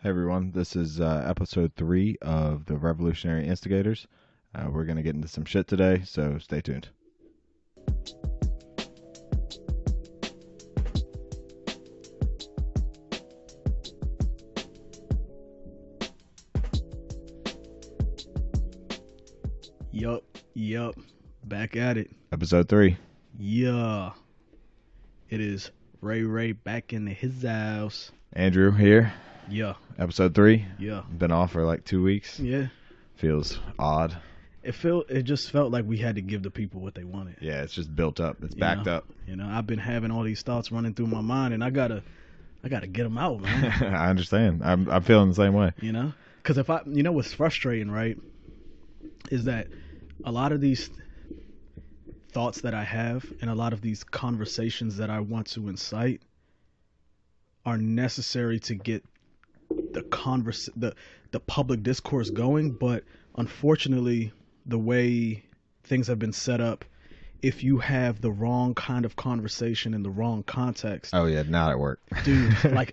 Hey everyone, this is episode 3 of the Revolutionary Instigators. We're going to get into some shit today, so stay tuned. Yup. Back at it. Episode 3. Yeah. It is Ray back in his house. Andrew here. Yeah. Episode 3. Yeah. Been off for like 2 weeks. Yeah. Feels odd. It just felt like we had to give the people what they wanted. Yeah, it's just built up. It's backed up. You know, I've been having all these thoughts running through my mind, and I gotta get them out, man. I understand. I'm feeling the same way. You know, because what's frustrating, right, is that a lot of these thoughts that I have and a lot of these conversations that I want to incite are necessary to get the public discourse going, but unfortunately the way things have been set up, if you have the wrong kind of conversation in the wrong context, Oh yeah, not at work. dude, like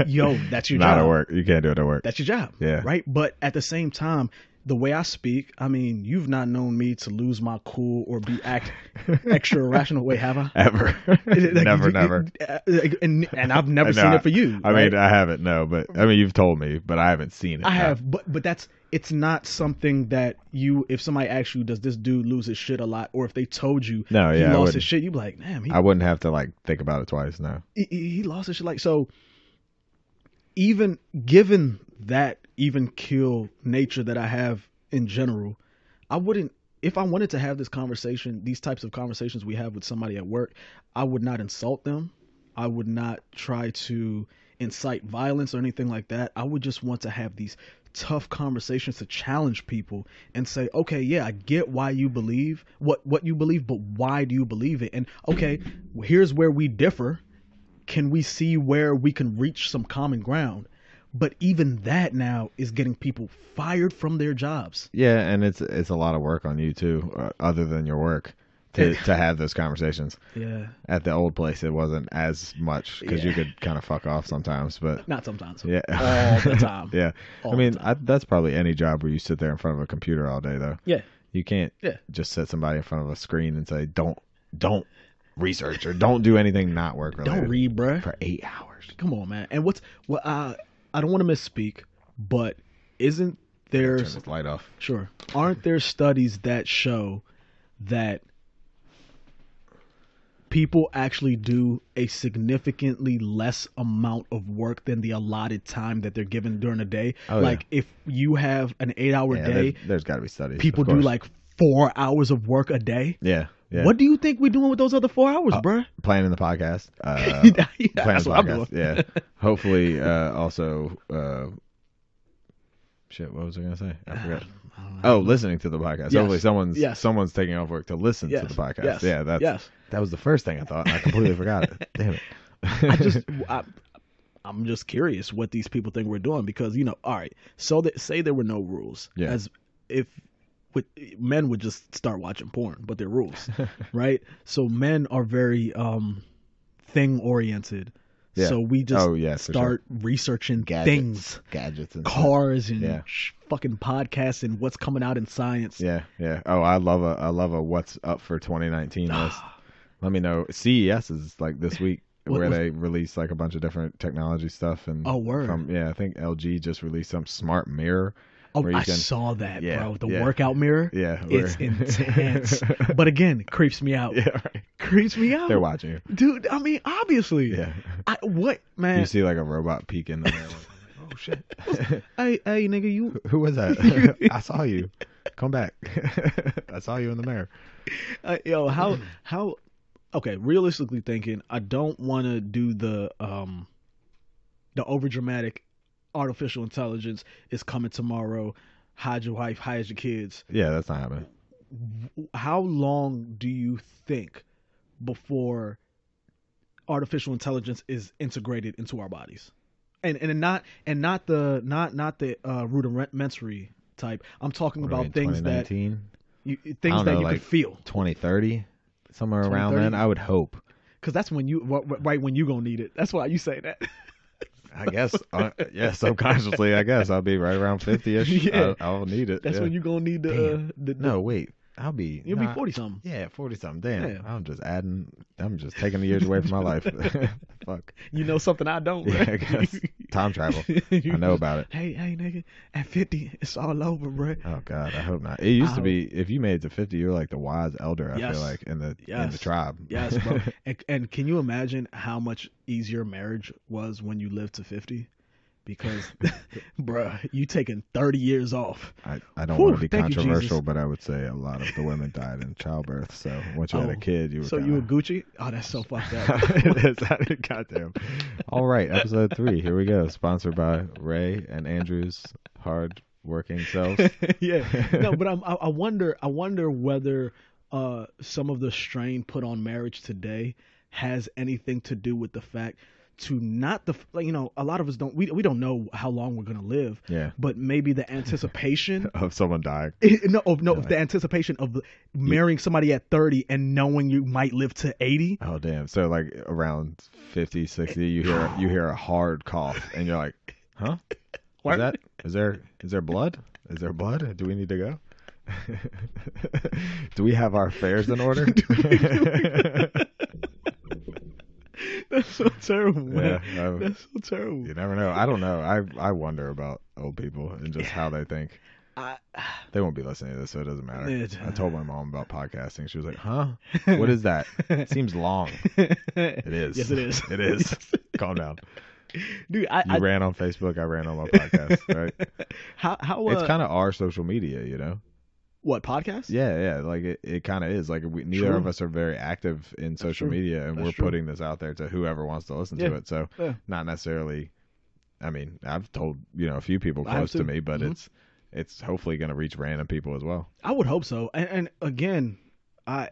yo, that's your Not job. at work. You can't do it at work. That's your job. Yeah. Right. But at the same time, the way I speak, I mean, you've not known me to lose my cool or be act extra irrational way, have I? Ever. Never. And I've never I know, seen it for you. I right? mean, I haven't, no, but I mean, you've told me, but I haven't seen it. I no. have, but it's not something that if somebody asks you, does this dude lose his shit a lot? Or if they told you No, he yeah, I lost wouldn't. his shit, you'd be like, damn, I wouldn't have to like think about it twice. No. he lost his shit. Like, so even given that even kill nature that I have in general, I wouldn't, if I wanted to have this conversation, these types of conversations we have with somebody at work, I would not insult them. I would not try to incite violence or anything like that. I would just want to have these tough conversations to challenge people and say, okay, yeah, I get why you believe what you believe, but why do you believe it? And okay, here's where we differ. Can we see where we can reach some common ground? But even that now is getting people fired from their jobs. Yeah, and it's a lot of work on you too, other than your work, to have those conversations. Yeah. At the old place, it wasn't as much because you Yeah. could kind of fuck off sometimes, but Not sometimes. yeah, All the time. yeah. All I mean, the time. that's probably any job where you sit there in front of a computer all day, though. Yeah. You can't Yeah. just set somebody in front of a screen and say, don't research or don't do anything not work related Don't read, bruh. for 8 hours. Come on, man. And I don't want to misspeak, but isn't Turn there this light off. sure aren't there studies that show that people actually do a significantly less amount of work than the allotted time that they're given during a day? Oh, like if you have an 8-hour Yeah, day, there's got to be studies. people of do course. like 4 hours of work a day. Yeah. What do you think we're doing with those other 4 hours, bruh? Planning the podcast. Yeah, Planning that's the what I'm podcast. doing. Yeah. Hopefully, also, shit. What was I gonna say? I forgot. Oh, listening to the podcast. Yes. Hopefully, Yes. someone's taking off work to listen to the podcast. Yes. Yeah, Yes. that was the first thing I thought. And I completely forgot it. Damn it. I'm just curious what these people think we're doing because, all right, so that say there were no rules, Yeah. as if men would just start watching porn, but there are rules, right? So men are very thing oriented. Yeah. So we just Oh, yeah, for start researching things, gadgets, and cars, and Yeah. fucking podcasts and what's coming out in science. stuff. Yeah. Oh, I love a what's up for 2019 list. Let me know. CES is like this week. What where was- they release like a bunch of different technology stuff and Oh, word. I think LG just released some smart mirror. Oh, where you I can- saw that, Yeah, bro. The yeah. workout mirror. Yeah, It's intense. But again, creeps me out. Yeah, right. Creeps me out. They're watching you. Dude, I mean, obviously. Yeah. What, man? You see like a robot peek in the mirror. Like, oh shit. Hey, nigga, you. Who was that? I saw you. Come back. I saw you in the mirror. Yo, how? Okay, realistically thinking, I don't want to do the overdramatic artificial intelligence is coming tomorrow. Hide your wife, hide your kids. Yeah, that's not happening. How long do you think before artificial intelligence is integrated into our bodies? And not the rudimentary type. I'm talking What do you about mean, things that 2019? things don't that know, you like could feel. 2030, somewhere around 2030? then. I would hope. Because that's when right when you gonna need it. That's why you say that. I guess, yeah, subconsciously, I guess I'll be right around 50ish. Yeah. I'll need it. That's yeah. when you're gonna need No, wait. I'll be. you'll be 40 something. Yeah, 40 something. Damn. Yeah. I'm just taking the years away from my life. Fuck. You know something I don't. Yeah, Right? I guess. Time travel. I know about it. Hey, nigga, at 50, it's all over, bro. Oh God, I hope not. It used to be if you made it to 50, you were like the wise elder. I Yes. feel like in the Yes. tribe. Yes, bro. And can you imagine how much easier marriage was when you lived to 50? Because, bruh, you taking 30 years off. I don't Whew, want to be thank you, controversial, Jesus. but I would say a lot of the women died in childbirth. So once you had a Oh, kid, you were So kinda... you were Gucci? Oh, that's so fucked up. That's goddamn. All right, episode 3. Here we go. Sponsored by Ray and Andrew's hard working selves. Yeah. No, but I wonder whether some of the strain put on marriage today has anything to do with the fact to not the a lot of us we don't know how long we're gonna live. Yeah. But maybe the anticipation Of someone dying. the anticipation of marrying somebody at 30 and knowing you might live to 80. Oh damn! So like around 50, 60, you hear a hard cough, and you're like, "Huh? What? Is there blood? Is there blood? Do we need to go? Do we have our affairs in order?" That's so terrible, man. Yeah, That's so terrible. you never know. I don't know. I wonder about old people and just how they think. I, They won't be listening to this, so it doesn't matter. I told my mom about podcasting. She was like, "Huh? what What is that? It seems long." It is. Yes, it is. It is. Calm down. Dude, You ran on Facebook. I ran on my podcast. Right? how It's kind of our social media, you know. what podcast? Yeah. Like it kind of is. Like neither True. of us are very active in social true. media, and That's we're true. putting this out there to whoever wants to listen to Yeah. it. So Yeah. not necessarily. I mean, I've told a few people I have close to too. me, but Mhm. it's hopefully going to reach random people as well. I would hope so. And again, I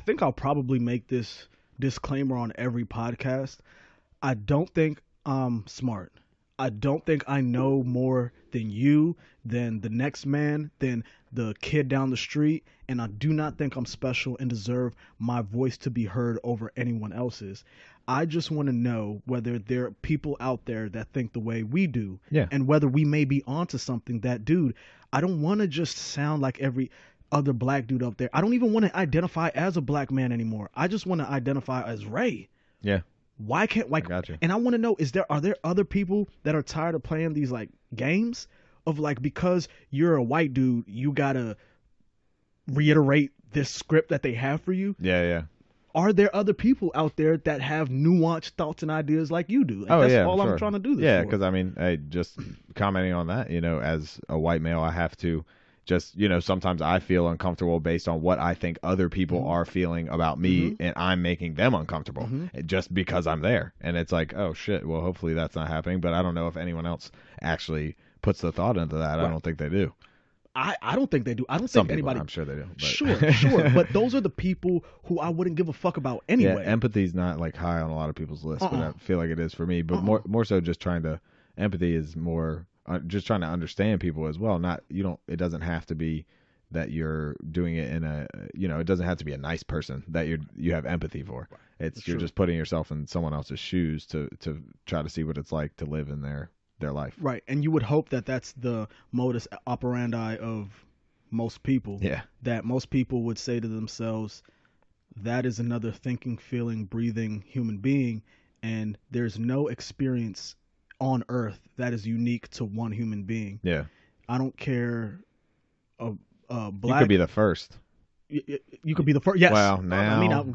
think I'll probably make this disclaimer on every podcast. I don't think I'm smart. I don't think I know more than you, than the next man, than the kid down the street, and I do not think I'm special and deserve my voice to be heard over anyone else's. I just want to know whether there are people out there that think the way we do, Yeah. and whether we may be onto something. That, dude, I don't want to just sound like every other black dude up there. I don't even want to identify as a black man anymore. I just want to identify as Ray. Yeah. Why can't like? I got you. And I want to know: are there other people that are tired of playing these like games of like, because you're a white dude, you gotta reiterate this script that they have for you? Yeah. Are there other people out there that have nuanced thoughts and ideas like you do? Like, Oh, that's yeah, all sure. I'm trying to do this Yeah, for. because I mean, hey, just commenting on that, as a white male, I have to just, sometimes I feel uncomfortable based on what I think other people Mm-hmm. are feeling about me, and I'm making them uncomfortable just because I'm there. And it's like, oh shit, well, hopefully that's not happening. But I don't know if anyone else actually puts the thought into that. I Right. don't think they do. I don't think they do. I don't Some think people, anybody. I'm sure they do. But. Sure. But those are the people who I wouldn't give a fuck about anyway. Yeah, empathy's not like high on a lot of people's lists, but I feel like it is for me. But more so, just empathy is more just trying to understand people as well. Not it doesn't have to be that you're doing it in it doesn't have to be a nice person that you have empathy for. It's you're true. just putting yourself in someone else's shoes to try to see what it's like to live in their life. Right, and you would hope that that's the modus operandi of most people. Yeah. That most people would say to themselves, that is another thinking, feeling, breathing human being, and there's no experience on Earth that is unique to one human being. Yeah. I don't care. Black. You could be the first. You could be the first. Yes. Well, now, I mean, at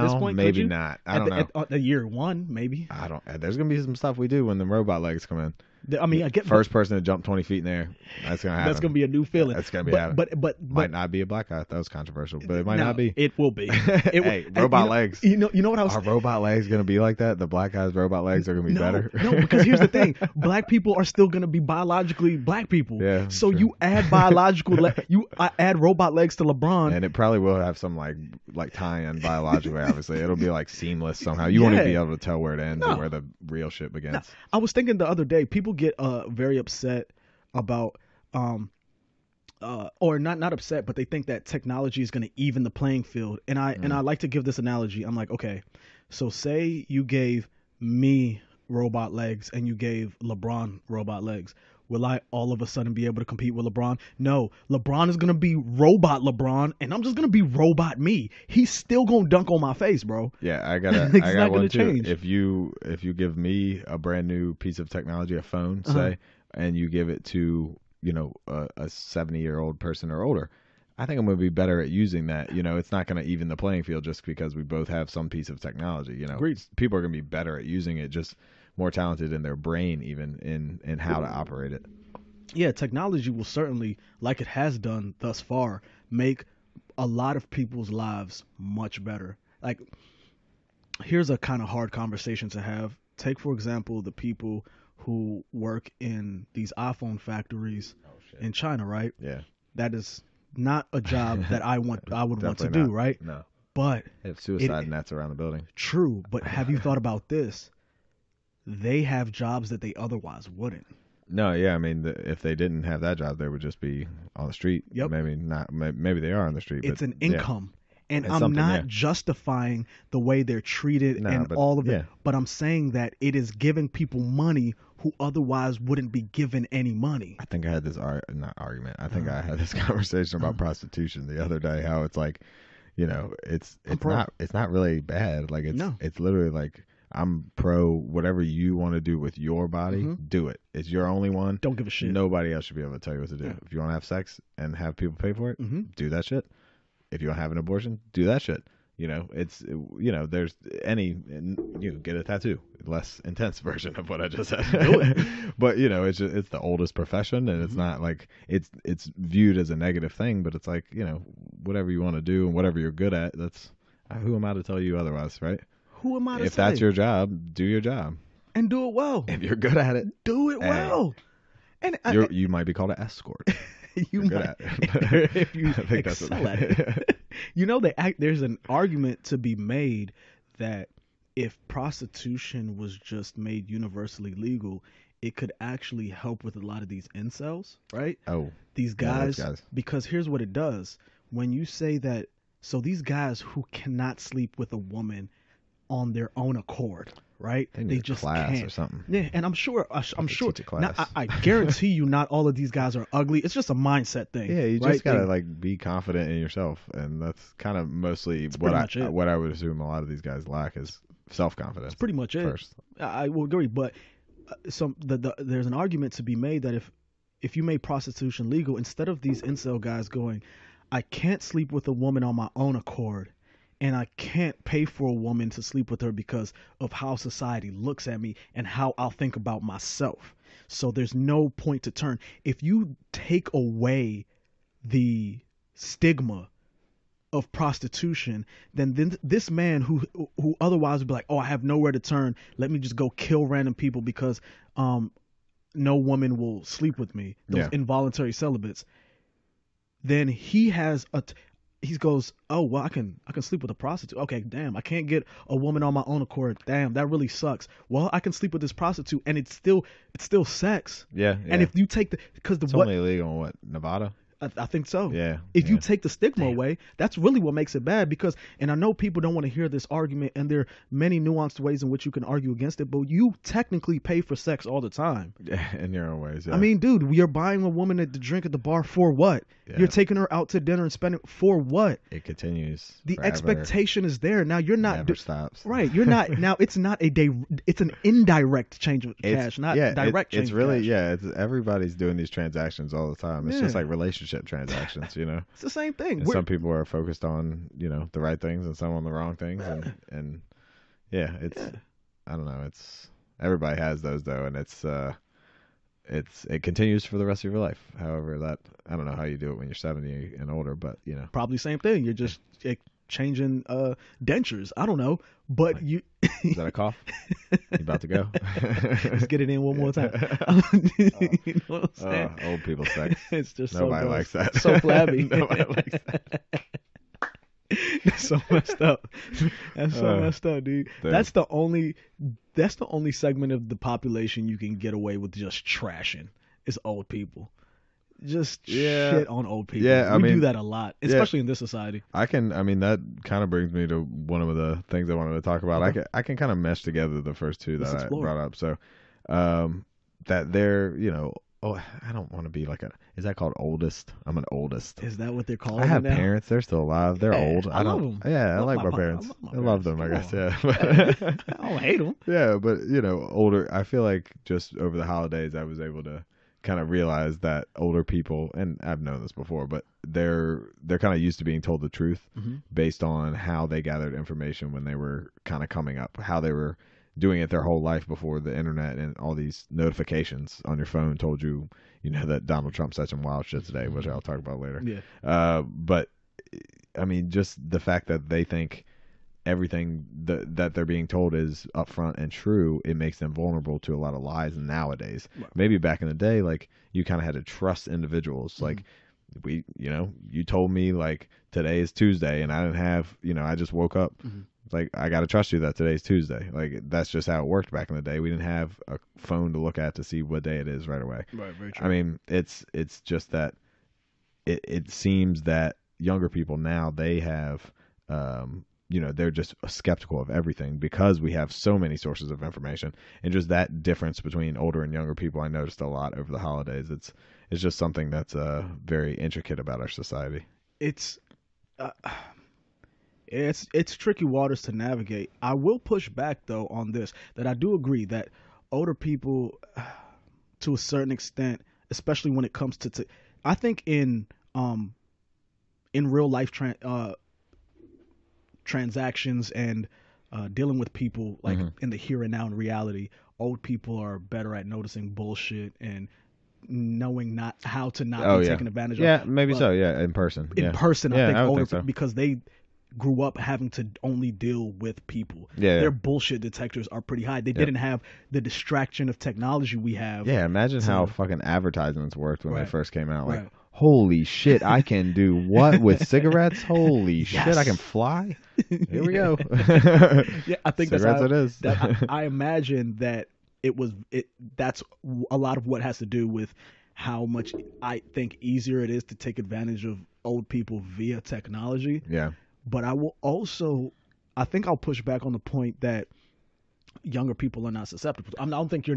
this point, could maybe you? not. I don't know. At the year one, maybe. I don't. There's gonna be some stuff we do when the robot legs come in. I mean, I get First person to jump 20 feet in the air. That's gonna happen. That's gonna be a new feeling. That's gonna be but, happening. but Might not be a black guy. That was controversial, but it might no, not be. It will be. Hey, robot legs. You know what I was. Are robot legs gonna be like that? The black guy's robot legs are gonna be better. No, because here's the thing: black people are still gonna be biologically black people. Yeah, So true. you add add robot legs to LeBron. And it probably will have some like tie-in biologically. Obviously, it'll be like seamless somehow. You won't even be able to tell where it ends No. and where the real shit begins. I was thinking the other day, people get very upset about or not upset, but they think that technology is going to even the playing field. And I like to give this analogy. I'm like, okay, so say you gave me robot legs and you gave LeBron robot legs, will I all of a sudden be able to compete with LeBron? No. LeBron is gonna be robot LeBron, and I'm just gonna be robot me. He's still gonna dunk on my face, bro. Yeah, I It's got not one gonna too. change. If you give me a brand new piece of technology, a phone, say, and you give it to a 70-year-old person or older, I think I'm going to be better at using that. It's not going to even the playing field just because we both have some piece of technology. Agreed. People are going to be better at using it, just more talented in their brain, even in how to operate it. Yeah, technology will certainly, like it has done thus far, make a lot of people's lives much better. Like, here's a kind of hard conversation to have. Take, for example, the people who work in these iPhone factories in China, right? Yeah. That is not a job that I would want to Definitely do, not. right? No. But They have suicide nets around the building. true, but have you thought about this? They have jobs that they otherwise wouldn't. No, yeah, I mean, if they didn't have that job, they would just be on the street. Yep. Maybe not. Maybe they are on the street. It's but an income. And It's I'm something, not yeah. justifying the way they're treated No, and but- all of it, yeah. but I'm saying that it is giving people money who otherwise wouldn't be given any money. I think I had this not argument. I think I had this conversation about prostitution the other day. How it's like, it's not really bad. Like it's literally like, I'm pro whatever you want to do with your body, do it. It's your only one. Don't give a shit. Nobody else should be able to tell you what to do. Yeah. If you want to have sex and have people pay for it, do that shit. If you want to have an abortion, do that shit. There's get a tattoo. Less intense version of what I just said. Do it. But it's the oldest profession, and it's not like it's viewed as a negative thing, but it's like, whatever you want to do and whatever you're good at, that's who am I to tell you otherwise, right? Who am I to If say? that's your job, do your job. And do it well. If you're good at it, Do it Hey. well. And you might be called an escort. you You're good might, at it. if you I think that's excel at it. There's an argument to be made that if prostitution was just made universally legal, it could actually help with a lot of these incels, right? Oh, These yeah, those guys, because here's what it does. When you say that, so these guys who cannot sleep with a woman on their own accord, right? They need a just class can't. or something. Yeah, and I'm sure. I'm could sure. teach a class. Now, I guarantee you, not all of these guys are ugly. It's just a mindset thing. Yeah, you right? just gotta be confident in yourself, and that's kind of mostly what I would assume a lot of these guys lack is self-confidence. That's pretty much it. First. I will agree, but there's an argument to be made that if you made prostitution legal, instead of these incel guys going, I can't sleep with a woman on my own accord, and I can't pay for a woman to sleep with her because of how society looks at me and how I'll think about myself. So there's no point to turn. If you take away the stigma of prostitution, then this man who otherwise would be like, oh, I have nowhere to turn, let me just go kill random people because no woman will sleep with me, those involuntary celibates, then he goes, oh, well, I can sleep with a prostitute. Okay, damn, I can't get a woman on my own accord. Damn, that really sucks. Well, I can sleep with this prostitute, and it's still sex. Yeah. And if you take it's only illegal in what, Nevada? I think so. Yeah. If you take the stigma away, that's really what makes it bad. Because, and I know people don't want to hear this argument, and there are many nuanced ways in which you can argue against it, but you technically pay for sex all the time. In your own ways. Yeah. I mean, dude, you're buying a woman to drink at the bar for what? Yeah. You're taking her out to dinner and spending for what? It continues. The forever. expectation is there. Now you're not Never stops. right. You're not now. It's not a day. It's an indirect change of cash, not direct change. It's really of cash. It's everybody's doing these transactions all the time. It's just like relationship transactions. It's the same thing. And some people are focused on the right things and some on the wrong things, and it's I don't know. It's everybody has those though, and it continues for the rest of your life. However, I don't know how you do it when you're 70 and older, but probably same thing. You're just changing dentures. I don't know, but you. Is that a cough? You about to go? Let's get it in one more time. You know what I'm saying? Old people sex. It's just nobody so likes that. So flabby. Nobody likes that. That's so messed up. That's so messed up, dude. Damn. That's the only segment of the population you can get away with just trashing is old people. just Yeah. shit on old people. Yeah, I we mean, do that a lot, especially in this society. I mean, that kind of brings me to one of the things I wanted to talk about. Okay. I can kind of mesh together the first two Let's that I explore. brought up. So, that they're, oh, I don't want to be like is that called oldest? I'm an oldest. Is that what they're calling I have it now? parents. They're still alive. They're Yeah, old. I love them. Yeah, I Love like my my pa- parents. I love my I love them, I parents. guess. Come Yeah. I don't hate them. Yeah, but older. I feel like just over the holidays, I was able to kind of realize that older people, and I've known this before, but they're kind of used to being told the truth based on how they gathered information when they were kind of coming up, how they were doing it their whole life before the internet and all these notifications on your phone told you, that Donald Trump said some wild shit today, which I'll talk about later. Yeah. But I mean, just the fact that they think everything that they're being told is upfront and true, it makes them vulnerable to a lot of lies nowadays. Right. Maybe back in the day, like, you kind of had to trust individuals. Like, you told me, like, today is Tuesday, and I didn't have, I just woke up. Like, I got to trust you that today's Tuesday. Like, that's just how it worked back in the day. We didn't have a phone to look at to see what day it is right away. Right, very true. I mean, it's just that it seems that younger people now, they have, they're just skeptical of everything because we have so many sources of information. And just that difference between older and younger people, I noticed a lot over the holidays. It's just something that's very intricate about our society. It's tricky waters to navigate. I will push back though on this, that I do agree that older people, to a certain extent, especially when it comes to I think in real life transactions and dealing with people, like in the here and now in reality, old people are better at noticing bullshit and knowing not how to not be taken advantage of. Yeah, maybe so. Yeah, in person. In person, I think I would older think so. because they grew up having to only deal with people. Yeah, Their bullshit detectors are pretty high. They didn't have the distraction of technology we have. Yeah, imagine how fucking advertisements worked when they first came out. Like, Right. holy shit, I can do what with cigarettes? Holy shit, I can fly? Here we go. Yeah, I think cigarettes that's how, it is. I imagine that that's a lot of what has to do with how much I think easier it is to take advantage of old people via technology. Yeah. But I think I'll push back on the point that younger people are not susceptible. I don't think you're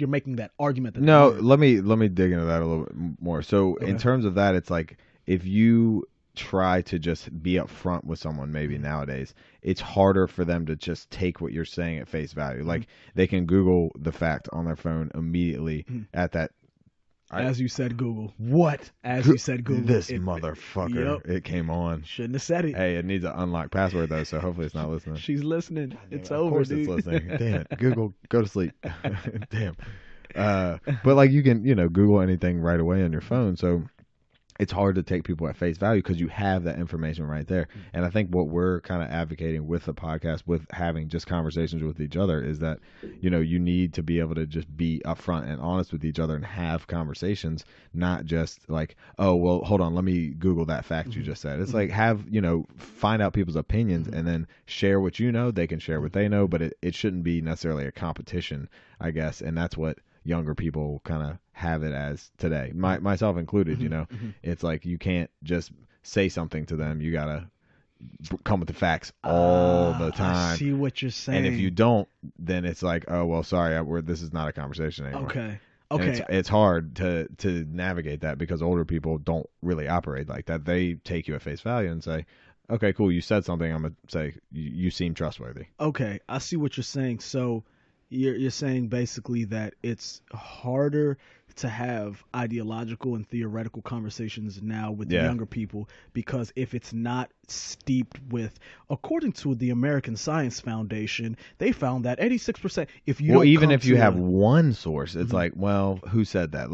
making that argument. No, let me dig into that a little bit more. So in terms of that, it's like, if you try to just be upfront with someone, maybe nowadays, it's harder for them to just take what you're saying at face value. Like, they can Google the fact on their phone immediately at that. As you said, Google. What? As you said, Google. This motherfucker. It came on. Shouldn't have said it. Hey, it needs an unlocked password, though, so hopefully it's not listening. She's listening. It's over, Of course dude. it's listening. Damn it. Google, go to sleep. Damn. But, like, you can, Google anything right away on your phone, so it's hard to take people at face value because you have that information right there. And I think what we're kind of advocating with the podcast, with having just conversations with each other, is that, you need to be able to just be upfront and honest with each other and have conversations, not just like, oh, well, hold on, let me Google that fact you just said. It's like, find out people's opinions and then share what you know. They can share what they know, but it shouldn't be necessarily a competition, I guess. And that's what younger people kind of have it as today, myself included. It's like, you can't just say something to them. You gotta come with the facts all the time. I see what you're saying. And if you don't, then it's like, oh, well, sorry, this is not a conversation anymore. Okay. It's hard to navigate that because older people don't really operate like that. They take you at face value and say, okay, cool, you said something, I'm gonna say you seem trustworthy. Okay, I see what you're saying. So you're saying basically that it's harder to have ideological and theoretical conversations now with younger people, because if it's not steeped with, according to the American Science Foundation, they found that 86%, if you have one source, it's like, well, who said that?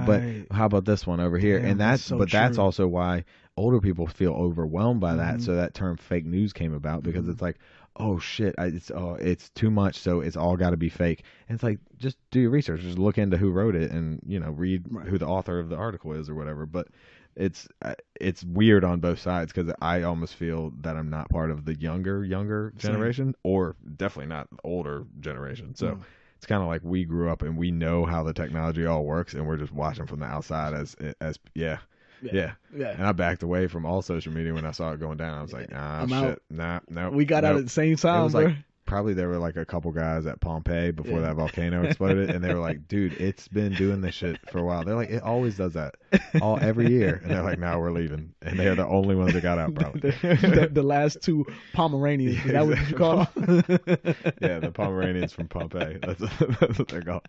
But how about this one over here? And that's also why older people feel overwhelmed by that. So that term fake news came about, because it's like, oh shit, it's too much, so it's all got to be fake. And it's like, just do your research, just look into who wrote it, and read who the author of the article is or whatever. But it's weird on both sides, because I almost feel that I'm not part of the younger generation, or definitely not the older generation. So it's kind of like we grew up and we know how the technology all works, and we're just watching from the outside as yeah. And I backed away from all social media when I saw it going down. I was like, I'm shit, out. no. We got out at the same time, It was bro. like probably there were like a couple guys at Pompeii before that volcano exploded, and they were like, dude, it's been doing this shit for a while. They're like, it always does that every year, and they're like, now we're leaving, and they're the only ones that got out probably. the last two Pomeranians. Is that what you call them? Yeah, the Pomeranians from Pompeii. That's what they're called.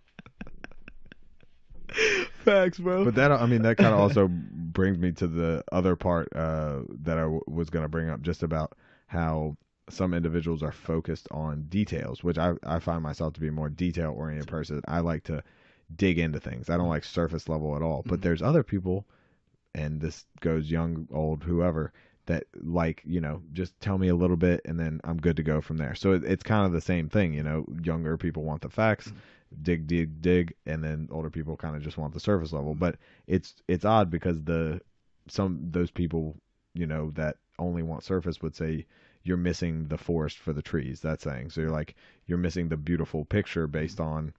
Facts, bro. But that kind of also brings me to the other part that I was going to bring up, just about how some individuals are focused on details, which I find myself to be a more detail oriented person. I like to dig into things. I don't like surface level at all. But there's other people, and this goes young, old, whoever, that like, just tell me a little bit and then I'm good to go from there. So it's kind of the same thing, younger people want the facts, dig, and then older people kind of just want the surface level. But it's odd because those people, that only want surface would say you're missing the forest for the trees, that saying. So you're missing the beautiful picture based on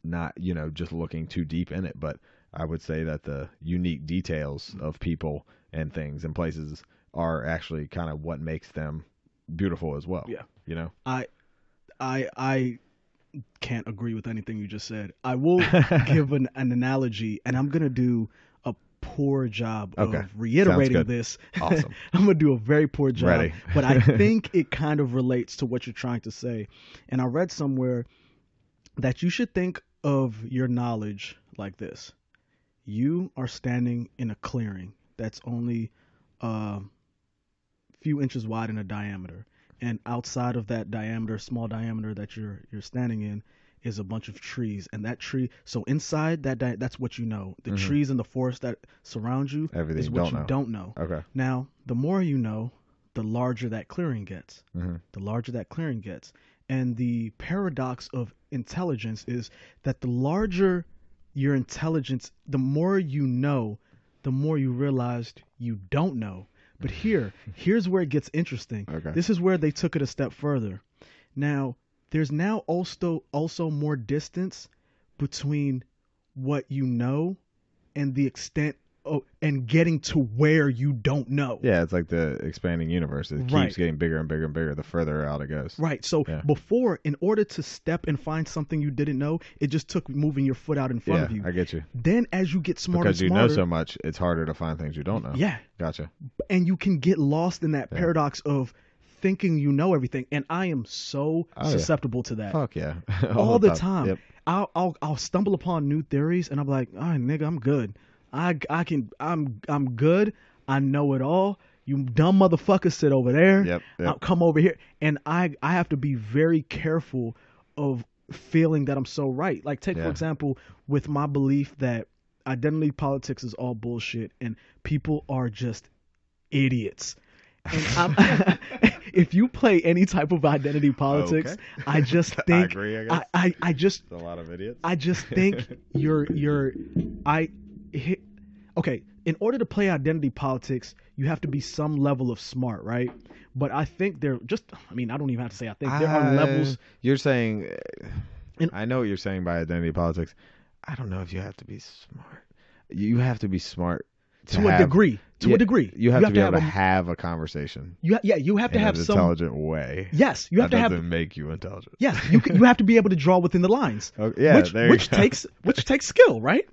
not, just looking too deep in it. But I would say that the unique details of people and things and places are actually kind of what makes them beautiful as well. Yeah. I can't agree with anything you just said. I will give an analogy, and I'm going to do a poor job of reiterating this. Awesome. I'm going to do a very poor job. Ready. But I think it kind of relates to what you're trying to say. And I read somewhere that you should think of your knowledge like this. You are standing in a clearing that's only a few inches wide in a diameter. And outside of that diameter, small diameter that you're standing in, is a bunch of trees. And that tree, so inside that, that's what you know. The trees and the forest that surround you is what you don't know. Okay. Now, the more you know, the larger that clearing gets. The larger that clearing gets. And the paradox of intelligence is that the larger your intelligence, the more you know, the more you realized you don't know. But here's where it gets interesting. Okay. This is where they took it a step further. Now, there's now also more distance between what you know and the extent and getting to where you don't know. Yeah, it's like the expanding universe. It keeps getting bigger and bigger and bigger the further out it goes. Right. So before, in order to step and find something you didn't know, it just took moving your foot out in front of you. I get you. Then as you get smarter because you know so much, it's harder to find things you don't know. Yeah. Gotcha. And you can get lost in that paradox of thinking you know everything. And I am so susceptible to that. Fuck yeah. All the time. Yep. I'll stumble upon new theories and I'm like, nigga, I'm good. I'm good. I know it all. You dumb motherfuckers sit over there. Yep. I'll come over here. And I have to be very careful of feeling that I'm so right. Like take, for example, with my belief that identity politics is all bullshit and people are just idiots. And if you play any type of identity politics, I just think I agree, I guess. I just a lot of idiots. I just think okay, in order to play identity politics, you have to be some level of smart, right? But I think I don't even have to say I think. There are levels. You're saying, I know what you're saying by identity politics. I don't know if you have to be smart. You have to be smart. To a degree. To a degree. You have to be able to have a conversation. You have to have some intelligent way. Yes, you have to have. That doesn't make you intelligent. Yes, you have to be able to draw within the lines. Which takes skill, right?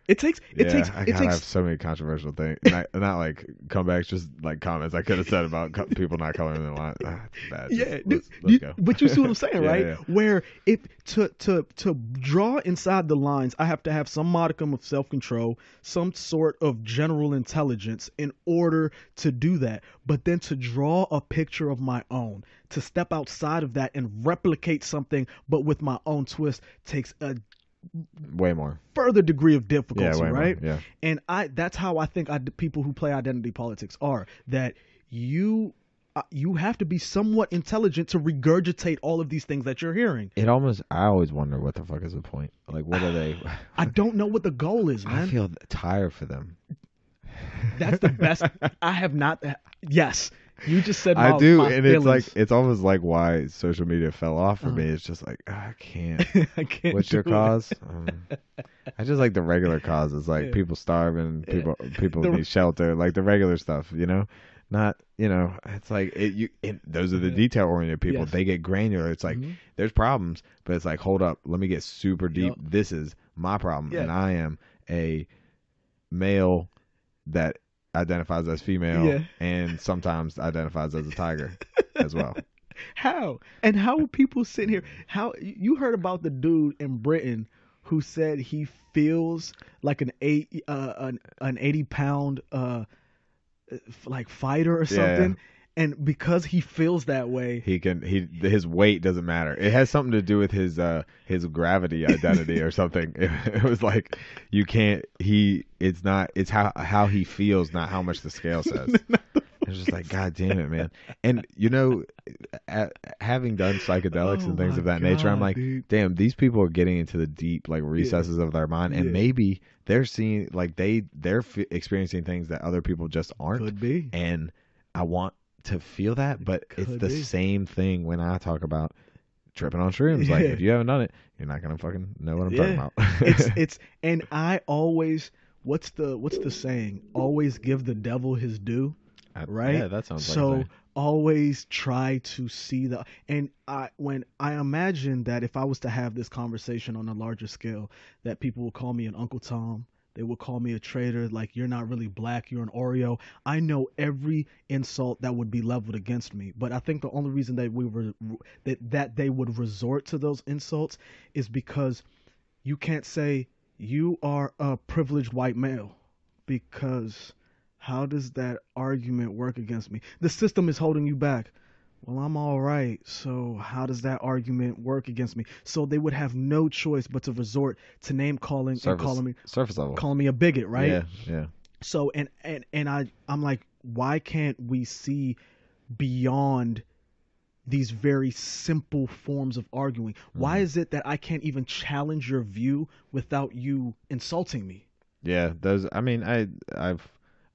It takes. I have so many controversial things. Not like comebacks, just like comments I could have said about people not coloring the line. Bad. Let's go. But you see what I'm saying, right? Yeah. Where if to draw inside the lines, I have to have some modicum of self-control, some sort of general intelligence in order to do that. But then to draw a picture of my own, to step outside of that and replicate something, but with my own twist, takes a way more further degree of difficulty, right? More, yeah. And that's how I think people who play identity politics are, that you have to be somewhat intelligent to regurgitate all of these things that you're hearing. I always wonder what the fuck is the point? Like, what are they? I don't know what the goal is, man. I feel tired for them. That's the best. I have not. Yes. You just said I do, my and feelings. it's almost like why social media fell off for me. Uh-huh. It's just like I can't. I can't. What's do your it. cause? I just like the regular causes, like Yeah. people starving, Yeah. people The- need shelter, like the regular stuff, you know. Not, you know, it's like those are the Yeah. detail oriented people. Yes. They get granular. It's like Mhm. there's problems, but it's like hold up, let me get super deep. Yup. This is my problem, Yeah. and I am a male that identifies as female Yeah. and sometimes identifies as a tiger as well. How? And how are people sitting here? How you heard about the dude in Britain who said he feels like an 80-pound like fighter or something, and because he feels that way, His weight doesn't matter. It has something to do with his gravity identity or something. It was like you can't. It's not. It's how he feels, not how much the scale says. It's just like, God damn it, man. And you know, having done psychedelics and things of that nature, I'm like, dude. damn, these people are getting into the deep like recesses of their mind, and Yeah. maybe they're seeing like they're experiencing things that other people just aren't. Could be. And I want to feel that, but it's Could the be. same thing when I talk about tripping on shrooms. Like Yeah. if you haven't done it, you're not gonna fucking know what I'm talking Yeah. about. It's and I always what's the saying? Always give the devil his due. Right? Yeah, that sounds like a so thing. always try to see and when I imagine that if I was to have this conversation on a larger scale, that people will call me an Uncle Tom, they will call me a traitor, like you're not really black, you're an Oreo. I know every insult that would be leveled against me, but I think the only reason that that they would resort to those insults is because you can't say you are a privileged white male, because how does that argument work against me? The system is holding you back. Well, I'm all right. So how does that argument work against me? So they would have no choice but to resort to name calling and surface level. calling me a bigot, right? Yeah. So I'm like, why can't we see beyond these very simple forms of arguing? Why is it that I can't even challenge your view without you insulting me? Yeah, those. I mean,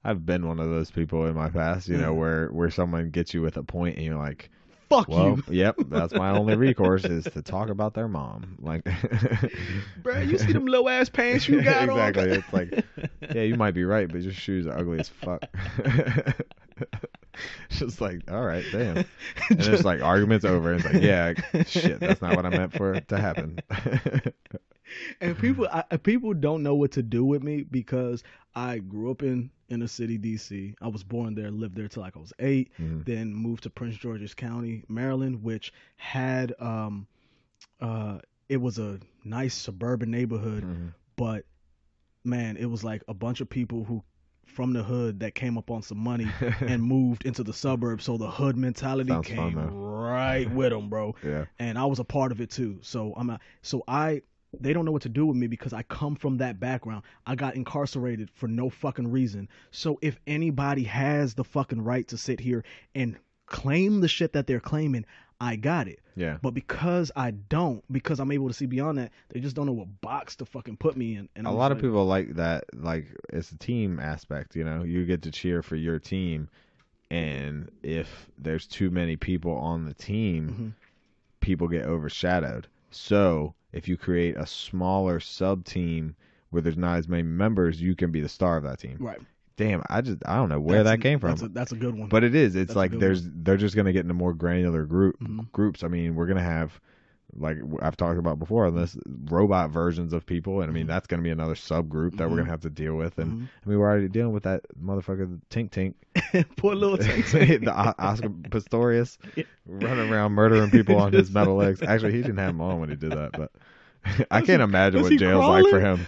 I've been one of those people in my past, you know, where someone gets you with a point and you're like, Fuck well, you. Yep, that's my only recourse is to talk about their mom. Like, Bro, you see them low ass pants you got exactly. on? It's like, yeah, you might be right, but your shoes are ugly as fuck. It's just like, all right, damn. And it's like arguments over. And it's like, yeah, shit, that's not what I meant for it to happen. And people don't know what to do with me because I grew up in inner city DC. I was born there, lived there till like I was 8, then moved to Prince George's County, Maryland, which had it was a nice suburban neighborhood, but man, it was like a bunch of people who from the hood that came up on some money and moved into the suburbs, so the hood mentality Sounds came fun, right with them, bro. Yeah. And I was a part of it too. So they don't know what to do with me because I come from that background. I got incarcerated for no fucking reason. So if anybody has the fucking right to sit here and claim the shit that they're claiming, I got it. Yeah. But because I don't, because I'm able to see beyond that, they just don't know what box to fucking put me in. And a lot of people like that. Like, it's a team aspect, you know. You get to cheer for your team, and if there's too many people on the team, people get overshadowed. So if you create a smaller sub team where there's not as many members, you can be the star of that team. Right. Damn, I don't know where that came from. That's a good one. But it is. It's That's like a good they're just gonna get into more granular groups. I mean, we're gonna have, like I've talked about before on this, robot versions of people, and I mean that's gonna be another subgroup that we're gonna have to deal with. And I mean, we're already dealing with that motherfucker Tink. Poor little Tink. The Oscar Pistorius running around murdering people on his metal legs. Actually, he didn't have them on when he did that, but I can't imagine what jail's like for him.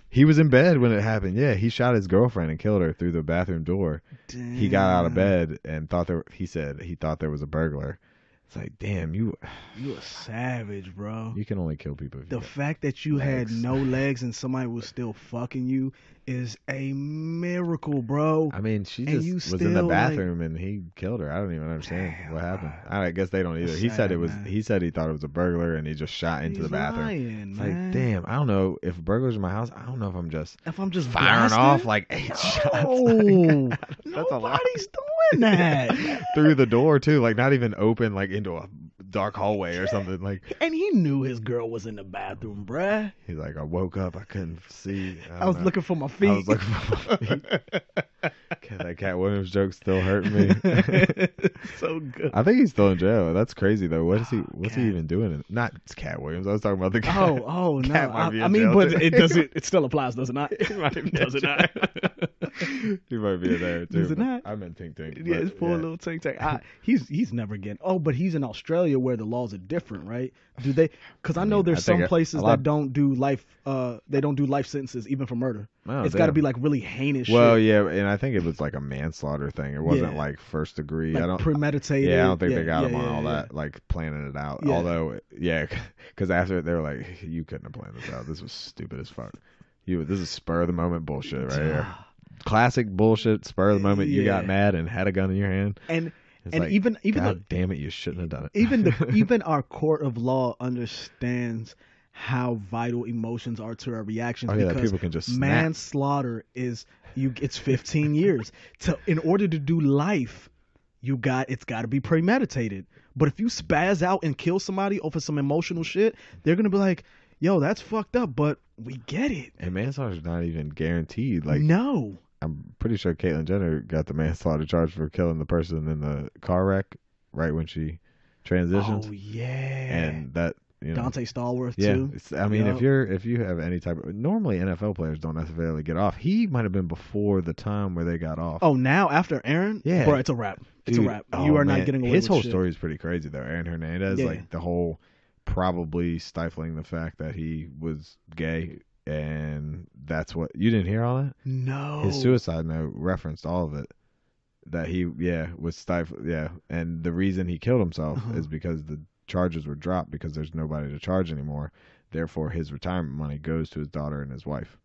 He was in bed when it happened. Yeah, he shot his girlfriend and killed her through the bathroom door. Damn. He got out of bed and he said he thought there was a burglar. It's like, damn, you a savage, bro. You can only kill people if the you fact that you had no legs and somebody was still fucking you is a miracle, bro. I mean, she and just was in the bathroom and he killed her. I don't even understand what happened. I guess they don't either. He said it was. Man. He said he thought it was a burglar and he just shot into the bathroom. Lying, it's man. like, damn, I don't know if burglars in my house. I don't know if I'm just firing blasting? Off like 8 shots. Like, nobody's doing doing that? Through the door too, like not even open, like into a dark hallway or something. Like, And he knew his girl was in the bathroom, bruh. he's like, I woke up, I couldn't see. I was looking for my feet. I was looking for my feet. That Cat Williams joke still hurting me. So good. I think he's still in jail. That's crazy though. What's he even doing? Not Cat Williams. I was talking about the guy. Oh no. Cat might be in I mean, jail, but too. it still applies, does it not? He might be Does it in not? He might be in there too. Does it but not? I meant Tink Tink. Yeah, but, it's poor little Tink Tink. He's never getting. Oh, but he's in Australia where the laws are different, right? Do they? Because I know there's some places that don't do life. They don't do life sentences even for murder. Oh, it's got to be like really heinous. Well, shit. yeah, and I think it was like a manslaughter thing. It wasn't Yeah. like first degree. Like I don't premeditated. Yeah, I don't think they got yeah, him on all yeah. that, like planning it out. Yeah. Although, yeah, because after it, they were like, "You couldn't have planned this out. This was stupid as fuck. This is spur of the moment bullshit right here. Classic bullshit. Spur of the moment. You got Yeah. mad and had a gun in your hand. And It's and like, even God damn it, you shouldn't have done it. even our court of law understands how vital emotions are to our reactions. Oh, yeah, because people can just snap. manslaughter is it's 15 years. In order to do life, it's got to be premeditated. But if you spaz out and kill somebody over some emotional shit, they're gonna be like, "Yo, that's fucked up," but we get it. And manslaughter's not even guaranteed. Like, No. I'm pretty sure Caitlyn Jenner got the manslaughter charge for killing the person in the car wreck right when she transitioned. Oh yeah. And that, you know, Dante Stallworth yeah, too. I mean, Yup. if you have any type of, normally NFL players don't necessarily get off. He might have been before the time where they got off. Oh, now after Aaron, Yeah. bro, it's a wrap. It's Dude, a wrap. oh, You are man. not getting away His with whole shit. story is pretty crazy though. Aaron Hernandez, Yeah. like the whole probably stifling the fact that he was gay, and that's what you didn't hear all that. No. His suicide note referenced all of it. That he was stifled, and the reason he killed himself is because the charges were dropped because there's nobody to charge anymore. Therefore, his retirement money goes to his daughter and his wife.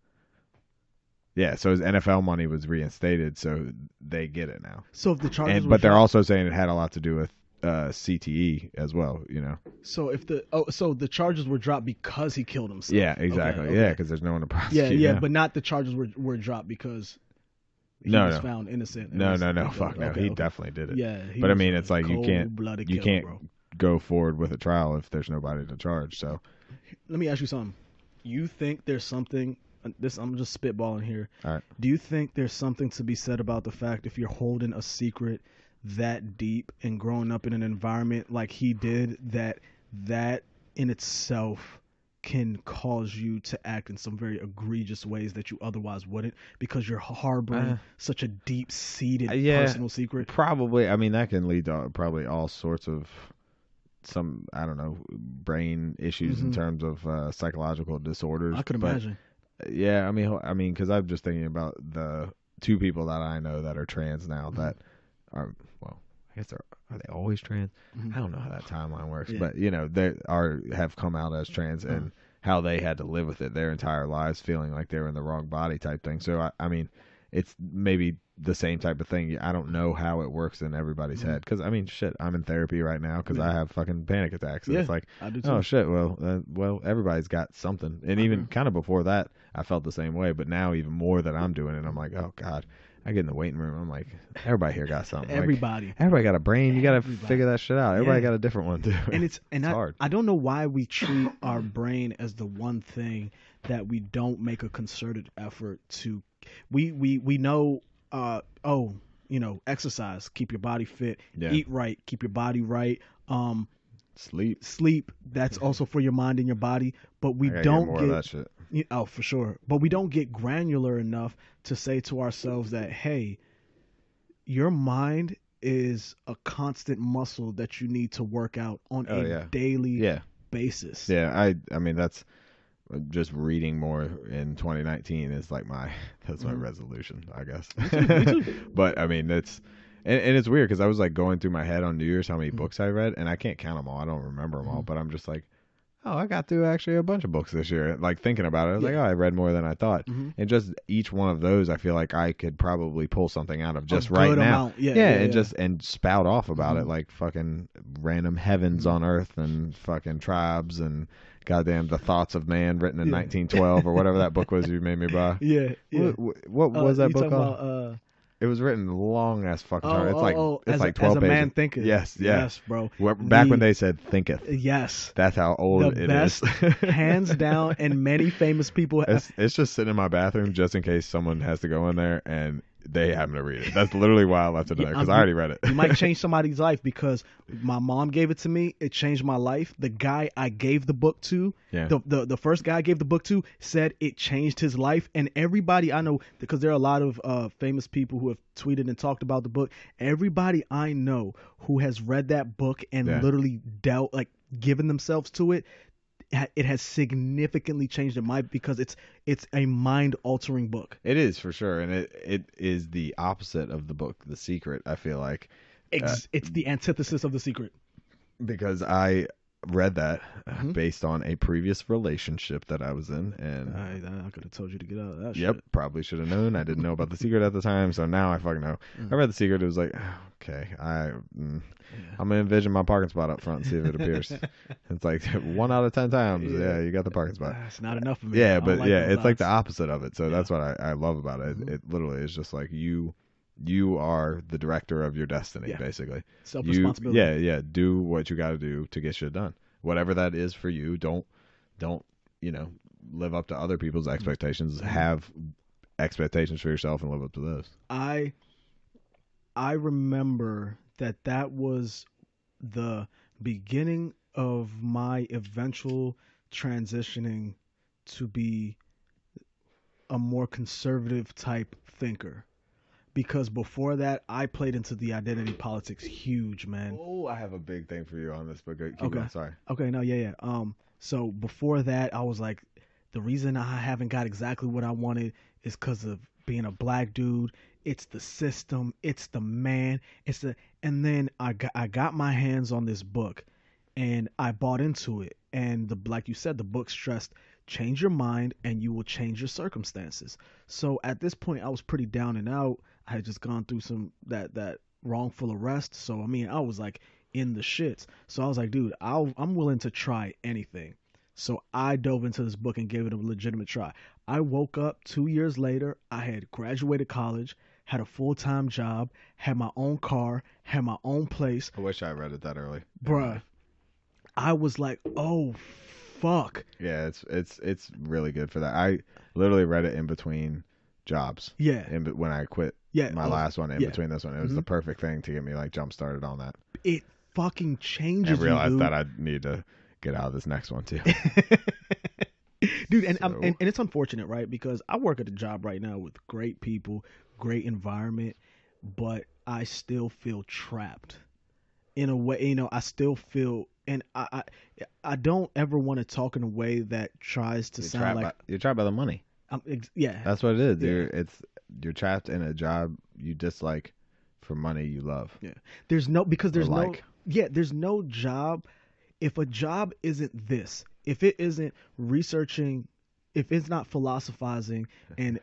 Yeah, so his NFL money was reinstated, so they get it now. So if the charges were But they're dropped- also saying it had a lot to do with CTE as well, you know. So if the charges were dropped because he killed himself. Yeah, exactly. Okay. Yeah, because there's no one to prosecute. Yeah, now. but not the charges were dropped because he No, was no. found innocent. No, fuck no. Okay, He okay. definitely did it. Yeah, he But I was mean, a it's like you can't cold-blooded you killer, can't bro. go forward with a trial if there's nobody to charge. So Let me ask you something. You think there's something? I'm just spitballing here. all right. Do you think there's something to be said about the fact if you're holding a secret that deep and growing up in an environment like he did, that in itself can cause you to act in some very egregious ways that you otherwise wouldn't because you're harboring such a deep-seated personal secret? Probably. I mean, that can lead to probably all sorts of some, I don't know, brain issues in terms of psychological disorders. I could imagine. Yeah, I mean, because I'm just thinking about the two people that I know that are trans now that are, well, I guess are they always trans? I don't know how that timeline works, but you know, they have come out as trans and how they had to live with it their entire lives, feeling like they were in the wrong body type thing. So I mean, it's maybe the same type of thing. I don't know how it works in everybody's head because I mean, shit, I'm in therapy right now because I have fucking panic attacks. And it's like, I do too. oh shit, well, everybody's got something, and even kind of before that, I felt the same way. But now, even more that I'm doing it, I'm like, oh god. I get in the waiting room. I'm like, everybody here got something. Everybody. Everybody got a brain. You got to figure that shit out. Everybody got a different one too. And it's hard. I don't know why we treat our brain as the one thing that we don't make a concerted effort to. We know. Exercise, keep your body fit. Yeah. Eat right, keep your body right. Sleep. That's also for your mind and your body. But we I gotta don't get more get of that shit. Oh, for sure. But we don't get granular enough to say to ourselves that, hey, your mind is a constant muscle that you need to work out on a daily basis. Yeah, I mean that's just reading more in 2019 is like that's my resolution, I guess. Me too. But I mean it's and it's weird because I was like going through my head on New Year's how many books I read, and I can't count them all. I don't remember them all, but I'm just like, oh, I got through actually a bunch of books this year. Like thinking about it, I was like, oh, I read more than I thought. And just each one of those, I feel like I could probably pull something out of just right now. And spout off about it like fucking random heavens on earth and fucking tribes and goddamn The Thoughts of Man written in 1912 or whatever that book was you made me buy. Yeah. What was that book called? It was written long as fucking time. It's as like 12 as a pages. man thinketh. Yes, bro. Back when they said thinketh. Yes. That's how old The it best, is. hands down, and many famous people. It's just sitting in my bathroom just in case someone has to go in there and they happen to read it. That's literally why I left it in there, because I already read it. You might change somebody's life, because my mom gave it to me. It changed my life. The guy I gave the book to, the first guy I gave the book to, said it changed his life. And everybody I know, because there are a lot of famous people who have tweeted and talked about the book. Everybody I know who has read that book and literally given themselves to it, it has significantly changed their mind, because it's a mind-altering book. It is, for sure, and it is the opposite of the book The Secret, I feel like. It's the antithesis of The Secret. Because I read that based on a previous relationship that I was in, and I could have told you to get out of that shit. Yep, probably should have known. I didn't know about The Secret at the time, so now I fucking know. I read The Secret, it was like, okay, I'm gonna envision my parking spot up front and see if it appears. It's like 1 out of 10 times, you got the parking spot. It's not enough for me. Yeah, but it's like the opposite of it. So that's what I love about it. It literally is just like you are the director of your destiny, basically. Self-responsibility. Do what you got to do to get shit done. Whatever that is for you. Don't live up to other people's expectations. Have expectations for yourself and live up to those. I remember that was the beginning of my eventual transitioning to be a more conservative type thinker. Because before that, I played into the identity politics huge, man. Oh, I have a big thing for you on this, but keep going. Sorry. Okay, no, yeah. So before that, I was like, the reason I haven't got exactly what I wanted is because of being a black dude. It's the system. It's the man. And then I got my hands on this book, and I bought into it. And like you said, the book stressed, change your mind and you will change your circumstances. So at this point, I was pretty down and out. I had just gone through that wrongful arrest. So I mean, I was like in the shits. So I was like, dude, I'm willing to try anything. So I dove into this book and gave it a legitimate try. I woke up 2 years later. I had graduated college, had a full-time job, had my own car, had my own place. I wish I read it that early. Bruh, I was like, oh, fuck. Yeah, it's really good for that. I literally read it in between jobs. Yeah. When I quit my last one, in between this one. It was the perfect thing to get me like jump started on that. It fucking changes I realized you, that I need to get out of this next one too. Dude, and it's unfortunate, right? Because I work at a job right now with great people, great environment, but I still feel trapped. In a way, I still feel, and I don't ever want to talk in a way that tries to sound like you're trapped by the money. Yeah, that's what it is. Yeah. You're trapped in a job you dislike for money you love. Yeah, there's no job. If a job isn't this, if it isn't researching, if it's not philosophizing and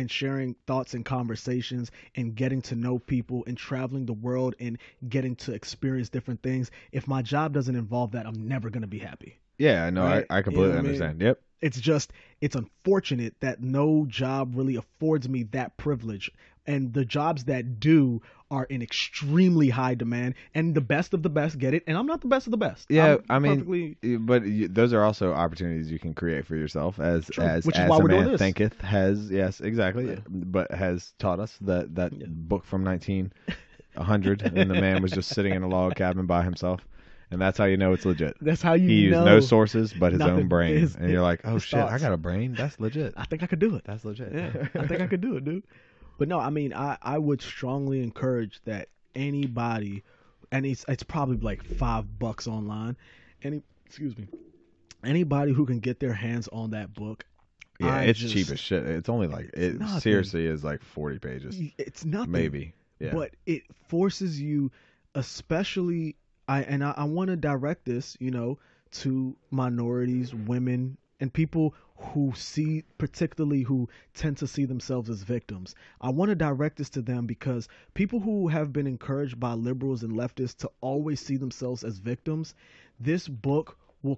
sharing thoughts and conversations and getting to know people and traveling the world and getting to experience different things, if my job doesn't involve that, I'm never going to be happy. Yeah, no, right? I completely understand. Yep. It's unfortunate that no job really affords me that privilege. And the jobs that do are in extremely high demand, and the best of the best get it. And I'm not the best of the best. Yeah, but those are also opportunities you can create for yourself as which is why we're doing this. Thinketh has, yes, exactly, yeah. But has taught us that book from 1900, and the man was just sitting in a log cabin by himself. And that's how you know it's legit. That's how you know. He used no sources but his own brain. And you're like, oh shit, thoughts. I got a brain? That's legit. I think I could do it. That's legit. Yeah, I think I could do it, dude. But no, I mean, I would strongly encourage that anybody, and it's probably like $5 online. Anybody who can get their hands on that book. Yeah, it's cheap as shit. It's only like, seriously is like 40 pages. It's nothing. Maybe. Yeah. But it forces you, especially, I want to direct this, to minorities, women, and people who tend to see themselves as victims. I want to direct this to them because people who have been encouraged by liberals and leftists to always see themselves as victims, this book will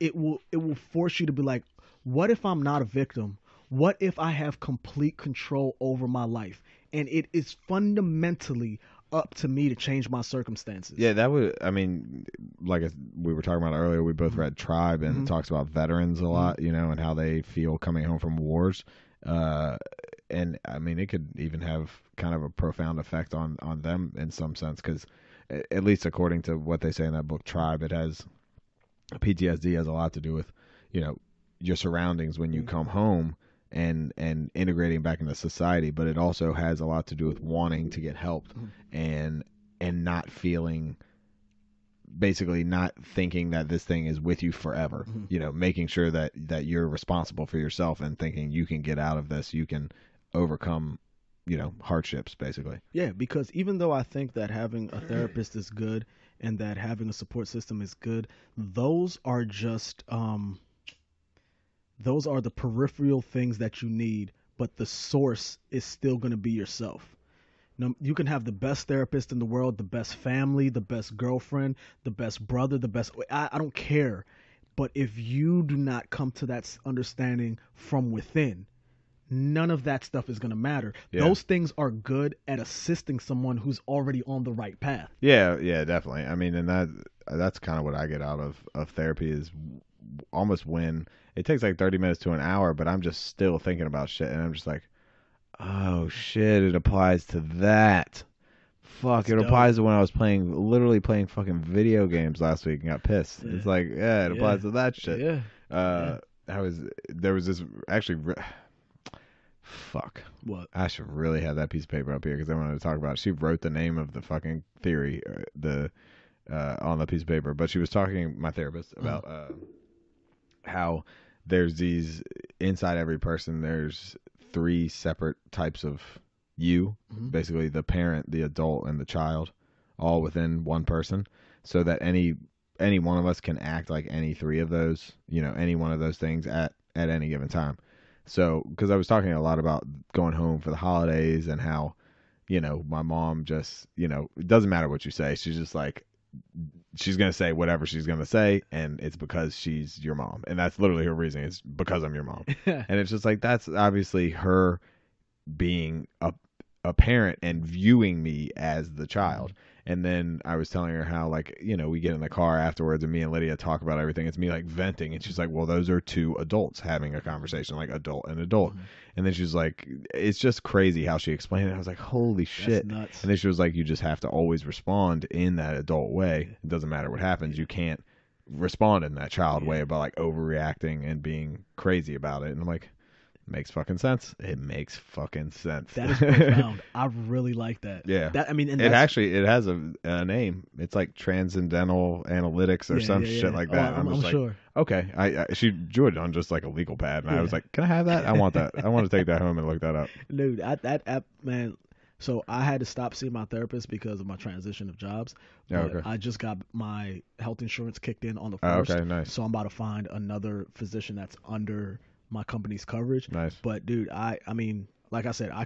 it will force you to be like, what if I'm not a victim? What if I have complete control over my life? and it is fundamentally up to me to change my circumstances. Yeah, that would. I mean, like we were talking about earlier, we both read Tribe, and it talks about veterans a lot, you know, and how they feel coming home from wars. And I mean, it could even have kind of a profound effect on them in some sense, because at least according to what they say in that book, Tribe, it has PTSD has a lot to do with, you know, your surroundings when you come home and integrating back into society, but it also has a lot to do with wanting to get help and not feeling, basically not thinking that this thing is with you forever. You know, making sure that you're responsible for yourself and thinking you can get out of this, you can overcome, you know, hardships, basically. Yeah, because even though I think that having a therapist is good and that having a support system is good, those are just those are the peripheral things that you need, but the source is still going to be yourself. Now, you can have the best therapist in the world, the best family, the best girlfriend, the best brother, the best, I don't care. But if you do not come to that understanding from within, none of that stuff is going to matter. Yeah. Those things are good at assisting someone who's already on the right path. Yeah, definitely. I mean, and that's kind of what I get out of therapy, is almost when it takes like 30 minutes to an hour, but I'm just still thinking about shit, and I'm just like, oh shit, it applies to that. Fuck, That's it applies to when I was literally playing fucking video games last week and got pissed. Yeah. It's like, yeah, it applies to that shit. Yeah. There was this, actually, fuck. What? I should really have that piece of paper up here because I wanted to talk about it. She wrote the name of the fucking theory on the piece of paper, but she was talking, my therapist, about how there's these, inside every person, there's 3 separate types of you, basically the parent, the adult, and the child, all within one person, so that any one of us can act like any 3 of those, you know, any one of those things at any given time. So, because I was talking a lot about going home for the holidays and how, you know, my mom just, you know, it doesn't matter what you say. She's just like, she's going to say whatever she's going to say, and it's because she's your mom. And that's literally her reason. It's because I'm your mom. And it's just like, that's obviously her being a parent and viewing me as the child. And then I was telling her how, like, you know, we get in the car afterwards and me and Lydia talk about everything. It's me like venting, and she's like, well, those are 2 adults having a conversation, like adult and adult. And then she's like, it's just crazy how she explained it. I was like, holy shit. That's nuts. And then she was like, you just have to always respond in that adult way. It doesn't matter what happens. You can't respond in that child way about like overreacting and being crazy about it. And I'm like, makes fucking sense. It makes fucking sense. That is profound. I really like that. Yeah. That, I mean, and it has a name. It's like Transcendental Analytics or some shit like that. I'm just like, sure. Okay. She drew it on just like a legal pad, and I was like, can I have that? I want that. I want to take that home and look that up. Dude, that app, man. So I had to stop seeing my therapist because of my transition of jobs. But okay. I just got my health insurance kicked in on the 1st. Okay, nice. So I'm about to find another physician that's under my company's coverage. Nice. But dude, I mean, like I said, I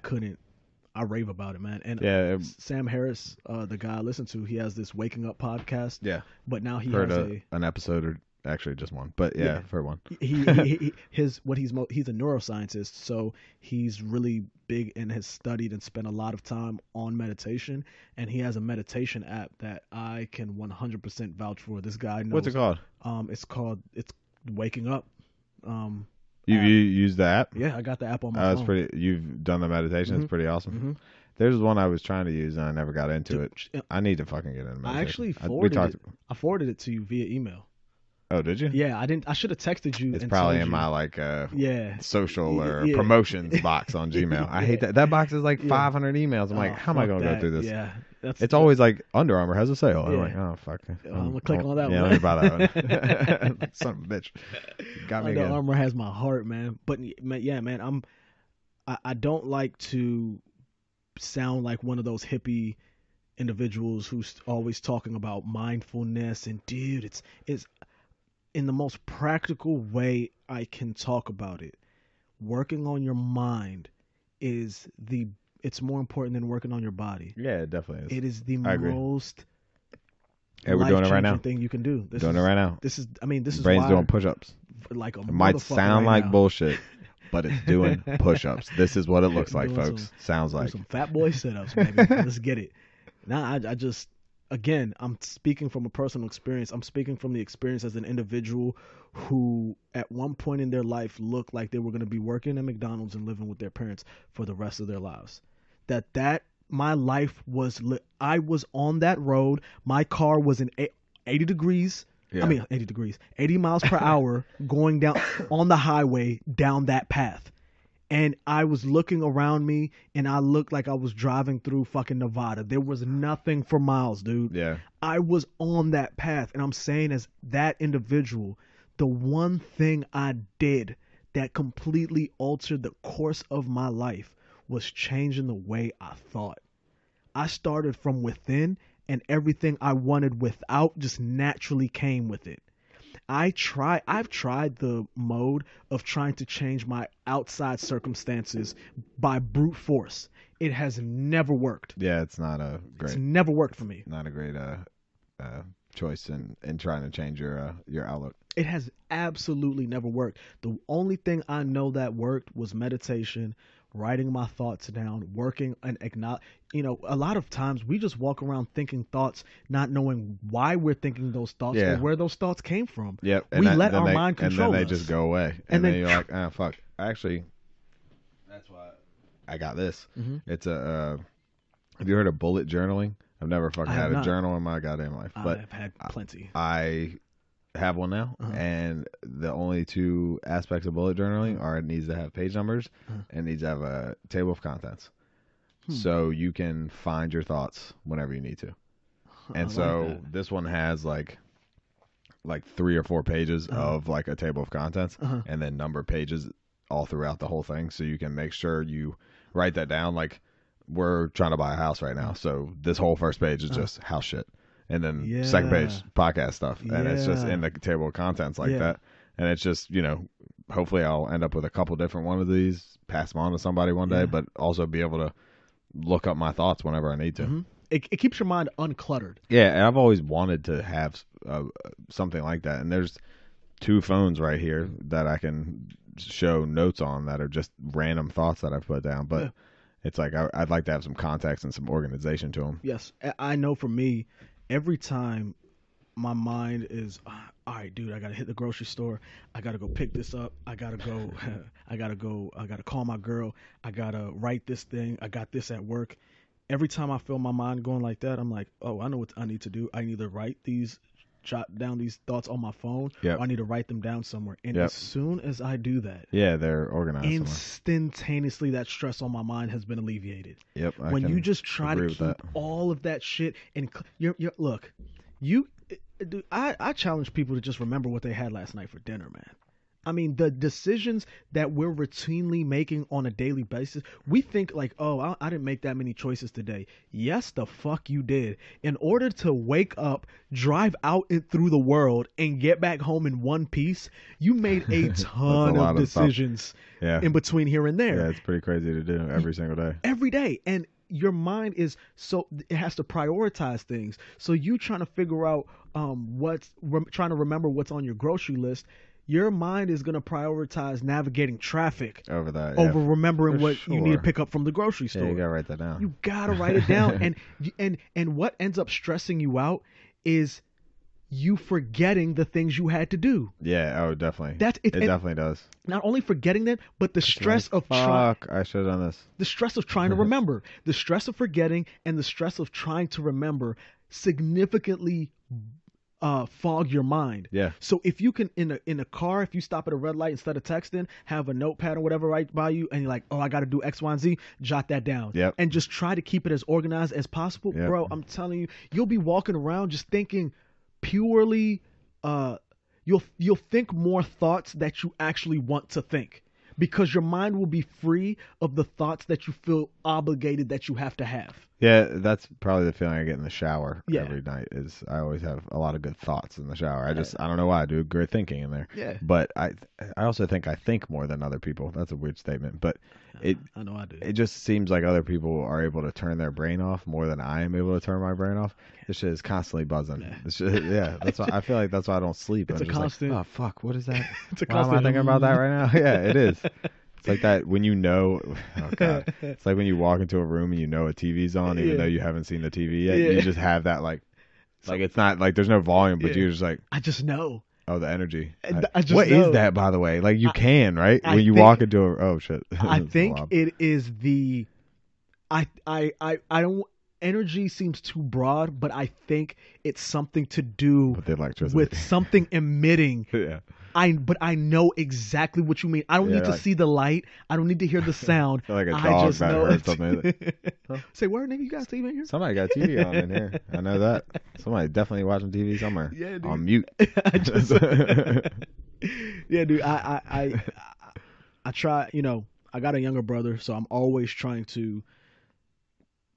rave about it, man. And Sam Harris, the guy I listen to, he has this Waking Up podcast. Yeah. But now he heard has an episode, or actually just one. But yeah. For one. He's a neuroscientist, so he's really big and has studied and spent a lot of time on meditation. And he has a meditation app that I can 100% vouch for. This guy knows. What's it called? It's Waking Up. You used the app? Yeah, I got the app on my phone. It's pretty. You've done the meditation. It's pretty awesome. There's one I was trying to use and I never got into it. I need to fucking get into meditation. I actually forwarded it to you via email. Oh, did you? Yeah, I didn't. I should have texted you. It's probably in my social or promotions box on Gmail. I hate that. That box is like 500 emails. I'm like, how am I going to go through this? Yeah, it's always like Under Armour has a sale. I'm like, oh fuck. I'm gonna click on that one. Yeah, let me buy that one. Son of a bitch. Got me Under again. Armour has my heart, man. But yeah, man, I don't like to sound like one of those hippie individuals who's always talking about mindfulness and dude, it's in the most practical way I can talk about it. Working on your mind it's more important than working on your body. Yeah, it definitely is. It is the most we're doing it right now. Thing you can do. Doing it right now. This is Brain's doing push-ups. Like a it might sound like bullshit, but it's doing push-ups. This is what it looks like, Doing folks. Sounds like. some fat boy sit-ups, baby. Let's get it. Now, I just, again, I'm speaking from a personal experience. I'm speaking from the experience as an individual who, at one point in their life, looked like they were going to be working at McDonald's and living with their parents for the rest of their lives. My life was, I was on that road. My car was in 80 degrees. Yeah. I mean, 80 degrees, 80 miles per hour going down on the highway down that path. And I was looking around me and I looked like I was driving through fucking Nevada. There was nothing for miles, dude. Yeah. I was on that path. And I'm saying, as that individual, the one thing I did that completely altered the course of my life was changing the way I thought. I started from within, and everything I wanted without just naturally came with it. I've tried the mode of trying to change my outside circumstances by brute force. It has never worked. Yeah, it's never worked for me. Not a great choice in trying to change your outlook. It has absolutely never worked. The only thing I know that worked was meditation, writing my thoughts down, working and acknowledge. A lot of times we just walk around thinking thoughts, not knowing why we're thinking those thoughts or where those thoughts came from. Yep. We let our mind control us. And then they just go away. And then you're like, oh, fuck. Actually, that's why I got this. Mm-hmm. It's have you heard of bullet journaling? I've never fucking had a journal in my goddamn life. But I've had plenty. I have one now, and the only two aspects of bullet journaling are it needs to have page numbers and it needs to have a table of contents. So you can find your thoughts whenever you need to. And so this one has like 3 or 4 pages of like a table of contents and then number pages all throughout the whole thing. So you can make sure you write that down. Like, we're trying to buy a house right now. So this whole first page is just house shit. And then second page, podcast stuff. And it's just in the table of contents like that. And it's just, hopefully I'll end up with a couple different one of these, pass them on to somebody one day, but also be able to look up my thoughts whenever I need to. Mm-hmm. It keeps your mind uncluttered. Yeah, and I've always wanted to have something like that. And there's 2 phones right here that I can show notes on that are just random thoughts that I've put down. But it's like I'd like to have some context and some organization to them. Yes, I know for me, every time my mind is, all right, dude, I got to hit the grocery store. I got to go pick this up. I got to go. I got to call my girl. I got to write this thing. I got this at work. Every time I feel my mind going like that, I'm like, oh, I know what I need to do. I need to jot down these thoughts on my phone, or I need to write them down somewhere. And as soon as I do that, they're organized. Instantaneously, that stress on my mind has been alleviated. Yep. When you just try to keep all of that shit and I challenge people to just remember what they had last night for dinner, man. I mean, the decisions that we're routinely making on a daily basis, we think like, oh, I didn't make that many choices today. Yes, the fuck you did. In order to wake up, drive out through the world, and get back home in one piece, you made a ton of decisions in between here and there. Yeah, it's pretty crazy to do every single day. Every day. And your mind is it has to prioritize things. So you trying to figure out trying to remember what's on your grocery list. Your mind is going to prioritize navigating traffic over remembering what you need to pick up from the grocery store. Yeah, you got to write that down. You got to write it down. And what ends up stressing you out is you forgetting the things you had to do. Yeah, oh, definitely. It definitely does. Not only forgetting them, but the stress of I should have done this. The stress of trying to remember, the stress of forgetting, and the stress of trying to remember significantly fog your mind. Yeah. So if you can in a car, if you stop at a red light, instead of texting, have a notepad or whatever right by you, and you're like, oh, I got to do X, Y, and Z, jot that down. Yep. And just try to keep it as organized as possible. Yep. Bro, I'm telling you, you'll be walking around just thinking purely, you'll think more thoughts that you actually want to think, because your mind will be free of the thoughts that you feel obligated that you have to have. Yeah, that's probably the feeling I get in the shower every night. Is I always have a lot of good thoughts in the shower. I don't know why I do great thinking in there. Yeah. But I also think I think more than other people. That's a weird statement, but I know I do. It just seems like other people are able to turn their brain off more than I am able to turn my brain off. This shit is constantly buzzing. That's why I feel like that's why I don't sleep. It's I'm a constant. Like, oh fuck, what is that? It's a why constant. am I thinking about that right now? Yeah, it is. It's like that when you know. Oh God! It's like when you walk into a room and you know a TV's on, even though you haven't seen the TV yet. You just have that like it's not like there's no volume, but you're just like, I just know. oh, the energy. I just what know. is that, by the way? Like you can, right? I When you think- walk into a oh shit. I It's think loud. it is the I don't energy seems too broad, but I think it's something to do With the electricity. with something emitting. Yeah. But I know exactly what you mean. I don't Yeah, need to like- see the light. I don't need to hear the sound. Feel like a I dog just that know heard it's- something. Say, where nigga, you got TV in here? Somebody got TV on in here. I know that. Somebody definitely watching TV somewhere. Yeah, dude. On mute. I just, yeah, dude. I try. You know, I got a younger brother, so I'm always trying to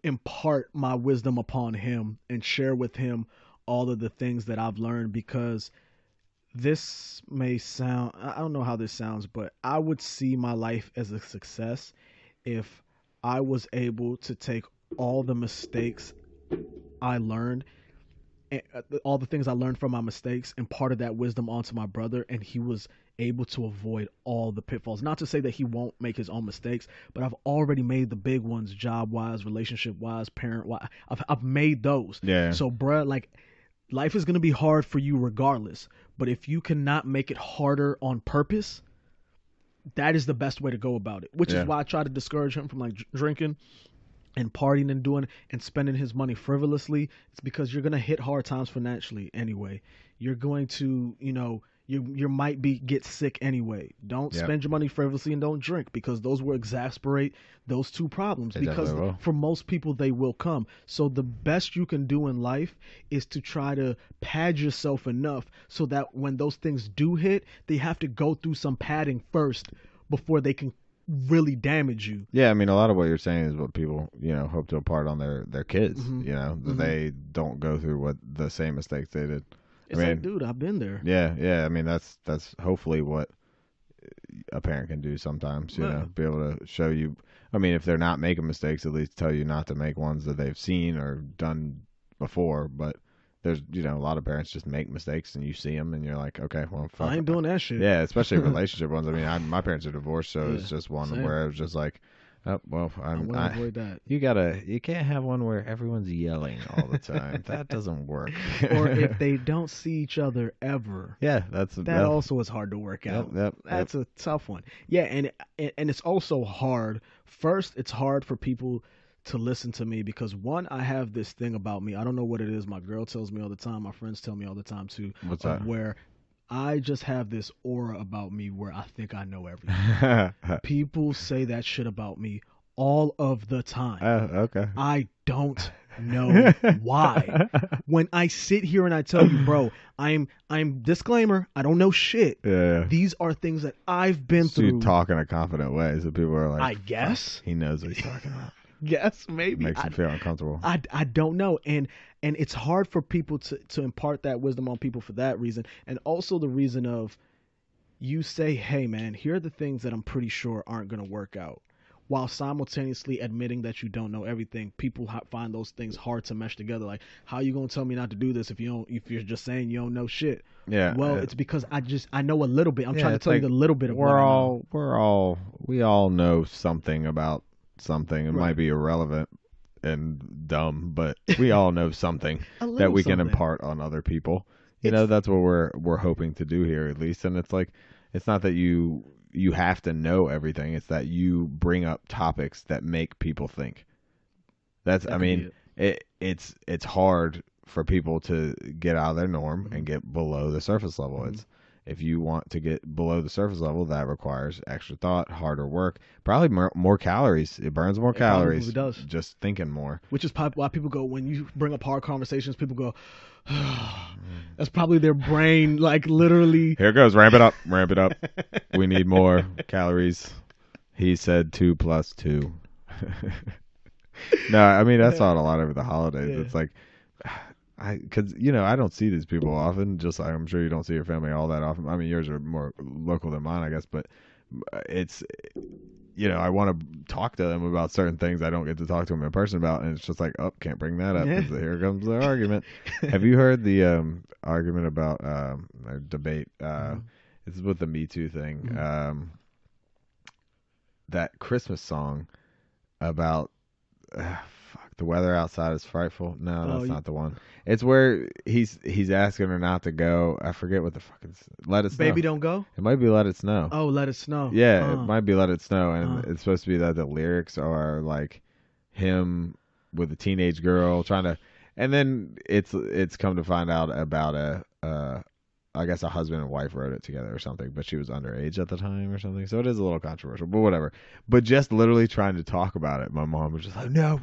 impart my wisdom upon him and share with him all of the things that I've learned, because this may sound, I don't know how this sounds, but I would see my life as a success if I was able to take all the mistakes I learned, all the things I learned from my mistakes, and imparted that wisdom onto my brother, and he was able to avoid all the pitfalls. Not to say that he won't make his own mistakes, but I've already made the big ones, job wise, relationship wise, parent wise. I've made those. Yeah. So, bruh, like, life is gonna be hard for you regardless. But if you cannot make it harder on purpose, that is the best way to go about it. Which Yeah. is why I try to discourage him from like drinking and partying and doing and spending his money frivolously. It's because you're gonna hit hard times financially anyway. You're going to, you know, you might get sick anyway. Don't Yeah. spend your money frivolously, and don't drink, because those will exasperate those two problems. They Because definitely will. for most people, they will come. So the best you can do in life is to try to pad yourself enough so that when those things do hit, they have to go through some padding first before they can really damage you. Yeah, I mean, a lot of what you're saying is what people, hope to impart on their kids. Mhm. That they don't go through what the same mistakes they did. It's like, dude, I've been there. Yeah. I mean, that's hopefully what a parent can do sometimes. Yeah. Be able to show you. I mean, if they're not making mistakes, at least tell you not to make ones that they've seen or done before. But there's, a lot of parents just make mistakes, and you see them, and you're like, okay, well, fuck. I ain't doing that shit. Yeah, especially relationship ones. I mean, my parents are divorced, so it's just one same. where it was just like, oh, well, I want to avoid that. you can't have one where everyone's yelling all the time. That doesn't work. Or if they don't see each other ever. Yeah, That also is hard to work out. Yep. That's a tough one. Yeah, and it's also hard. First, it's hard for people to listen to me because, one, I have this thing about me. I don't know what it is. My girl tells me all the time. My friends tell me all the time too. What's that? Where I just have this aura about me where I think I know everything. People say that shit about me all of the time. Okay. I don't know why. When I sit here and I tell you, bro, I'm disclaimer, I don't know shit. Yeah. These are things that I've been So you through. talk in a confident way, so people are like, I guess. he knows what he's talking about. Yes, maybe. Makes him feel uncomfortable. I don't know. And it's hard for people to impart that wisdom on people for that reason. And also the reason of, you say, hey man, here are the things that I'm pretty sure aren't going to work out. While simultaneously admitting that you don't know everything, people find those things hard to mesh together. Like, how you gonna tell me not to do this if you're just saying you don't know shit? Yeah. Well, it's because I know a little bit. I'm trying to it's tell you like the little bit of what I know. we all know something about something. It Right. might be irrelevant and dumb, but we all know something A that little we can something. impart on other people. It's- That's what we're hoping to do here, at least. And it's like, it's not that you have to know everything. It's that you bring up topics that make people think. That could be It's hard for people to get out of their norm Mm-hmm. and get below the surface level. It's, if you want to get below the surface level, that requires extra thought, harder work, probably more calories. It burns more calories. probably does. Just thinking more. Which is why people go, when you bring up hard conversations, people go, that's probably their brain, like, literally. Here it goes. Ramp it up. Ramp it up. We need more calories. He said 2 + 2. No, I mean, that's not a lot over the holidays. Yeah. It's like, because I don't see these people often. Just like I'm sure you don't see your family all that often. I mean, yours are more local than mine, I guess. But it's, I want to talk to them about certain things I don't get to talk to them in person about, and it's just like, oh, can't bring that up. Yeah. Here comes the argument. Have you heard the argument about or debate? This is with the Me Too thing. that Christmas song about fuck, the weather outside is frightful. No, that's not the one. It's where he's asking her not to go. I forget what the fuck it's. Let It Snow. Baby Don't Go? It might be Let It Snow. Oh, Let It Snow. Yeah, it might be Let It Snow, and it's supposed to be that the lyrics are like him with a teenage girl trying to, and then it's come to find out about I guess a husband and wife wrote it together or something, but she was underage at the time or something. So it is a little controversial, but whatever. But just literally trying to talk about it, my mom was just like, no,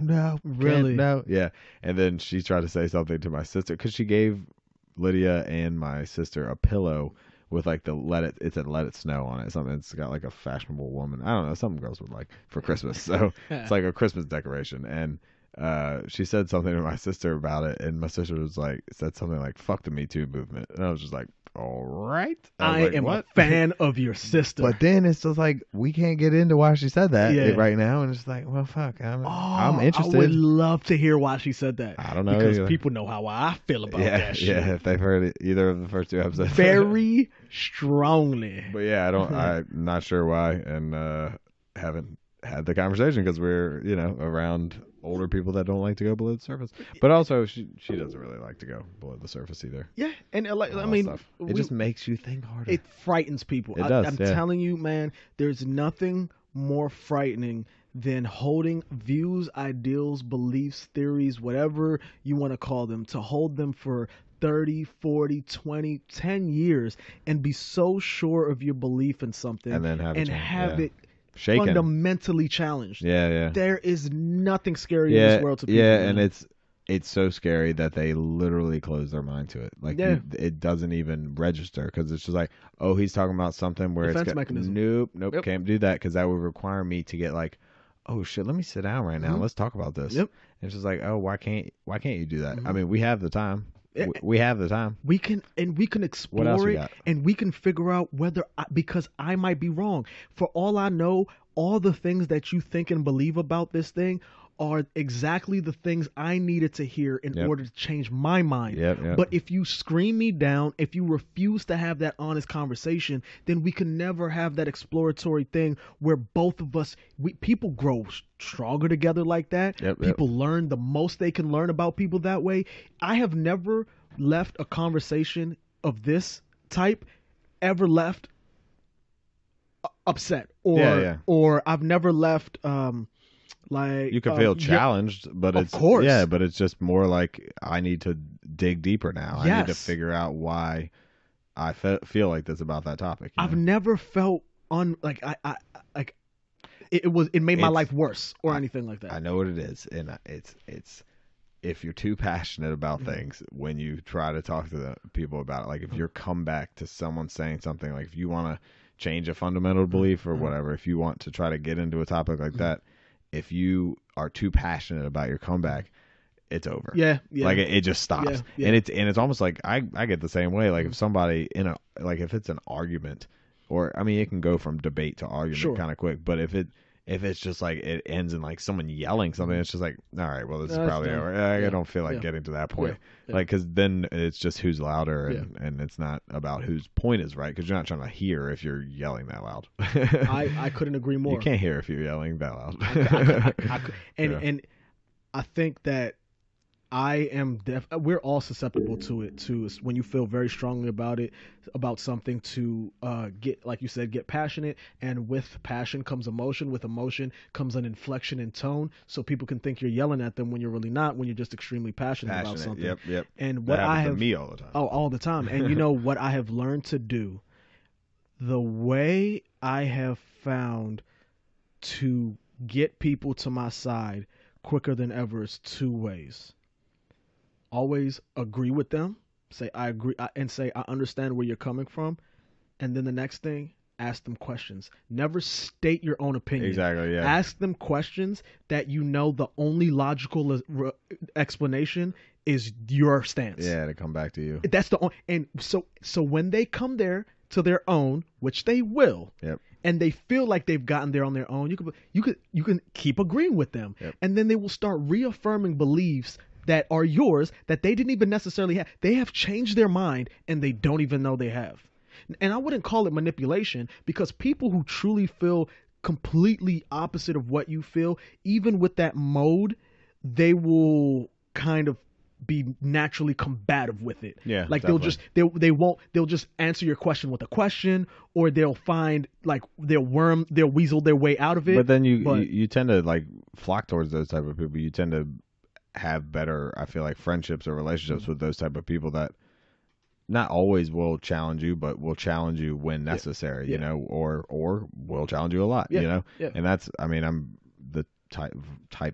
really, no, yeah. And then she tried to say something to my sister because she gave Lydia and my sister a pillow with like it said Let It Snow on it. Something, it's got like a fashionable woman. I don't know, some girls would like for Christmas. So it's like a Christmas decoration. And she said something to my sister about it, and my sister said something like "fuck the Me Too movement," and I was just like, "All right, I am a fan of your sister." But then it's just like we can't get into why she said that right now, and it's like, well, fuck, I'm interested. I would love to hear why she said that. I don't know because people know how I feel about that shit. Yeah, if they've heard either of the first two episodes, very strongly. But yeah, I'm not sure why, and haven't had the conversation because we're around older people that don't like to go below the surface, but also she doesn't really like to go below the surface either. Yeah, and I mean, it just makes you think harder. It frightens people. It does. I'm telling you, man, there's nothing more frightening than holding views, ideals, beliefs, theories, whatever you want to call them, to hold them for 30, 40, 20, 10 years and be so sure of your belief in something and then have it shaken, fundamentally challenged. Yeah. There is nothing scary in this world to people. Yeah, and it's so scary that they literally close their mind to it. Like it doesn't even register because it's just like, oh, he's talking about something where defense mechanism. Nope, can't do that because that would require me to get like, oh shit, let me sit down right now. Let's talk about this. Yep. And it's just like, oh, why can't you do that? I mean, we have the time. We have the time. We can explore it, and we can figure out whether because I might be wrong. For all I know, all the things that you think and believe about this thing are exactly the things I needed to hear in order to change my mind. Yep. But if you scream me down, if you refuse to have that honest conversation, then we can never have that exploratory thing where both of us, people grow stronger together like that. People learn the most they can learn about people that way. I have never left a conversation of this type upset or I've never left like you can feel challenged, but of course. But it's just more like I need to dig deeper now. I need to figure out why I feel like this about that topic. I've never felt it made my life worse or anything like that. I know what it is, and it's if you're too passionate about things when you try to talk to the people about it, like if you're come back to someone saying something, like if you want to change a fundamental belief or whatever, if you want to try to get into a topic like that, if you are too passionate about your comeback, it's over. Yeah. Like it just stops. Yeah. And it's almost like I get the same way. Like if somebody if it's an argument, or I mean it can go from debate to argument kind of quick, but if it's just like it ends in like someone yelling something, it's just like, all right, well, this is probably over. I don't feel like getting to that point. Like, because then it's just who's louder, and it's not about whose point is right, because you're not trying to hear if you're yelling that loud. I couldn't agree more. You can't hear if you're yelling that loud. And I think that we're all susceptible to it too. When you feel very strongly about something, to get, like you said, get passionate, and with passion comes emotion. With emotion comes an inflection in tone, so people can think you're yelling at them when you're really not. When you're just extremely passionate about something. Yep. And what I have to me all the time. Oh, all the time. And you know what I have learned to do? The way I have found to get people to my side quicker than ever is two ways. Always agree with them, say I agree, and say I understand where you're coming from, and then the next thing, ask them questions. Never state your own opinion. Exactly, yeah. Ask them questions that you know the only logical explanation is your stance. Yeah, to come back to you. That's the only, and so when they come there to their own, which they will. Yep. And they feel like they've gotten there on their own, you can keep agreeing with them, and then they will start reaffirming beliefs that are yours that they didn't even necessarily have. They have changed their mind and they don't even know they have. And I wouldn't call it manipulation, because people who truly feel completely opposite of what you feel, even with that mode, they will kind of be naturally combative with it. Yeah, like definitely. they'll just answer your question with a question, or they'll find like they'll weasel their way out of it. But then you tend to like flock towards those type of people. You tend to have better, I feel like, friendships or relationships with those type of people that not always will challenge you, but will challenge you when necessary, you know, or will challenge you a lot, you know. And that's, I mean, I'm the type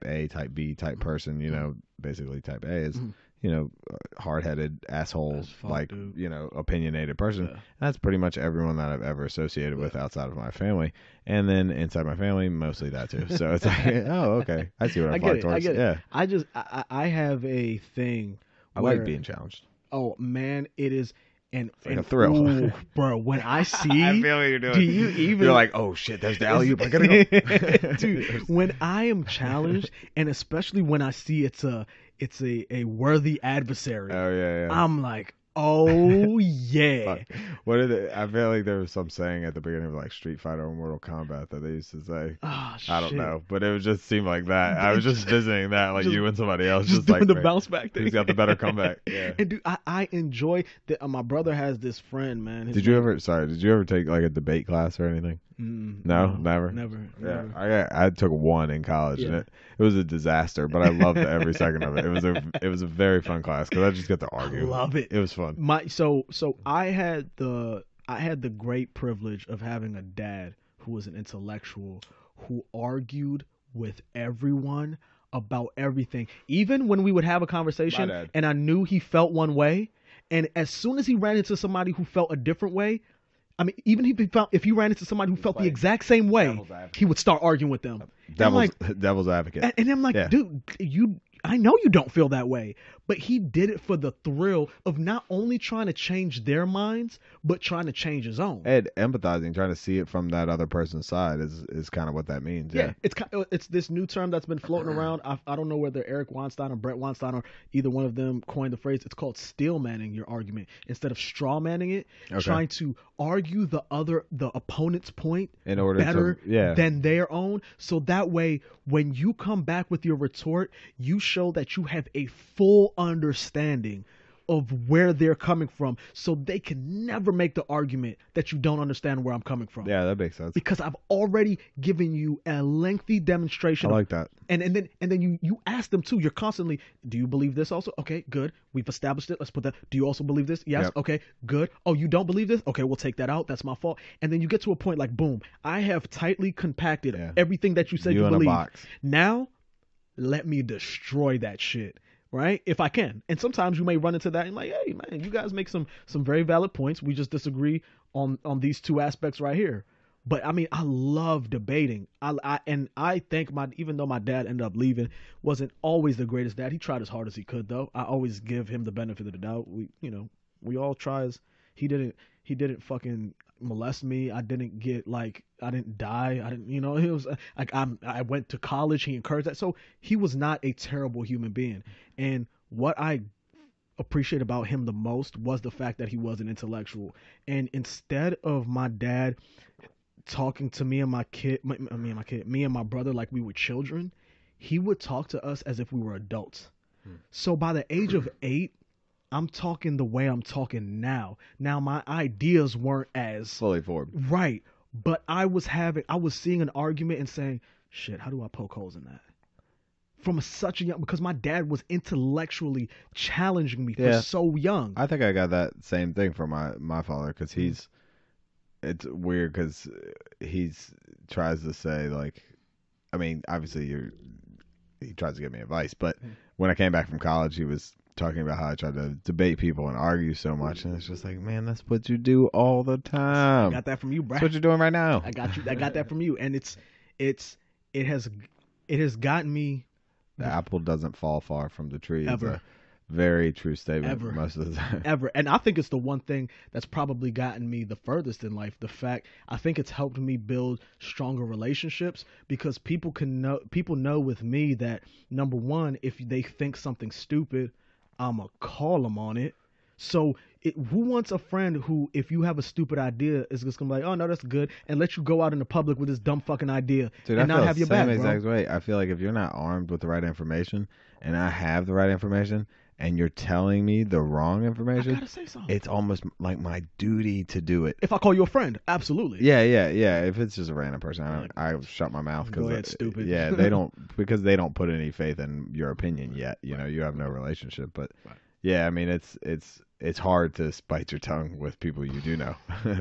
A, type B type person, you know. Basically type A is you know, hard-headed asshole, like, dude, you know, opinionated person. Yeah. That's pretty much everyone that I've ever associated with outside of my family. And then inside my family, mostly that too. So it's like, oh, okay. I see what I'm towards. I get it. Yeah. I have a thing. I like being challenged. Oh, man, it is. And, it's like a thrill. Ooh, bro, when I see, I feel what you're doing. Do you even? You're like, oh shit, there's the alley-oop. I gotta go. Dude, when I am challenged, and especially when I see it's a worthy adversary. Oh yeah. I'm like, oh yeah. What is it? I feel like there was some saying at the beginning of like Street Fighter or Mortal Kombat that they used to say. Oh, shit. I don't know, but it would just seem like that. I was just visiting that, like you and somebody else, just doing like the bounce back thing. Who's got the better comeback? Yeah. And dude, I enjoy that. My brother has this friend, man. Did you ever take like a debate class or anything? No, never. Yeah, I took one in college, and it was a disaster, but I loved every second of it. It was a very fun class because I just got to argue. I love it. It was fun. So I had the great privilege of having a dad who was an intellectual who argued with everyone about everything. Even when we would have a conversation and I knew he felt one way, and as soon as he ran into somebody who felt a different way, I mean, even if he ran into somebody who felt the exact same way, he would start arguing with them. Devil's advocate. And I'm like, dude, I know you don't feel that way, but he did it for the thrill of not only trying to change their minds, but trying to change his own. And empathizing, trying to see it from that other person's side is kind of what that means. Yeah. It's this new term that's been floating around. I don't know whether Eric Weinstein or Brett Weinstein or either one of them coined the phrase. It's called steel manning your argument instead of straw manning it. Okay. Trying to argue the opponent's point in order better than their own, so that way when you come back with your retort, you show that you have a full understanding of where they're coming from, so they can never make the argument that you don't understand where I'm coming from. Yeah, that makes sense. Because I've already given you a lengthy demonstration. I like that. And then you ask them too. You're constantly, do you believe this also? Okay, good. We've established it. Let's put that. Do you also believe this? Yes. Yep. Okay, good. Oh, you don't believe this? Okay, we'll take that out. That's my fault. And then you get to a point like, boom, I have tightly compacted everything that you said you believe. In a box. Now, let me destroy that shit. Right? If I can. And sometimes you may run into that and like, hey man, you guys make some very valid points. We just disagree on these two aspects right here. But I mean, I love debating. I think even though my dad ended up leaving, wasn't always the greatest dad. He tried as hard as he could though. I always give him the benefit of the doubt. We all try as he didn't fucking molest me. I didn't die. It was like I went to college. He encouraged that. So he was not a terrible human being. And what I appreciate about him the most was the fact that he was an intellectual. And instead of my dad talking to me and me and my brother like we were children, he would talk to us as if we were adults. So by the age of 8, I'm talking the way I'm talking now. Now my ideas weren't as fully formed. Right. But I was seeing an argument and saying, shit, how do I poke holes in that? From such a young, because my dad was intellectually challenging me for so young. I think I got that same thing from my father, because it's weird because he tries to say like, I mean, obviously he tries to give me advice, but when I came back from college, he was talking about how I tried to debate people and argue so much, and it's just like, man, that's what you do all the time. I got that from you, bro. That's what you're doing right now. I got that from you, and it has gotten me. The apple doesn't fall far from the tree. Ever. It's a very true statement. Ever. Most of the time. Ever. And I think it's the one thing that's probably gotten me the furthest in life. I think it's helped me build stronger relationships, because people know with me that, number one, if they think something stupid, I'ma call them on it. So who wants a friend who, if you have a stupid idea, is just gonna be like, oh no, that's good, and let you go out in the public with this dumb fucking idea Dude, and I not feel have the your same back, exact bro? way. I feel like if you're not armed with the right information, and I have the right information, and you're telling me the wrong I information, gotta say something. it's almost like my duty to do it. If I call you a friend, absolutely. Yeah. If it's just a random person, I shut my mouth Go ahead, because stupid. yeah, they don't put any faith in your opinion yet. You know, you have no relationship, but Right. yeah, I mean, it's hard to bite your tongue with people you do know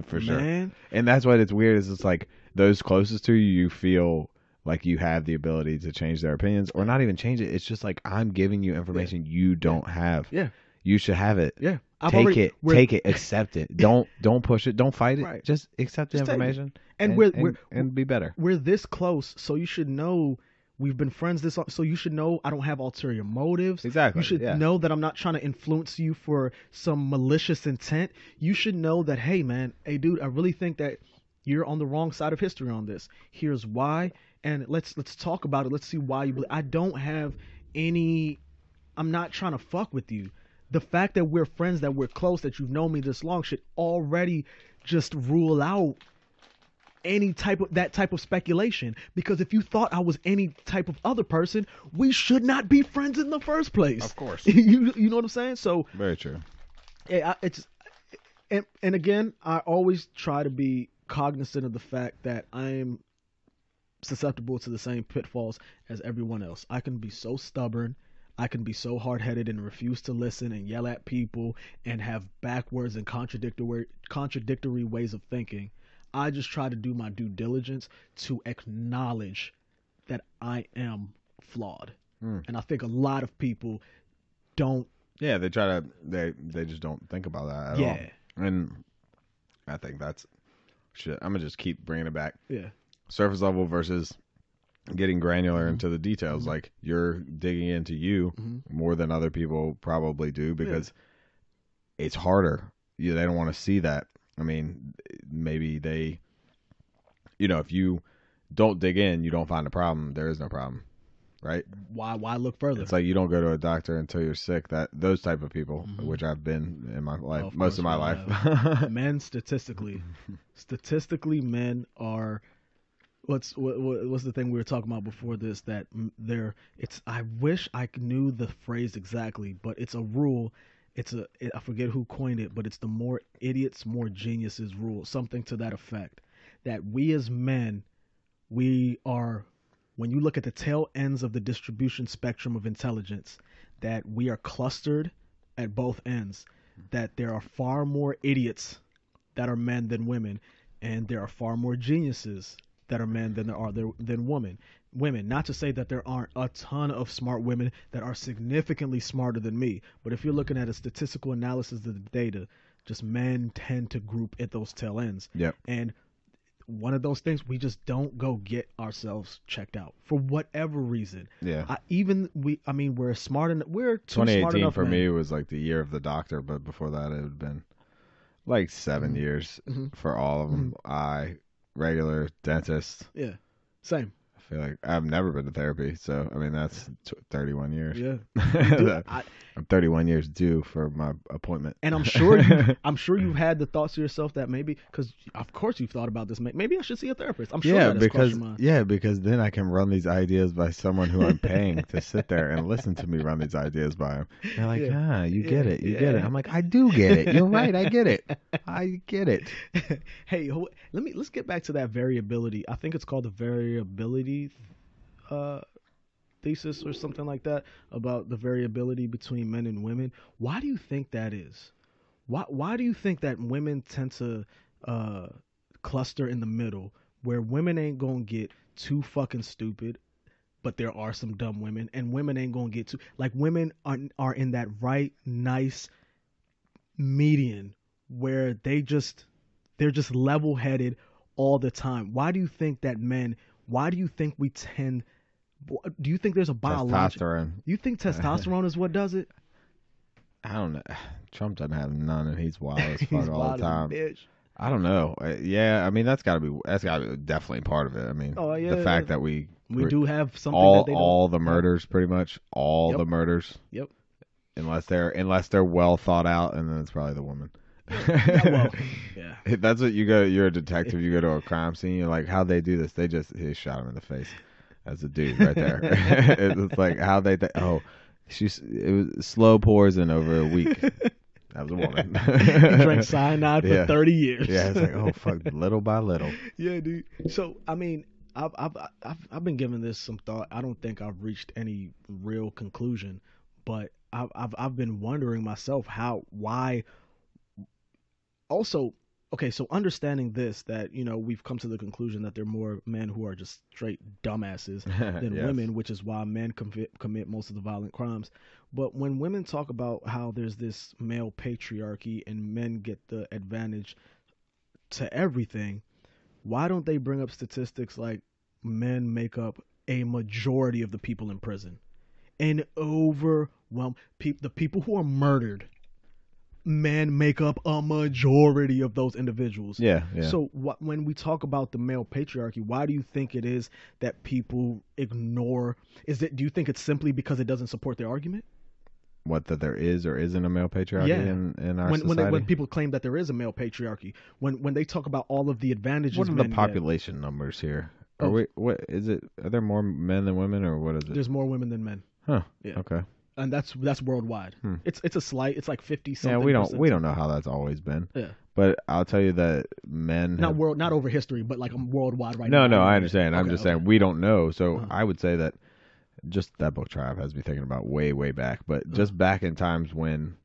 for sure. Man, And that's why it's weird. Is it's like those closest to you, you feel like you have the ability to change their opinions, or not even change it. It's just like I'm giving you information you don't have. yeah, You should have it. yeah. Take it, accept it. Don't push it. Don't fight it. Right. Just accept the Just take it. information And be better. we're this close, so you should know we've been friends this long, so you should know I don't have ulterior motives. Exactly, You should yeah. know that I'm not trying to influence you for some malicious intent. You should know that, hey man, hey dude, I really think that you're on the wrong side of history on this. Here's why, and let's talk about it. Let's see why you believe. I don't have any. I'm not trying to fuck with you. The fact that we're friends, that we're close, that you've known me this long, should already just rule out any type of speculation. Because if you thought I was any type of other person, we should not be friends in the first place. Of course. you know what I'm saying? So Very true. yeah, and again, I always try to be cognizant of the fact that I am susceptible to the same pitfalls as everyone else. I can be so stubborn. I can be so hard-headed and refuse to listen and yell at people and have backwards and contradictory ways of thinking. I just try to do my due diligence to acknowledge that I am flawed. And I think a lot of people don't. Yeah, they try to. They just don't think about that at Yeah. all. And I think that's shit. I'm gonna just keep bringing it back. Yeah. Surface level versus getting granular into the details. Like you're digging into you more than other people probably do because it's harder. They don't want to see that. I mean, maybe they, if you don't dig in, you don't find a problem. There is no problem, right? Why look further? It's like you don't go to a doctor until you're sick. Those type of people, which I've been in my life, most of my life. Men statistically, men are. What's the thing we were talking about before this? That I wish I knew the phrase exactly, but it's a rule. I forget who coined it, but it's the more idiots, more geniuses rule. Something to that effect. That we as men, we are, when you look at the tail ends of the distribution spectrum of intelligence, that we are clustered at both ends. That there are far more idiots that are men than women, and there are far more geniuses that are men than there are than women. Not to say that there aren't a ton of smart women that are significantly smarter than me, but if you're looking at a statistical analysis of the data, just men tend to group at those tail ends. Yep. And one of those things, we just don't go get ourselves checked out for whatever reason. Yeah. We're smart enough. We're too smart 2018 enough. for men. me was like the year of the doctor, but before that it had been like 7 years for all of them. Regular dentist. Yeah. Same. I feel like I've never been to therapy, so I mean that's 31 years. Yeah. Dude, I'm 31 years due for my appointment. And I'm sure you've had the thoughts to yourself that maybe, because of course you've thought about this. Maybe I should see a therapist. I'm sure that has crossed your mind. because then I can run these ideas by someone who I'm paying to sit there and listen to me run these ideas by them. They're like, you get it, you get it. I'm like, I do get it. You're right, I get it. I get it. Hey, let's get back to that variability. I think it's called the variability thesis or something like that, about the variability between men and women. Why do you think that is? Why do you think that women tend to cluster in the middle, where women ain't gonna get too fucking stupid, but there are some dumb women, and women ain't gonna get too, like, women are in that right nice median where they're just level-headed all the time? Why do you think that why do you think we tend, do you think there's a biological... Testosterone. You think testosterone is what does it? I don't know. Trump doesn't have none, and he's wild as fuck He's all wild the as a time. bitch. I don't know. Yeah, I mean that's gotta be definitely part of it. I mean, the fact that we do have something that they don't. all the murders, pretty much all Yep. the murders. Yep. unless they're well thought out, and then it's probably the woman. Yeah, well, yeah. That's what you go. You're a detective. You go to a crime scene. You're like, how'd they do this? He shot him in the face. That's a dude right there. It's like how they. It was slow poison over a week. That was a woman. He drank cyanide for 30 years. Yeah, it's like, oh fuck, little by little. Yeah, dude. So I mean, I've been giving this some thought. I don't think I've reached any real conclusion, but I've been wondering myself why. Also, okay, so understanding this, that we've come to the conclusion that there are more men who are just straight dumbasses than Yes. women, which is why men commit most of the violent crimes. But when women talk about how there's this male patriarchy and men get the advantage to everything, why don't they bring up statistics like men make up a majority of the people in prison? And the people who are murdered, men make up a majority of those individuals. Yeah. So when we talk about the male patriarchy, why do you think it is that people ignore? Do you think it's simply because it doesn't support their argument? What, that there is or isn't a male patriarchy in our society? When people claim that there is a male patriarchy, when they talk about all of the advantages, what are the population numbers here? What is it? Are there more men than women, or what is it? There's more women than men. Huh. Yeah. Okay. And that's worldwide. It's it's like 50 something. Yeah, we don't know how that's always been. Yeah. But I'll tell you that men not over history, but like worldwide right now. No, I understand. I'm just saying we don't know. So Uh-huh. I would say that just that book Tribe has me thinking about way back, but just back in times when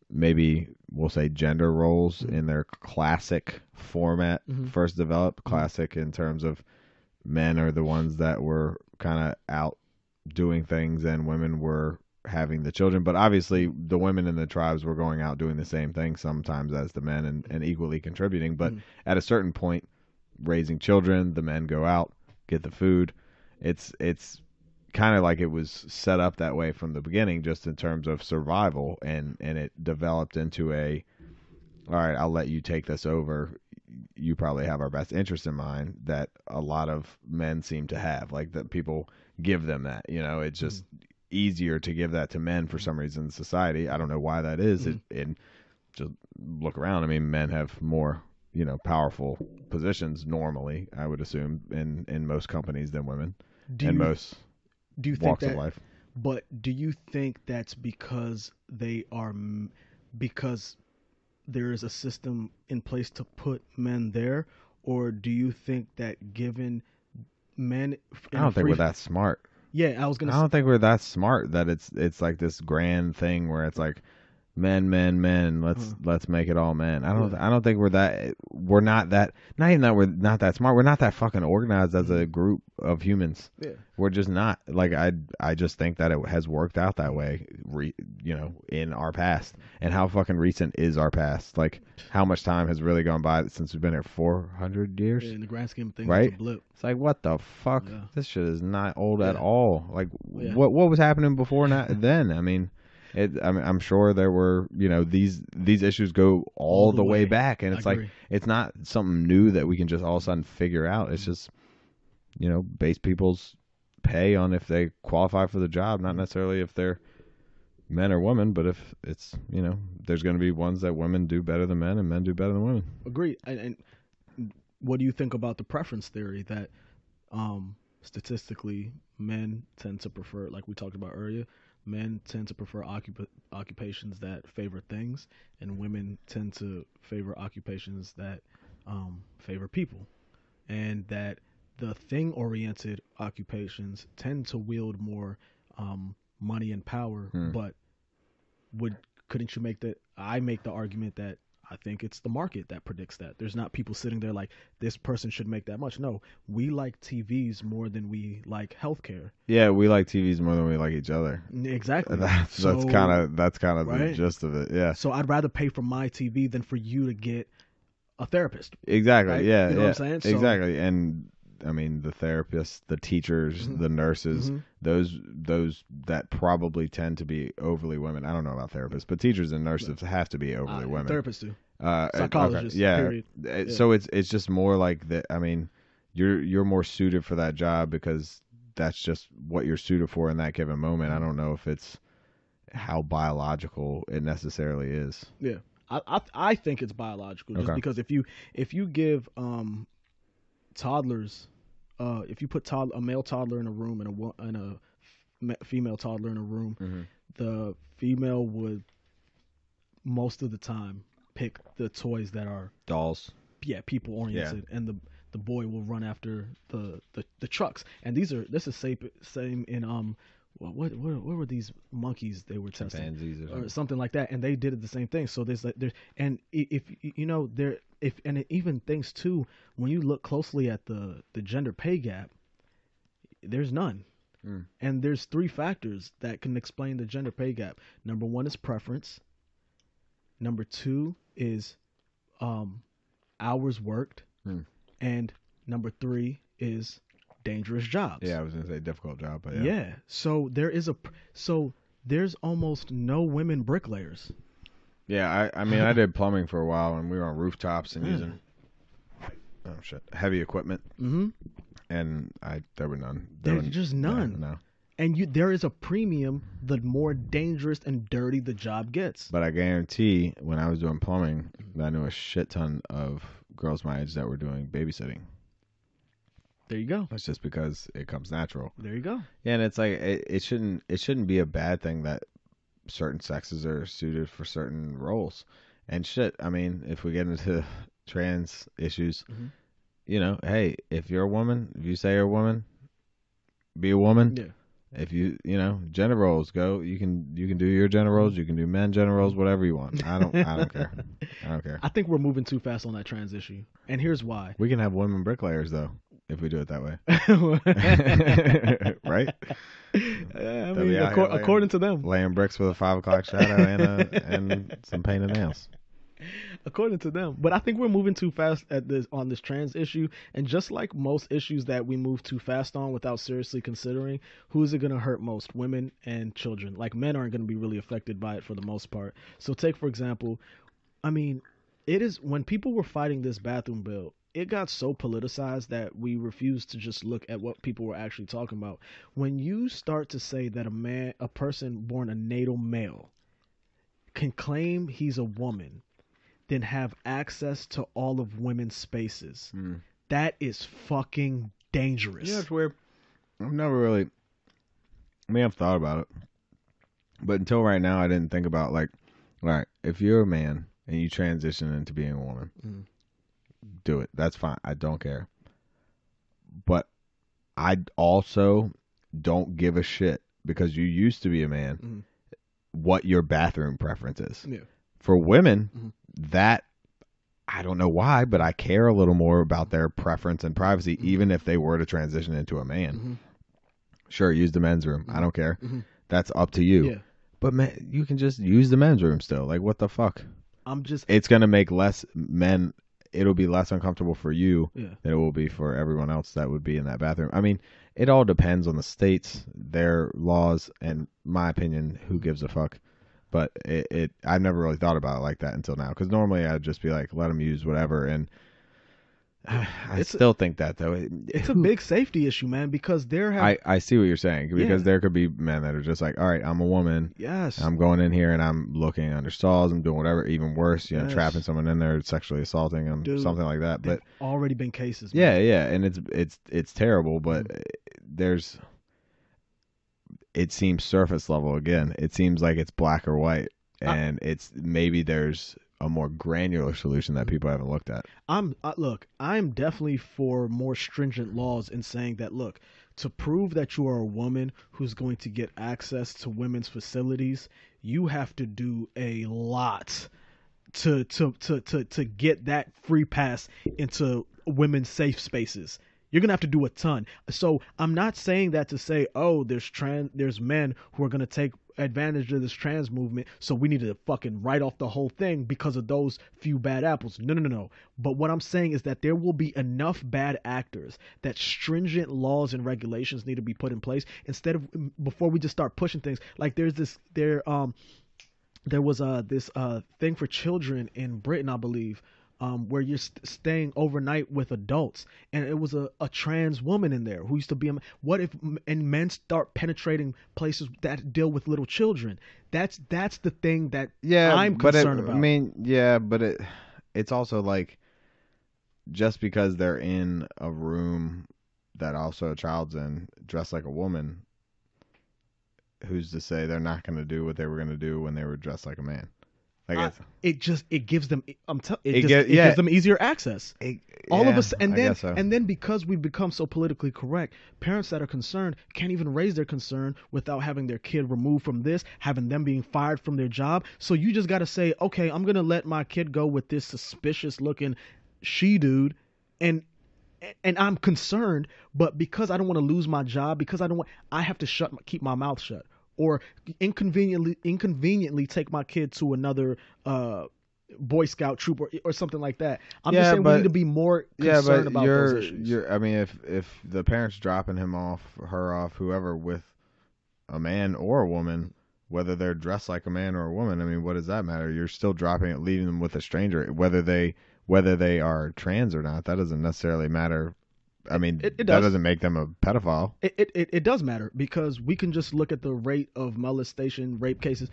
maybe we'll say gender roles in their classic format first developed. Classic in terms of men are the ones that were kind of out doing things and women were having the children, but obviously the women in the tribes were going out doing the same thing sometimes as the men and equally contributing, but at a certain point, raising children, the men go out, get the food. It's kind of like it was set up that way from the beginning, just in terms of survival, and it developed into all right, I'll let you take this over. You probably have our best interest in mind, that a lot of men seem to have, like that people give them that, it's just easier to give that to men for some reason in society. I don't know why that is. And just look around. I mean, men have more, powerful positions normally, I would assume, in most companies than women most do you walks think of life. But do you think that's because because there is a system in place to put men there, or do you think that given men, I don't think we're that smart. Yeah, I was gonna. I don't think we're that smart that it's like this grand thing where it's like men. Let's make it all men. I don't think we're not that. Not even that we're not that smart. We're not that fucking organized as a group of humans. Yeah, we're just not. Like I just think that it has worked out that way. In our past, and how fucking recent is our past? Like how much time has really gone by since we've been here? 400 years. Yeah, in the grand scheme of things, right? It's a blip. It's like, what the fuck? Yeah. This shit is not old at all. Like Yeah. what was happening before then? I mean. I'm sure there were, these issues go all the way back, and it's like it's not something new that we can just all of a sudden figure out. It's just, base people's pay on if they qualify for the job, not necessarily if they're men or women, but if it's, there's going to be ones that women do better than men and men do better than women. Agree. And what do you think about the preference theory that statistically men tend to prefer, like we talked about earlier, men tend to prefer occupations that favor things, and women tend to favor occupations that favor people, and that the thing-oriented occupations tend to wield more money and power. But couldn't you make I make the argument that I think it's the market that predicts that. There's not people sitting there like, this person should make that much. No, we like TVs more than we like healthcare. Yeah, we like TVs more than we like each other. Exactly. That's kind of right? the gist of it. Yeah. So I'd rather pay for my TV than for you to get a therapist. Exactly. Right? Yeah. You know what I'm saying? Exactly. And I mean, the therapists, the teachers, the nurses, those that probably tend to be overly women. I don't know about therapists, but teachers and nurses have to be overly women. Therapists do. Okay. Psychologists. Yeah. Period. So it's just more like that. I mean, you're more suited for that job because that's just what you're suited for in that given moment. I don't know if it's how biological it necessarily is. Yeah, I think it's biological just because if you give toddlers, if you put a male toddler in a room and a female toddler in a room, the female would most of the time pick the toys that are dolls. Yeah, people oriented, and the boy will run after the trucks. And this is same in what were these monkeys they were testing? Chimpanzees or something like that, and they did it the same thing. So there's and if you know there if and it even things too, when you look closely at the gender pay gap, there's none. And there's 3 factors that can explain the gender pay gap. Number 1 is preference. Number 2 is hours worked. And number 3 is dangerous jobs. Yeah, I was gonna say difficult job, but yeah. So there's almost no women bricklayers. Yeah, I mean I did plumbing for a while, and we were on rooftops and using heavy equipment. And there were none. There's just none. Yeah, no. And there is a premium the more dangerous and dirty the job gets. But I guarantee when I was doing plumbing, I knew a shit ton of girls my age that were doing babysitting. There you go. That's just because it comes natural. There you go. Yeah, and it's like it shouldn't be a bad thing that certain sexes are suited for certain roles. And shit, I mean, if we get into trans issues, you know, hey, if you're a woman, if you say you're a woman, be a woman. Yeah. If you know, gender roles, go. You can do your gender roles. You can do men gender roles, whatever you want. I don't care. I don't care. I think we're moving too fast on that trans issue, and here's why. We can have women bricklayers though, if we do it that way. Right? I mean, according to them, laying bricks with a 5 o'clock shadow and some painted nails. According to them. But I think we're moving too fast on this trans issue, and just like most issues that we move too fast on without seriously considering, who is it going to hurt most? Women and children. Like, men aren't going to be really affected by it for the most part. So take, for example, I mean, it is when people were fighting this bathroom bill, it got so politicized that we refused to just look at what people were actually talking about. When you start to say that a person born a natal male can claim he's a woman, then have access to all of women's spaces. That is fucking dangerous. Yeah, it's weird. I've never really, I mean, I've thought about it, but until right now, I didn't think about, like, all right, if you're a man and you transition into being a woman, do it. That's fine. I don't care. But I also don't give a shit, because you used to be a man, what your bathroom preference is. Yeah. For women, that, I don't know why, but I care a little more about their preference and privacy, even if they were to transition into a man. Sure, use the men's room. I don't care. That's up to you. Yeah. But man, you can just use the men's room still. Like, what the fuck? It's going to make it'll be less uncomfortable for you than it will be for everyone else that would be in that bathroom. I mean, it all depends on the states, their laws, and my opinion, who gives a fuck. But I've never really thought about it like that until now. Because normally I'd just be like, let them use whatever. And I still think that, though. It's a big safety issue, man, because I see what you're saying. Because there could be men that are just like, all right, I'm a woman. Yes. I'm going in here and I'm looking under stalls. I'm doing whatever. Even worse, trapping someone in there, sexually assaulting them, something like that. But already been cases. Man. Yeah. And it's terrible. But it seems surface level again. It seems like it's black or white, and maybe there's a more granular solution that people haven't looked at. I'm definitely for more stringent laws in saying that, look, to prove that you are a woman who's going to get access to women's facilities, you have to do a lot to get that free pass into women's safe spaces. You're going to have to do a ton. So I'm not saying that to say, oh, there's men who are going to take advantage of this trans movement, so we need to fucking write off the whole thing because of those few bad apples. No. But what I'm saying is that there will be enough bad actors that stringent laws and regulations need to be put in place before we just start pushing things. Like there was this thing for children in Britain, I believe, where you're staying overnight with adults, and it was a trans woman in there who used to be what if and men start penetrating places that deal with little children? That's the thing that I'm concerned about. I mean, yeah, but it's also like, just because they're in a room that also a child's in, dressed like a woman, who's to say they're not going to do what they were going to do when they were dressed like a man? It gives them gives them easier access. All of us, and then because we've become so politically correct, parents that are concerned can't even raise their concern without having their kid removed from this, having them being fired from their job. So you just got to say, okay, I'm gonna let my kid go with this suspicious looking she dude, and I'm concerned, but because I don't want to lose my job, because I have to keep my mouth shut, or inconveniently take my kid to another Boy Scout troop or something like that. I'm just saying we need to be more concerned about those issues. I mean, if the parent's dropping him off, her off, whoever, with a man or a woman, whether they're dressed like a man or a woman, I mean, what does that matter? You're still leaving them with a stranger, whether they are trans or not. That doesn't necessarily matter. I mean, that doesn't make them a pedophile. It does matter, because we can just look at the rate of molestation, rape cases.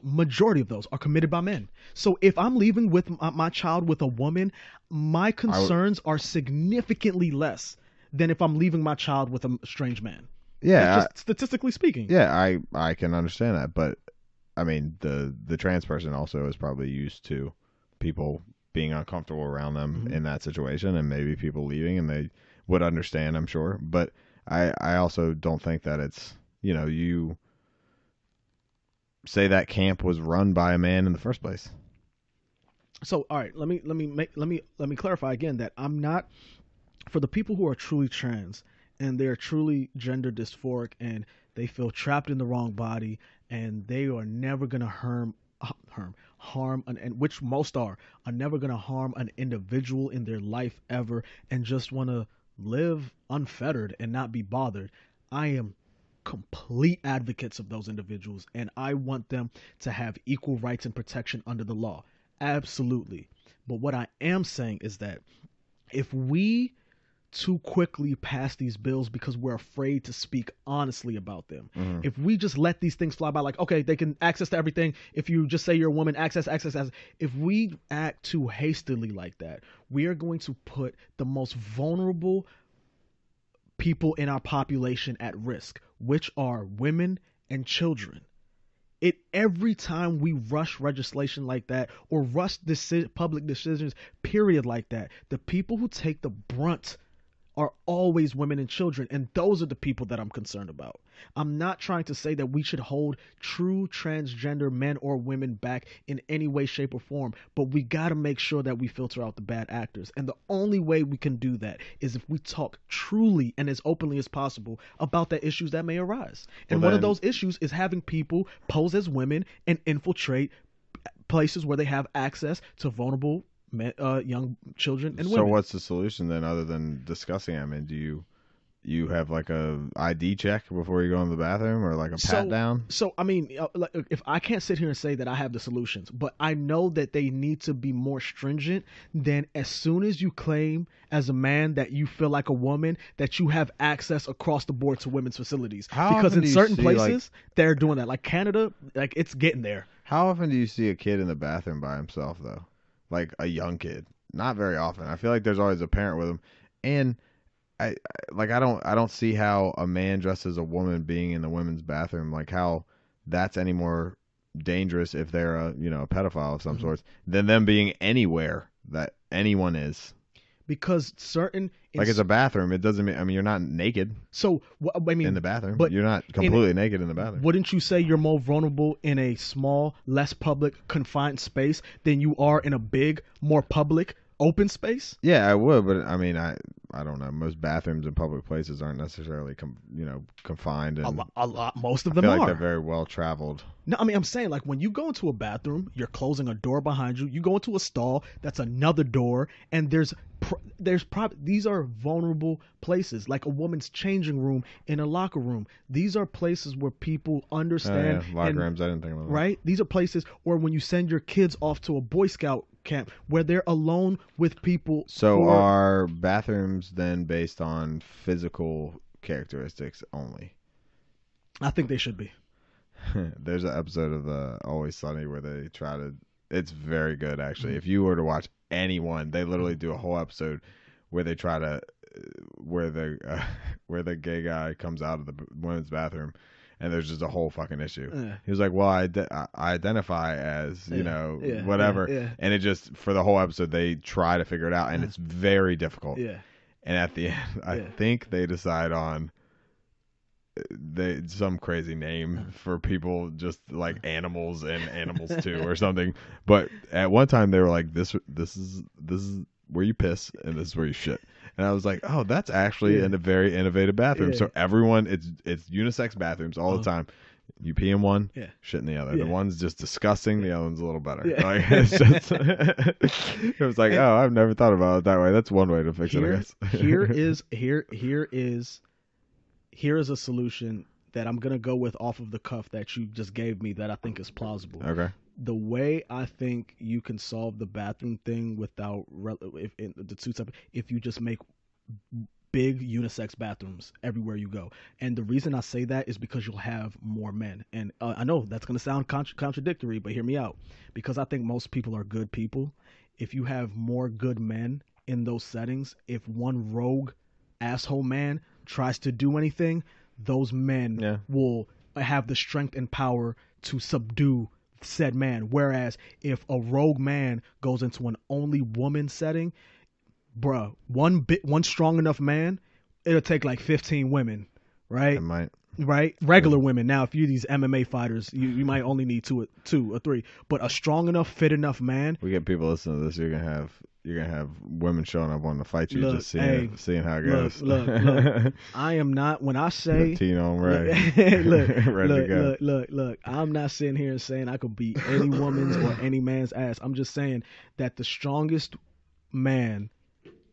Majority of those are committed by men. So if I'm leaving with my child with a woman, my concerns are significantly less than if I'm leaving my child with a strange man. Yeah, just statistically speaking. Yeah, I can understand that, but I mean, the trans person also is probably used to people being uncomfortable around them in that situation, and maybe people leaving, and they would understand, I'm sure. But I also don't think that it's, you say that camp was run by a man in the first place. So, all right, let me clarify again that I'm not, for the people who are truly trans and they're truly gender dysphoric and they feel trapped in the wrong body and they are never going to harm, and which most are never going to harm an individual in their life ever, and just want to live unfettered and not be bothered. I am complete advocates of those individuals, and I want them to have equal rights and protection under the law. Absolutely. But what I am saying is that if we too quickly pass these bills because we're afraid to speak honestly about them, if we just let these things fly by, like, okay, they can access to everything, if you just say you're a woman, access, if we act too hastily like that, we are going to put the most vulnerable people in our population at risk, which are women and children. Every time we rush legislation like that, or rush public decisions, period, like that, the people who take the brunt are always women and children, and those are the people that I'm concerned about. I'm not trying to say that we should hold true transgender men or women back in any way, shape, or form, but we got to make sure that we filter out the bad actors. And the only way we can do that is if we talk truly and as openly as possible about the issues that may arise. And one of those issues is having people pose as women and infiltrate places where they have access to vulnerable young children and women. So what's the solution then, other than discussing? I mean, do you have like a ID check before you go in the bathroom, or like a pat down? So I mean, if I can't sit here and say that I have the solutions, but I know that they need to be more stringent than as soon as you claim as a man that you feel like a woman, that you have access across the board to women's facilities. Because in certain places they're doing that, like Canada, like it's getting there. How often do you see a kid in the bathroom by himself though? Like a young kid? Not very often. I feel like there's always a parent with him, and I don't see how a man dressed as a woman being in the women's bathroom, like how that's any more dangerous if they're a pedophile of some sorts than them being anywhere that anyone is. Because it's a bathroom, it doesn't mean, I mean, you're not naked. So I mean, in the bathroom, but you're not completely naked in the bathroom. Wouldn't you say you're more vulnerable in a small, less public, confined space than you are in a big, more public, open space? Yeah, I would, but I mean, I don't know. Most bathrooms in public places aren't necessarily confined, and a lot. Most of them I feel are. Like they're very well traveled. No, I mean, I'm saying, like, when you go into a bathroom, you're closing a door behind you. You go into a stall, that's another door, and these are vulnerable places, like a woman's changing room in a locker room. These are places where people understand. Locker rooms, I didn't think about that. Right? These are places where when you send your kids off to a Boy Scout camp where they're alone with people. So are bathrooms then based on physical characteristics only? I think they should be. There's an episode of Always Sunny where they try to. It's very good, actually. If you were to watch anyone, they literally do a whole episode where they try to, where the gay guy comes out of the women's bathroom, and there's just a whole fucking issue. He was like, "Well, I identify as whatever," and it just for the whole episode they try to figure it out, and it's very difficult. Yeah. And at the end, I think they decide on some crazy name for people, just like animals and Animals 2 or something. But at one time they were like, this is where you piss and this is where you shit. And I was like, oh, that's actually in a very innovative bathroom. So everyone, it's unisex bathrooms all the time. You pee in one, shit in the other. The one's just disgusting. The other one's a little better. Like, it's just, it was like, oh, I've never thought about it that way. That's one way to fix it, I guess. Here is a solution that I'm gonna go with off of the cuff that you just gave me that I think is plausible. Okay. The way I think you can solve the bathroom thing without if you just make big unisex bathrooms everywhere you go. And the reason I say that is because you'll have more men. And I know that's going to sound contradictory, but hear me out. Because I think most people are good people. If you have more good men in those settings, if one rogue asshole man tries to do anything, those men will have the strength and power to subdue said man. Whereas if a rogue man goes into an only woman setting, bruh, one strong enough man, it'll take like 15 women, right? It might. Right? Regular women. Now, if you're these MMA fighters, you might only need two or three. But a strong enough, fit enough man. We get people listening to this. You're gonna have women showing up wanting to fight you, just seeing how it goes. Look. I am not. When I say Tino and Ray, look. I'm not sitting here and saying I could beat any woman's or any man's ass. I'm just saying that the strongest man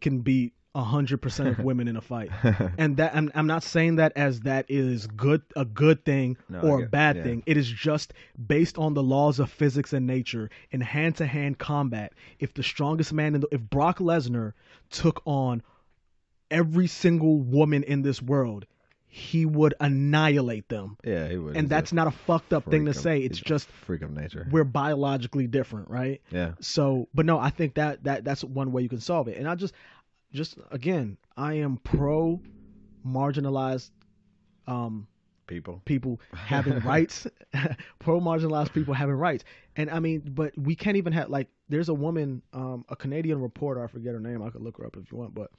can beat 100% of women in a fight, and that I'm not saying that as that is a good thing or a bad thing. It is just based on the laws of physics and nature in hand-to-hand combat. If the strongest man if Brock Lesnar took on every single woman in this world, he would annihilate them. Yeah, he would. And that's not a fucked up thing to say. It's just freak of nature. We're biologically different, right? Yeah. So, but no, I think that's one way you can solve it. And I just again, I am pro marginalized people having rights, pro marginalized people having rights. And I mean, but we can't even have, like, there's a woman, a Canadian reporter, I forget her name, I could look her up if you want, but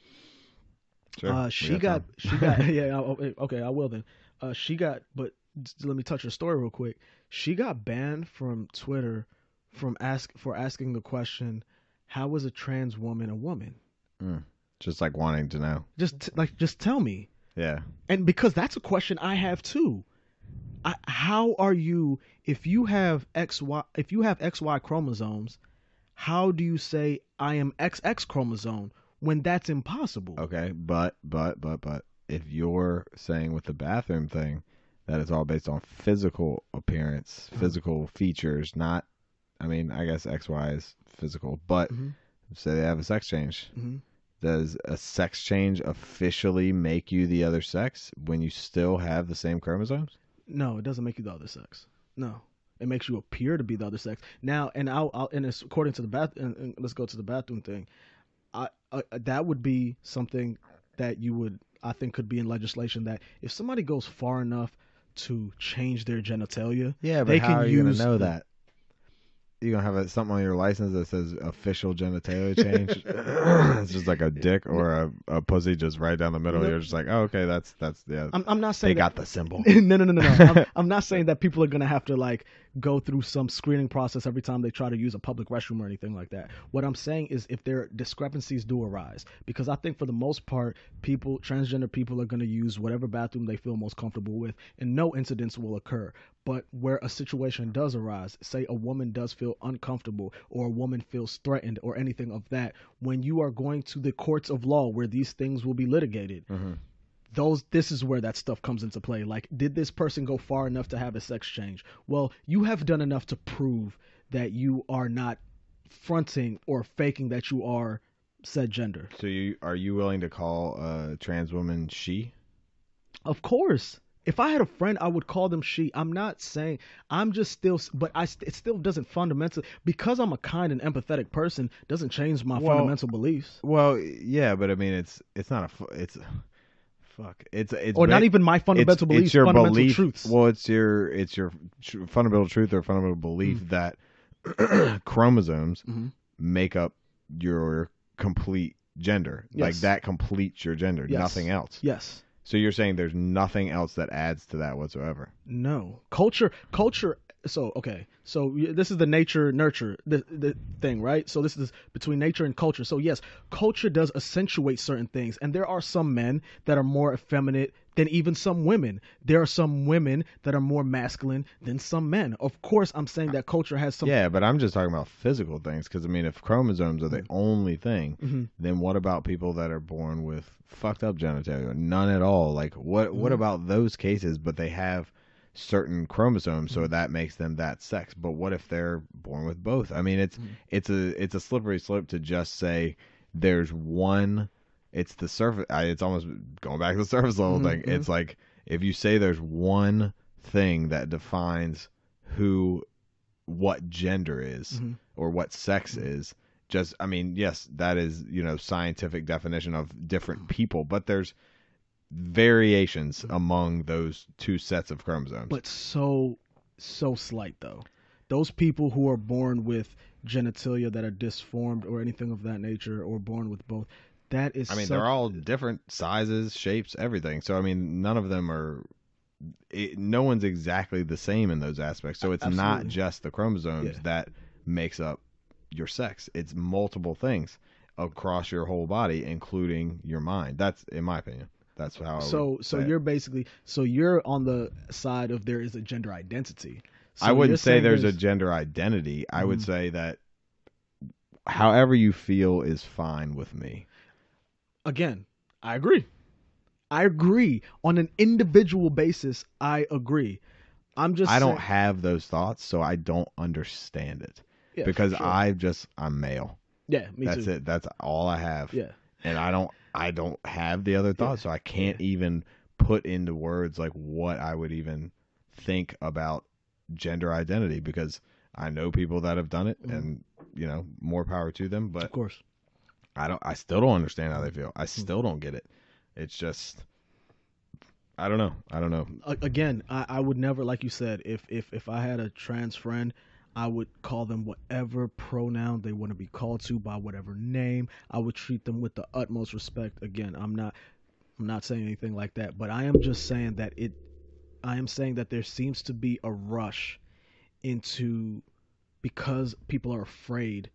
she got okay, I will then. But let me touch her story real quick. She got banned from Twitter for asking the question, how is a trans woman a woman? Just like wanting to know. Just tell me. Yeah. And because that's a question I have too. How are you, if you have XY chromosomes, how do you say I am XX chromosome when that's impossible? Okay, but if you're saying with the bathroom thing that it's all based on physical appearance, physical features, not, I mean, I guess XY is physical, but say they have a sex change. Does a sex change officially make you the other sex when you still have the same chromosomes? No, it doesn't make you the other sex. No, it makes you appear to be the other sex. Now, and it's according to the and let's go to the bathroom thing. That would be something that I think could be in legislation, that if somebody goes far enough to change their genitalia, but they how can are you gonna know that? You gonna have something on your license that says official genitalia change? It's just like a dick or a pussy just right down the middle. You're just like, oh, okay, that's I'm not saying they got the symbol. No. I'm not saying that people are gonna have to like go through some screening process every time they try to use a public restroom or anything like that. What I'm saying is if there discrepancies do arise, because I think for the most part, transgender people are gonna use whatever bathroom they feel most comfortable with, and no incidents will occur. But where a situation does arise, say a woman does feel uncomfortable or a woman feels threatened or anything of that, when you are going to the courts of law where these things will be litigated, this is where that stuff comes into play. Like, did this person go far enough to have a sex change? Well, you have done enough to prove that you are not fronting or faking that you are said gender. So are you willing to call a trans woman she? Of course. If I had a friend, I would call them she. I'm not saying I'm just still, but it still doesn't fundamentally, because I'm a kind and empathetic person, doesn't change my fundamental beliefs. Well, yeah, but I mean, it's not it's fuck. It's or not even my fundamental beliefs. It's your fundamental belief. Truths. Well, it's your fundamental truth or fundamental belief that chromosomes make up your complete gender. Yes. Like that completes your gender. Yes. Nothing else. Yes. So you're saying there's nothing else that adds to that whatsoever? No. Culture. So, okay. So this is the nature nurture the thing, right? So this is between nature and culture. So yes, culture does accentuate certain things. And there are some men that are more effeminate than even some women. There are some women that are more masculine than some men. Of course, I'm saying that culture has some. Yeah, but I'm just talking about physical things. Because I mean, if chromosomes are the only thing, then what about people that are born with fucked up genitalia? None at all. Like what about those cases? But they have certain chromosomes, so that makes them that sex. But what if they're born with both? I mean, it's a slippery slope to just say there's one. It's the surface. It's almost going back to the surface level thing. It's like if you say there's one thing that defines what gender is or what sex is. Just, I mean, yes, that is, scientific definition of different people, but there's variations among those two sets of chromosomes. But so slight though. Those people who are born with genitalia that are disformed or anything of that nature, or born with both, that is. I mean, they're all different sizes, shapes, everything. So I mean, none of them are. No one's exactly the same in those aspects. So it's not just the chromosomes that makes up your sex. It's multiple things across your whole body, including your mind. That's, in my opinion. That's how. So you're on the side of there is a gender identity. So I wouldn't say there's a gender identity. I would say that however you feel is fine with me. Again, I agree. On an individual basis. I agree. I don't have those thoughts, so I don't understand it. Yeah, because sure. I'm male. Yeah, me That's too. it. That's all I have. Yeah. And I don't have the other thoughts, so I can't even put into words like what I would even think about gender identity, because I know people that have done it, and more power to them. But of course, I still don't understand how they feel. I still don't get it. It's just, I don't know. Again, I would never, like you said, if I had a trans friend, I would call them whatever pronoun they want to be called to, by whatever name. I would treat them with the utmost respect. Again, I'm not saying anything like that, but I am just saying that there seems to be a rush into, because people are afraid,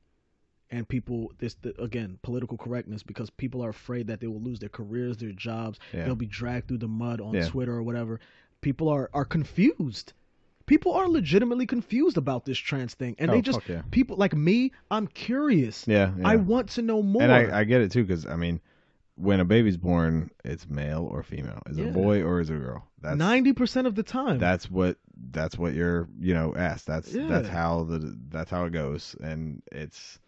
and again, political correctness, because people are afraid that they will lose their careers, their jobs, they'll be dragged through the mud on Twitter or whatever. People are confused. People are legitimately confused about this trans thing, and people like me, I'm curious. Yeah. I want to know more. And I get it too, because I mean, when a baby's born, it's male or female. Is it a boy or is it a girl? That's 90% of the time. That's what you're asked. That's how it goes, and it's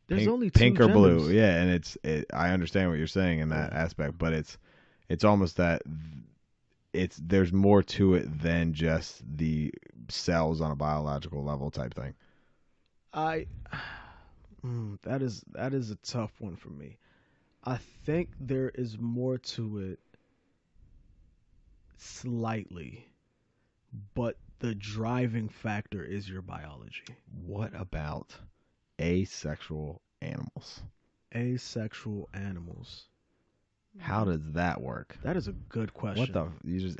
there's only pink two or genders. blue. Yeah, and I understand what you're saying in that aspect, but it's almost that there's more to it than just the cells on a biological level type thing. That is a tough one for me. I think there is more to it slightly, but the driving factor is your biology. What about asexual animals? Asexual animals. How does that work? That is a good question.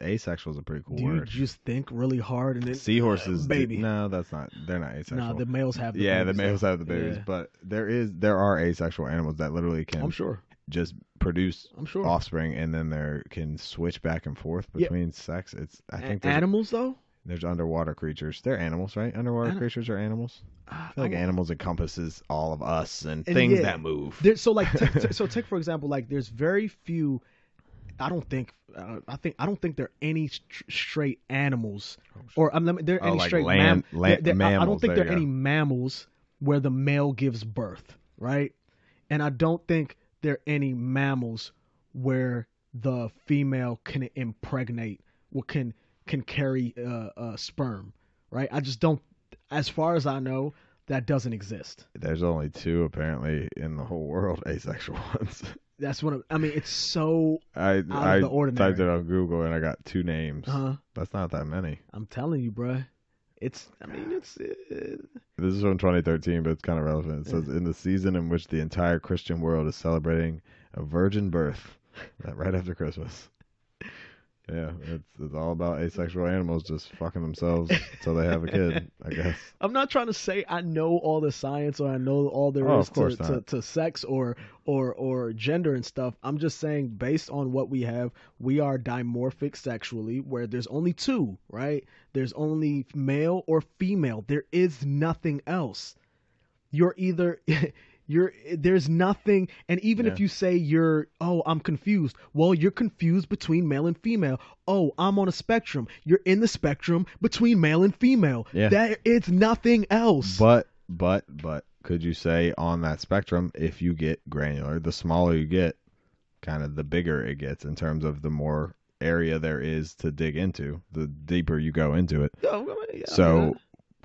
Asexual is a pretty cool Do word. you just think really hard and then seahorses? Baby. No, they're not asexual. No, the males have the babies. The males have the babies, but there are asexual animals that literally can. I'm sure. Just produce offspring, and then they can switch back and forth between sex. I think animals though. There's underwater creatures. They're animals, right? Underwater creatures are animals. I feel like animals encompasses all of us and things that move. Take for example, like there's very few. I don't think there are any straight animals, or there are any straight mammals. I don't think there are any mammals where the male gives birth, right? And I don't think there are any mammals where the female can impregnate or can carry sperm, right? I just don't. As far as I know, that doesn't exist. There's only 2 apparently in the whole world, asexual ones. That's what I mean. It's so I out of the ordinary. typed it on Google and I got 2 names. That's not that many. I'm telling you, bruh. It's. This is from 2013, but it's kind of relevant. It says, in the season in which the entire Christian world is celebrating a virgin birth, right after Christmas. Yeah, it's all about asexual animals just fucking themselves until they have a kid, I guess. I'm not trying to say I know all the science or I know all there is to sex or gender and stuff. I'm just saying, based on what we have, we are dimorphic sexually, where there's only 2, right? There's only male or female. There is nothing else. You're either there's nothing, and even if you say I'm confused. Well, you're confused between male and female. Oh, I'm on a spectrum. You're in the spectrum between male and female. Yeah. It's nothing else. But could you say on that spectrum, if you get granular, the smaller you get, kind of the bigger it gets in terms of the more area there is to dig into, the deeper you go into it. So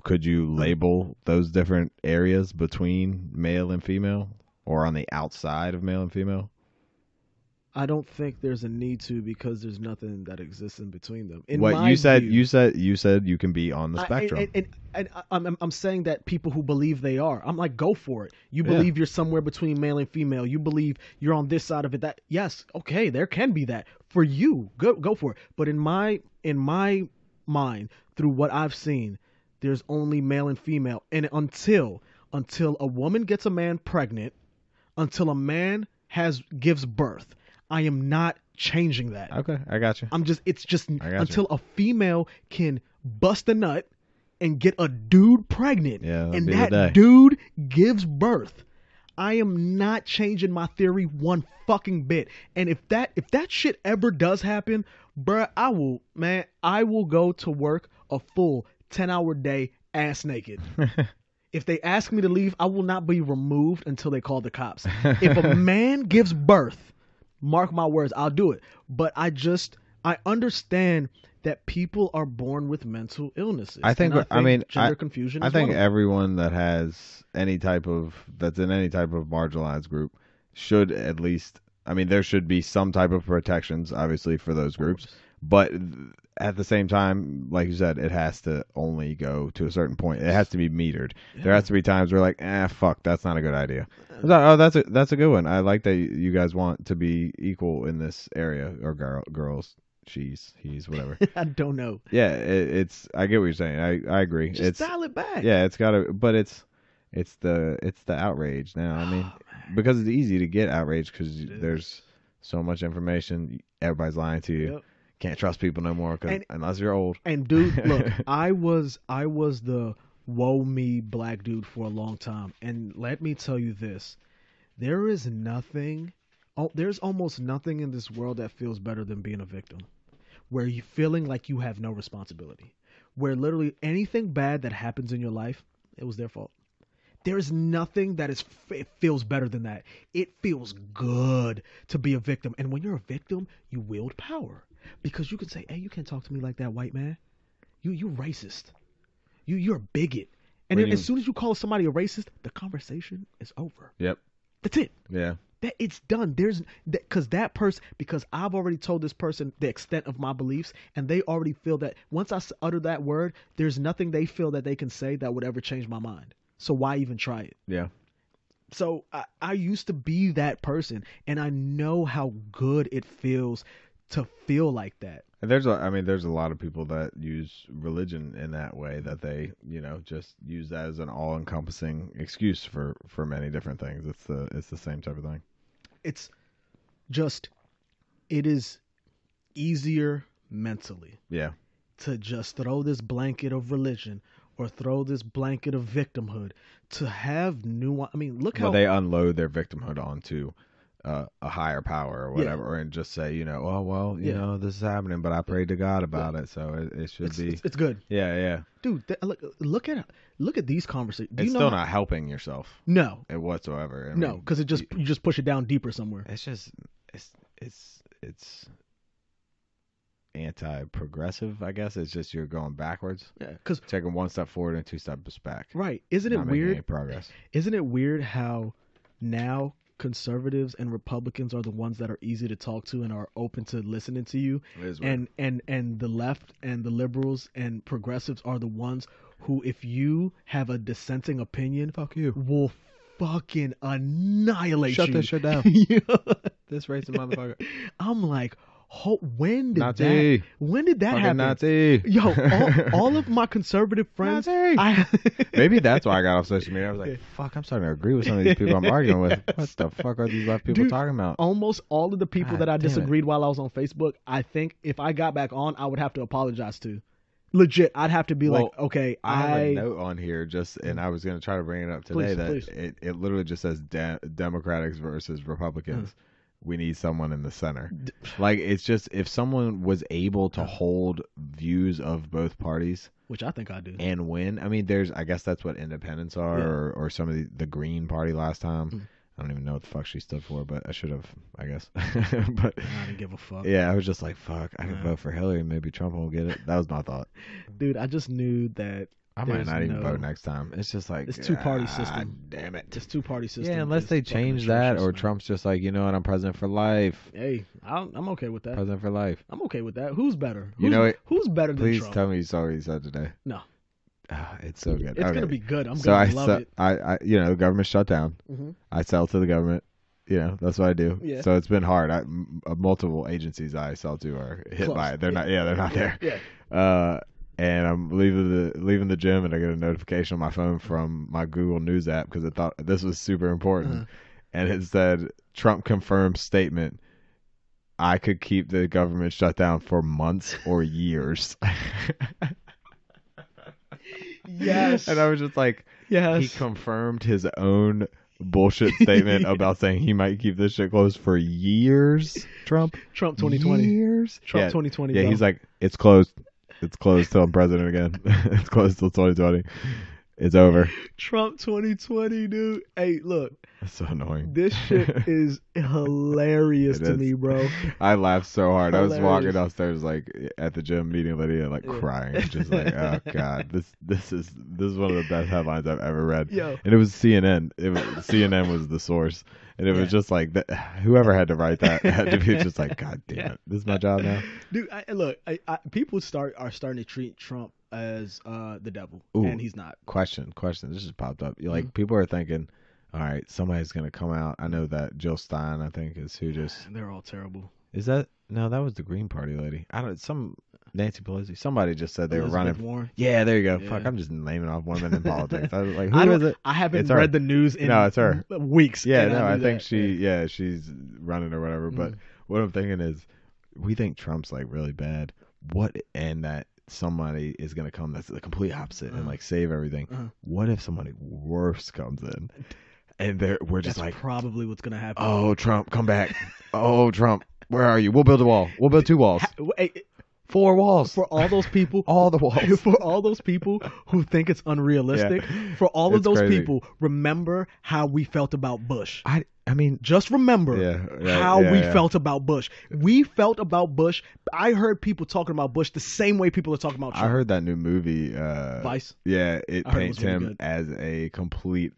could you label those different areas between male and female, or on the outside of male and female? I don't think there's a need to, because there's nothing that exists in between them. You said you can be on the spectrum. I'm saying that people who believe they are, I'm like, go for it. You believe you're somewhere between male and female. You believe you're on this side of it. That yes, okay, there can be that for you. Go for it. But in my mind, through what I've seen, there's only male and female. And until a woman gets a man pregnant, until a man gives birth, I am not changing that. Okay, I got you. It's just until a female can bust a nut and get a dude pregnant, and that dude gives birth, I am not changing my theory one fucking bit. And if that shit ever does happen, bruh, I will go to work a full 10-hour day ass naked. If they ask me to leave, I will not be removed until they call the cops. If a man gives birth, mark my words, I'll do it. But I understand that people are born with mental illnesses. I think gender confusion. I think everyone that's in any type of marginalized group should at least. I mean, there should be some type of protections, obviously, for those groups. But at the same time, like you said, it has to only go to a certain point. It has to be metered. Yeah. There has to be times where like, fuck, that's not a good idea. That's a good one. I like that you guys want to be equal in this area, or girls, he's, whatever. I don't know. Yeah, it's. I get what you're saying. I agree. Just dial it back. Yeah, it's gotta. But it's the outrage now. I mean, because it's easy to get outraged because there's so much information. Everybody's lying to you. Yep. Can't trust people no more unless you're old. And dude, look, I was the woe me black dude for a long time, and let me tell you this: there's almost nothing in this world that feels better than being a victim, where you feeling like you have no responsibility, where literally anything bad that happens in your life, it was their fault. There's nothing that it feels better than that. It feels good to be a victim, and when you're a victim, you wield power. Because you can say, hey, you can't talk to me like that, white man. You're racist. You're a bigot. And then as soon as you call somebody a racist, the conversation is over. Yep. That's it. Yeah. It's done. Because I've already told this person the extent of my beliefs, and they already feel that once I utter that word, there's nothing they feel that they can say that would ever change my mind. So why even try it? Yeah. So I used to be that person, and I know how good it feels to feel like that. And there's a lot of people that use religion in that way, that they, just use that as an all-encompassing excuse for many different things. It's the same type of thing. It is easier mentally. Yeah. To just throw this blanket of religion or throw this blanket of victimhood, to have nuance. I mean, look how they unload their victimhood onto a higher power or whatever, and just say, oh well, this is happening, but I prayed to God about it, so it should be. It's good. Yeah. Dude, look at these conversations. It's still not helping yourself. No. Whatsoever. No, because you just push it down deeper somewhere. It's just it's anti-progressive, I guess. It's just you're going backwards. Yeah, because taking one step forward and two steps back. Right? Isn't it weird? Any progress. Isn't it weird how now conservatives and Republicans are the ones that are easy to talk to and are open to listening to you, and the left and the liberals and progressives are the ones who, if you have a dissenting opinion, fuck you, will fucking annihilate Shut you. this shit down. This racist motherfucker. I'm like, when did Nazi. When did that fucking happen? Nazi. Yo, all of my conservative friends. Maybe that's why I got off social media. I was like, fuck, I'm starting to agree with some of these people I'm arguing with. What the fuck are these left people talking about? Almost all of the people that I disagreed while I was on Facebook, I think if I got back on, I would have to apologize to. Legit, I'd have to be like, okay, I have a note on here and I was going to try to bring it up today please. It literally just says Democrats versus Republicans. We need someone in the center. Like, it's just, if someone was able to hold views of both parties, which I think I do, and win. I mean, I guess that's what independents are, or some of the Green Party last time. I don't even know what the fuck she stood for, but I should have, I guess. But I didn't give a fuck. Yeah, I was just like, fuck, I could vote for Hillary. Maybe Trump will get it. That was my thought. Dude, I just knew that I might not even vote next time. It's just like, it's two-party system. Damn it. It's two-party system. Yeah, unless they change that, or Trump's just like, you know what, I'm president for life. Hey, I'm okay with that. President for life. I'm okay with that. Who's better? Who's better than Please Trump? tell me you saw what he said today. No. It's so good. It's going to be good. I'm going to love it. I the government shut down. I sell to the government. That's what I do. Yeah. So it's been hard. Multiple agencies I sell to are hit by it. They're not. Yeah, they're not there. Yeah. And I'm leaving the gym, and I get a notification on my phone from my Google News app because it thought this was super important, and it said Trump confirmed statement. I could keep the government shut down for months or years. Yes. And I was just like, yes. He confirmed his own bullshit statement about saying he might keep this shit closed for years. Trump 2020. Years? Trump 2020. Yeah, bro. He's like, it's closed. It's closed till I'm president again. It's closed till 2020. It's over. Trump 2020, dude. Hey, look. That's so annoying. This shit is hilarious to me, bro. I laughed so hard. Hilarious. I was walking downstairs, like at the gym, meeting Lydia, like crying, just like, oh god, this is one of the best headlines I've ever read. Yo. And it was CNN. CNN was the source, and it was just like whoever had to write that had to be just like, god damn it, this is my job now, dude. Look, people are starting to treat Trump as the devil. Ooh, and he's not. Question. This just popped up. Like people are thinking, all right, somebody's gonna come out. I know that Jill Stein, I think, is who just. They're all terrible. Is that no? That was the Green Party lady. I don't. Nancy Pelosi. Somebody just said they were running. Warren. Yeah, there you go. Yeah. Fuck, I'm just naming off women in politics. I was like, who is it? I haven't read the news in it's her. Weeks. Yeah, no, I think she's running or whatever. But what I'm thinking is, we think Trump's like really bad. And that somebody is going to come that's the complete opposite and like save everything. What if somebody worse comes in? And we're just that's probably what's going to happen. Oh, Trump, come back. Oh, Trump, where are you? We'll build a wall. We'll build 2 walls. 4 walls. For all those people. All the walls. For all those people who think it's unrealistic. Yeah. For all of those people, remember how we felt about Bush. I mean, just remember how we felt about Bush. We felt about Bush. I heard people talking about Bush the same way people are talking about Trump. I heard that new movie. Vice. Yeah, it paints him as a complete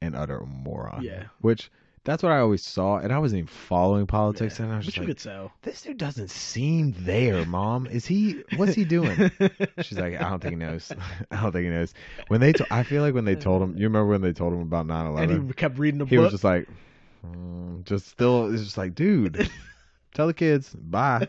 and utter moron. Yeah. Which, that's what I always saw. And I wasn't even following politics. And I was just like, you could tell. This dude doesn't seem there, Mom. What's he doing? She's like, I don't think he knows. I don't think he knows. I feel like when they told him, you remember when they told him about 9/11? And he kept reading the book. He was just like, it's just like, dude, tell the kids bye,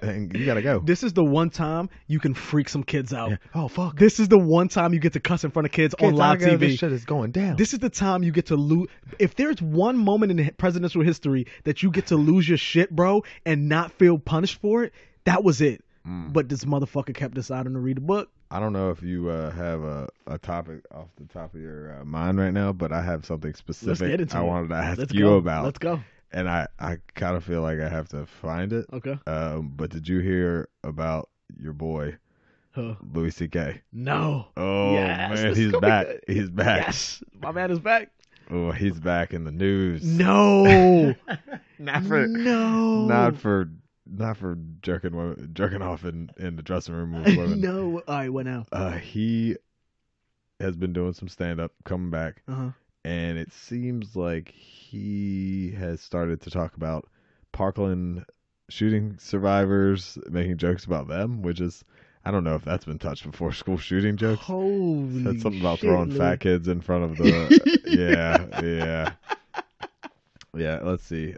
and you gotta go. This is the one time you can freak some kids out. Yeah. Oh fuck! This is the one time you get to cuss in front of kids on live TV. This shit is going down. This is the time you get to lose. If there's one moment in presidential history that you get to lose your shit, bro, and not feel punished for it, that was it. But this motherfucker kept deciding to read the book. I don't know if you have a topic off the top of your mind right now, but I have something specific I wanted to ask you about. Let's go. and I kind of feel like I have to find it. Okay. But did you hear about your boy Louis C.K.? No. Oh Yes, man, this he's is gonna be back. good. He's back. Yes, my man is back. Oh, he's back in the news. No. not for No. not for jerking off in the dressing room with women. No. All right, what now? He has been doing some stand up, coming back, and it seems like he has started to talk about Parkland shooting survivors, making jokes about them, which is, I don't know if that's been touched before. School shooting jokes. Holy Said something about shit, throwing Louis. fat kids in front of the. Yeah. Let's see.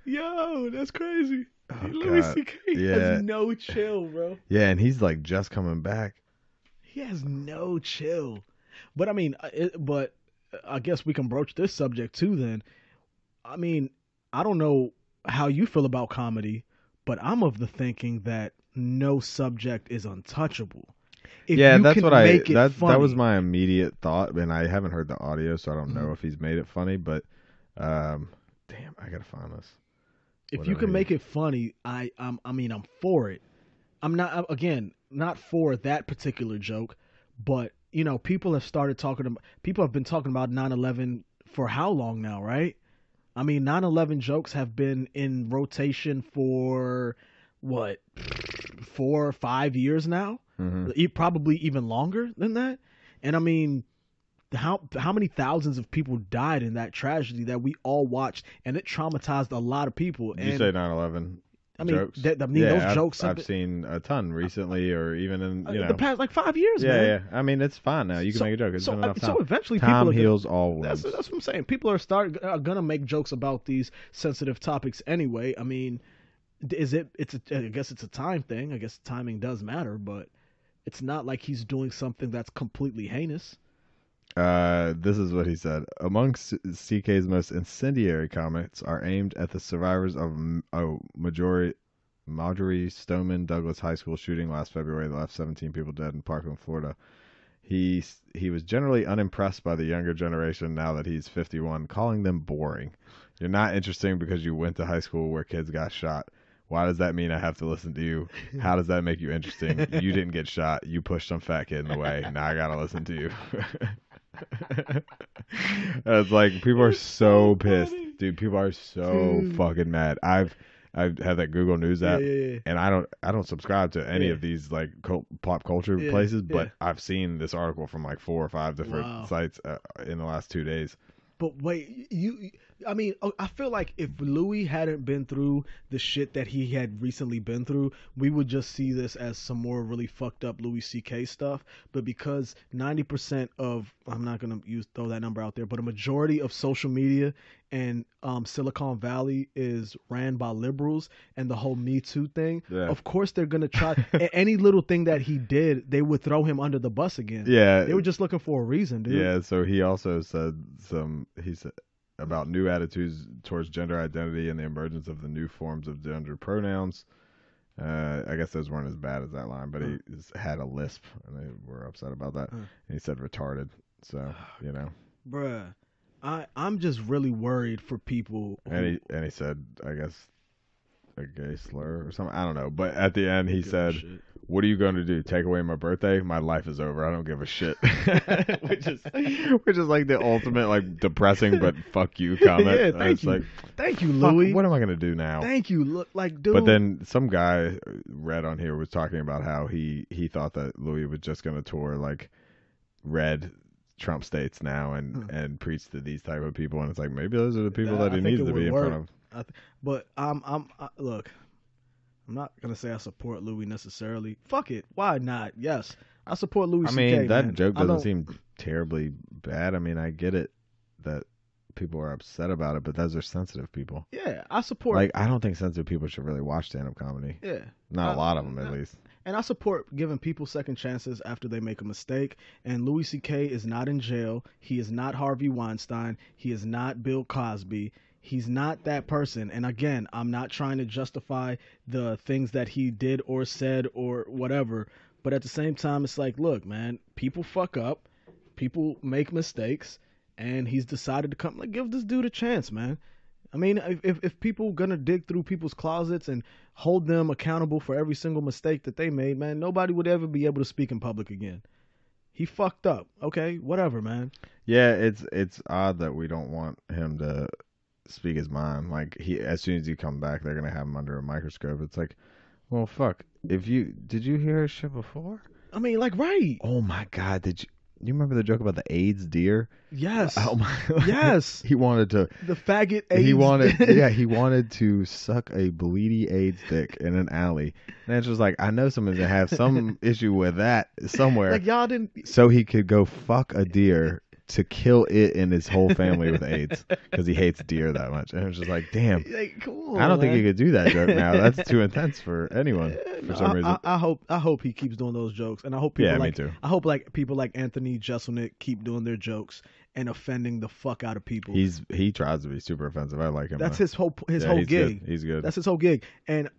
Yo, that's crazy. Oh, Louis God. C.K. Yeah. has no chill, bro. Yeah, and he's like just coming back. He has no chill. But I mean, but I guess we can broach this subject too. Then, I mean, I don't know how you feel about comedy, but I'm of the thinking that no subject is untouchable. If Yeah, you that's can what make it that funny, was my immediate thought, and I haven't heard the audio, so I don't know if he's made it funny. But, damn, I gotta find this. if you can make it funny, I mean, I'm for it. I'm not, again, not for that particular joke, but you know, people have been talking about 9/11 for how long now, right? I mean, 9/11 jokes have been in rotation for what, 4 or 5 years now, probably even longer than that. And I mean, how many thousands of people died in that tragedy that we all watched, and it traumatized a lot of people. Did you say 9/11? I mean, jokes? those jokes. I've seen a ton recently, or even in the past like 5 years. Man. Yeah. I mean, it's fine now. You can make a joke. It's been enough time. So eventually, time people heals all wounds. That's what I'm saying. People are gonna make jokes about these sensitive topics anyway. I mean, I guess it's a time thing. I guess timing does matter, but it's not like he's doing something that's completely heinous. This is what he said. Among CK's most incendiary comments are aimed at the survivors of Marjorie Stoneman Douglas High School shooting last February that left 17 people dead in Parkland, Florida. He was generally unimpressed by the younger generation now that he's 51, calling them boring. You're not interesting because you went to high school where kids got shot. Why does that mean I have to listen to you? How does that make you interesting? You didn't get shot. You pushed some fat kid in the way. Now I gotta listen to you. It's like people are so pissed, dude. People are so fucking mad. I've had that Google News app, and I don't subscribe to any of these like pop culture places, but I've seen this article from like 4 or 5 different sites in the last 2 days. But wait, I mean, I feel like if Louis hadn't been through the shit that he had recently been through, we would just see this as some more really fucked up Louis C.K. stuff. But because 90% of, I'm not going to throw that number out there, but a majority of social media and Silicon Valley is ran by liberals, and the whole Me Too thing, of course they're going to try, any little thing that he did, they would throw him under the bus again. Yeah. They were just looking for a reason, dude. Yeah, so he also said about new attitudes towards gender identity and the emergence of the new forms of gender pronouns. I guess those weren't as bad as that line, but he had a lisp, and they were upset about that. And he said retarded. So, you know. Bruh, I'm just really worried for people. And he said, I guess, a gay slur or something. I don't know. But at the end, he said, what are you going to do? Take away my birthday? My life is over. I don't give a shit. which is like the ultimate like depressing but fuck you comment. Yeah, thank you. Like, thank you, Louis. What am I going to do now? Thank you. Look, like, dude. But then some guy read on here was talking about how he thought that Louis was just going to tour like red Trump states now and preach to these type of people, and it's like maybe those are the people that he needs to be in front of. But look, I'm not gonna say I support Louis necessarily. Fuck it, why not? Yes, I support Louis. I mean, that joke doesn't seem seem terribly bad. I mean, I get it that people are upset about it, but those are sensitive people. Yeah, I support. Like, I don't think sensitive people should really watch stand-up comedy. Yeah, not a lot of them, at least. And I support giving people second chances after they make a mistake. And Louis C.K. is not in jail. He is not Harvey Weinstein. He is not Bill Cosby. He's not that person. And again, I'm not trying to justify the things that he did or said or whatever. But at the same time, it's like, look, man, people fuck up. People make mistakes. And he's decided to come. Like, give this dude a chance, man. I mean, if people gonna dig through people's closets and hold them accountable for every single mistake that they made, man, nobody would ever be able to speak in public again. He fucked up. Okay, whatever, man. Yeah, it's odd that we don't want him to speak his mind. Like as soon as he come back, they're gonna have him under a microscope. It's like, well, fuck. Did you hear his shit before? I mean, like, right? Oh my god, you remember the joke about the AIDS deer? Yes. Oh my. Yes. He wanted to. The faggot AIDS. He wanted to suck a bleedy AIDS dick in an alley, and it's just like, I know someone's gonna have some issue with that somewhere. Like, y'all didn't. So he could go fuck a deer to kill it and his whole family with AIDS because he hates deer that much. And it was just like, damn. Like, come on, I don't think man. he could do that joke now. That's too intense for anyone for some reason. I hope he keeps doing those jokes, and I hope people me too. I hope like people like Anthony Jeselnik keep doing their jokes and offending the fuck out of people. He tries to be super offensive. I like him. That's though. his whole He's gig. Good. He's good. That's his whole gig, and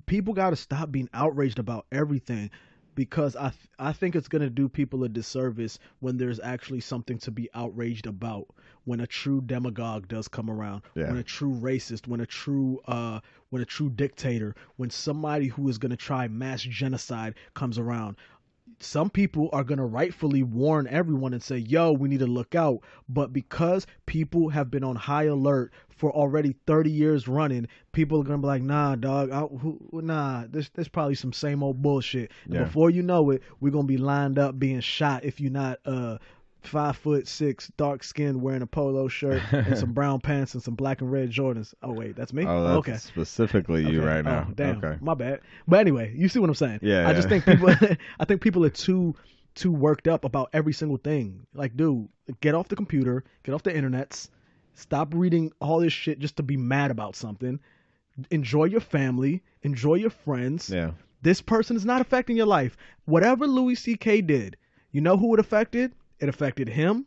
people got to stop being outraged about everything. Because I think it's gonna do people a disservice when there's actually something to be outraged about. When a true demagogue does come around, when a true racist, when a true dictator, when somebody who is gonna try mass genocide comes around. Some people are going to rightfully warn everyone and say, yo, we need to look out. But because people have been on high alert for already 30 years running, people are going to be like, nah, dog, there's probably some same old bullshit. And before you know it, we're going to be lined up being shot if you're not 5'6", dark skinned, wearing a polo shirt and some brown pants and some black and red Jordans. Oh wait, that's me. Oh, that's okay. Specifically you right now. Oh, damn, okay. My bad. But anyway, you see what I'm saying? Yeah. I just think people are too worked up about every single thing. Like, dude, get off the computer, get off the internets, stop reading all this shit just to be mad about something. Enjoy your family, enjoy your friends. Yeah. This person is not affecting your life. Whatever Louis C.K. did, you know who it affected? It affected him,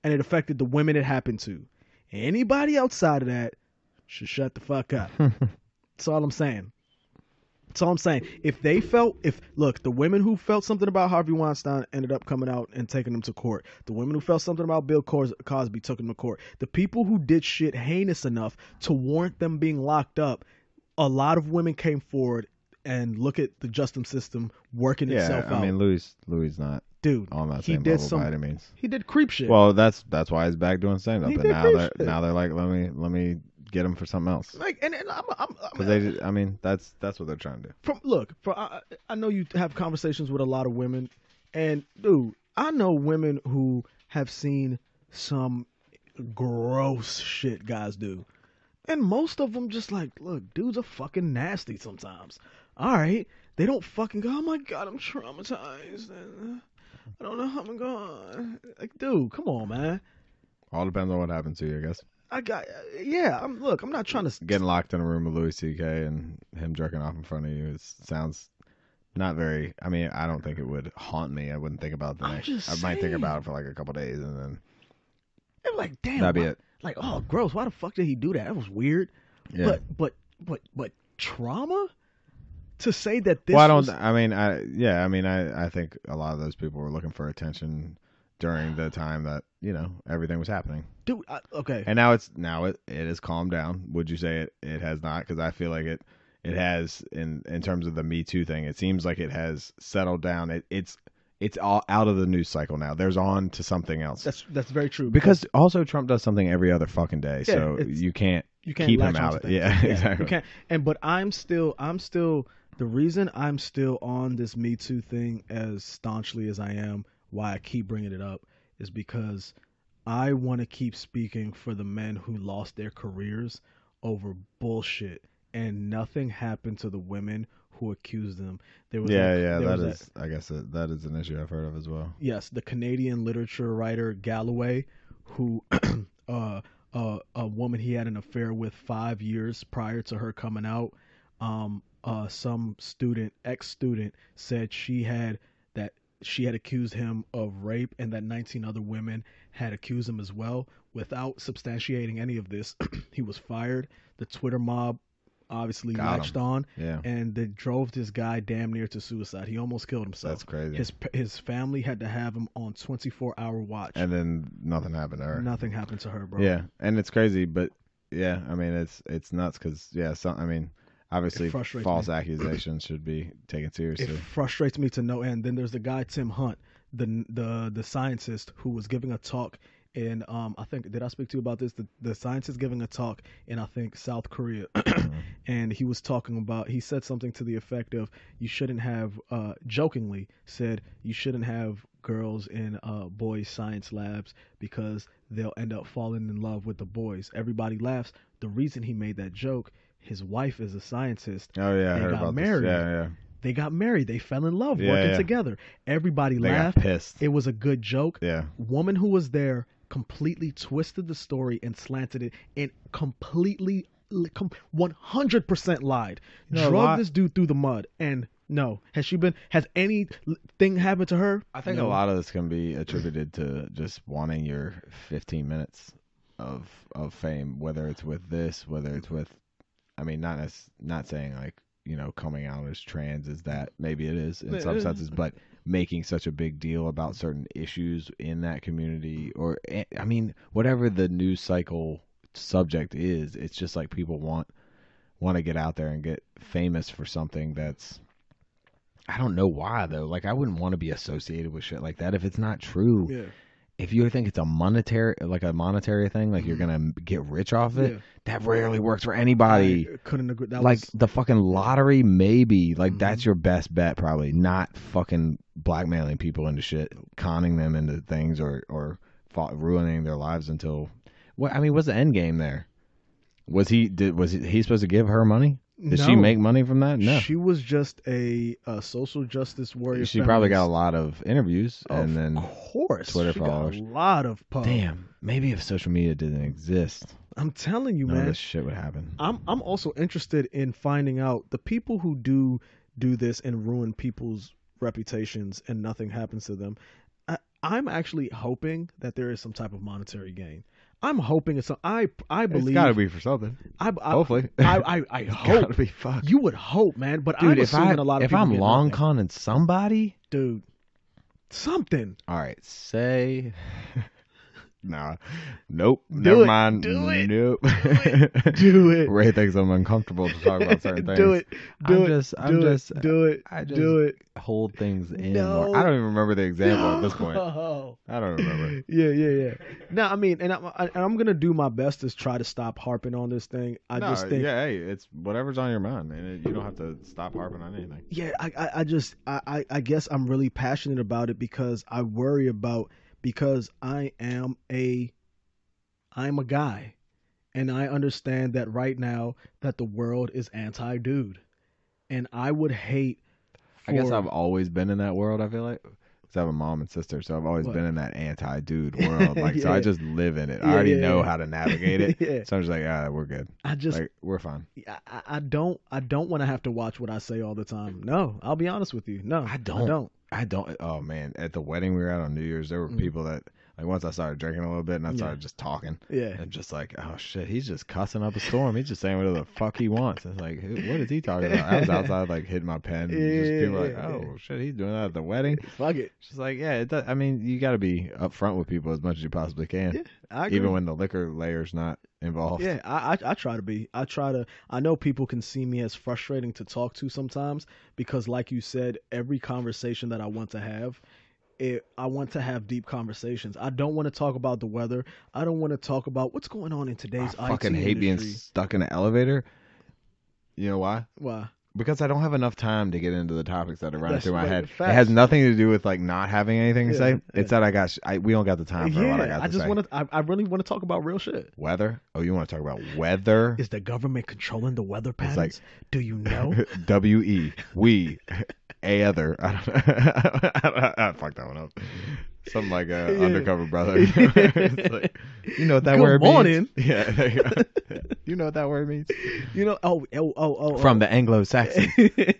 and it affected the women it happened to. Anybody outside of that should shut the fuck up. That's all I'm saying. That's all I'm saying. Look, the women who felt something about Harvey Weinstein ended up coming out and taking them to court. The women who felt something about Bill Cosby took them to court. The people who did shit heinous enough to warrant them being locked up, a lot of women came forward and look at the justice system working itself out. I mean, Louis not. Dude, on that he same did level by any means. He did creep shit. Well, that's why he's back doing stand up, He and did creep shit. now they're like, let me get him for something else. Like, and that's what they're trying to do. I know you have conversations with a lot of women, and dude, I know women who have seen some gross shit guys do, and most of them just like, look, dudes are fucking nasty sometimes. All right, they don't fucking go, oh my god, I'm traumatized. I don't know how I'm going. Like, dude, come on, man. All depends on what happens to you, I guess. I'm not trying to getting locked in a room with Louis C.K. and him jerking off in front of you. It sounds not very. I mean, I don't think it would haunt me. I wouldn't think about it the next. I might think about it for like a couple days, and then I'm like, damn, that'd be it. Like, oh, gross. Why the fuck did he do that? That was weird. Yeah. But trauma. To say that this. Well, I think a lot of those people were looking for attention during the time that everything was happening. Dude, okay. And now it has calmed down. Would you say it has not? Because I feel like it has in terms of the Me Too thing. It seems like it has settled down. It's all out of the news cycle now. There's on to something else. That's very true. Because also Trump does something every other fucking day, so you can't keep him out. Yeah, exactly. You can't. But I'm still. The reason I'm still on this Me Too thing as staunchly as I am, why I keep bringing it up, is because I want to keep speaking for the men who lost their careers over bullshit, and nothing happened to the women who accused them. I guess that is an issue I've heard of as well. Yes, the Canadian literature writer Galloway, who a woman he had an affair with 5 years prior to her coming out. Some ex-student said she had accused him of rape, and that 19 other women had accused him as well. Without substantiating any of this, he was fired. The Twitter mob obviously latched on, and they drove this guy damn near to suicide. He almost killed himself. That's crazy. His family had to have him on 24-hour watch. And then nothing happened to her. Nothing happened to her, bro. Yeah, and it's crazy, but Yeah, I mean it's nuts because I mean obviously frustrates false me. accusations should be taken It seriously. frustrates me to no end. Then there's the guy Tim Hunt, the scientist who was giving a talk in I think, did I speak to you about this? The scientist giving a talk in, I think, South Korea, Mhm. and he was talking about, he said something to the effect of, you shouldn't have, jokingly said, you shouldn't have girls in boys science labs because they'll end up falling in love with the boys. Everybody laughs. The reason he made that joke, his wife is a scientist. Oh yeah, I They heard got about married. this. Yeah, yeah. They got married. They fell in love Yeah, working yeah. together. Everybody They got laughed. pissed. It was a good joke. Yeah. Woman who was there completely twisted the story and slanted it, and completely 100% lied. You know, Drug this dude through the mud. And no, has anything happened to her? I think No. a lot of this can be attributed to just wanting your 15 minutes of fame, whether it's with this, whether it's with, I mean, not saying like, coming out as trans is that, maybe it is in some senses, but making such a big deal about certain issues in that community, or I mean, whatever the news cycle subject is, it's just like people want to get out there and get famous for something that's, I don't know why though. Like I wouldn't want to be associated with shit like that if it's not true. Yeah. If you think it's a monetary thing, like you're gonna get rich off it, Yeah. that rarely works for anybody. I couldn't agree. That Like was, the fucking lottery, maybe. Like Mhm. that's your best bet, probably. Not fucking blackmailing people into shit, conning them into things, or ruining their lives until. What I mean, what's the end game there? Was he supposed to give her money? Did she No. make money from that? No. She was just a social justice warrior. She probably got a feminist. lot of interviews and Of then course, Twitter she followers. got a lot of pub. damn, maybe if social media didn't exist, I'm telling you, none of man. this shit would happen. I'm also interested in finding out the people who do this and ruin people's reputations and nothing happens to them. I'm actually hoping that there is some type of monetary gain. I'm hoping it's. I believe It's got to be for something. Hopefully. I It's hope. gotta be fuck. You would hope, man. But Dude, I'm if assuming a lot of if people I'm get long nothing. conning somebody, Dude, something. all right, say. Nah, nope, Do never it. mind. Do it. Nope. Do it. Ray thinks I'm uncomfortable to talk about certain things. Do it. Do I'm it. just- Do it. I just Do it. hold things in. No. More. I don't even remember the example at this point. No. I don't remember. Yeah. No, I mean, and I'm gonna do my best to try to stop harping on this thing. I No, just think, yeah, hey, it's whatever's on your mind, and you don't have to stop harping on anything. yeah, I guess I'm really passionate about it because I worry about, because I'm a guy, and I understand that right now that the world is anti-dude, and I would hate. I guess for- I've always been in that world. I feel like, because I have a mom and sister, so I've always What? been in that anti-dude world. Like, so I Yeah. just live in it. Yeah, I already yeah, know yeah. how to navigate it. Yeah. So I'm just like, we're good. I just Like, we're fine. I don't want to have to watch what I say all the time. No, I'll be honest with you. No, I don't. Oh man, at the wedding we were at on New Year's, there were people that, like, once I started drinking a little bit and I started just talking, Yeah. and just like, oh shit, he's just cussing up a storm. He's just saying whatever the fuck he wants. It's like, what is he talking about? I was outside like hitting my pen. And just people were like, oh shit, he's doing that at the wedding. Fuck it. It's just like, yeah, it does, I mean, you got to be upfront with people as much as you possibly can, Yeah, I agree. even when the liquor layer's not involved. Yeah, I try to be. I know people can see me as frustrating to talk to sometimes because, like you said, every conversation that I want to have, I want to have deep conversations. I don't want to talk about the weather. I don't want to talk about what's going on in today's I fucking IT hate being industry. stuck in an elevator. You know why? Why? Because I don't have enough time to get into the topics that are running That's through my right, head. facts. It has nothing to do with like not having anything to Yeah, say. yeah. It's that we don't got the time for what I got I to just say. want to. I really want to talk about real shit. Weather? Oh, you want to talk about weather? Is the government controlling the weather like- patterns? Do you know? W-E. We. A other. I don't know. I fucked that one up. Something like Yeah. undercover brother. It's like, you know what that Good word morning. means? Yeah. There you go. You know what that word means? You know? Oh. From the Anglo-Saxon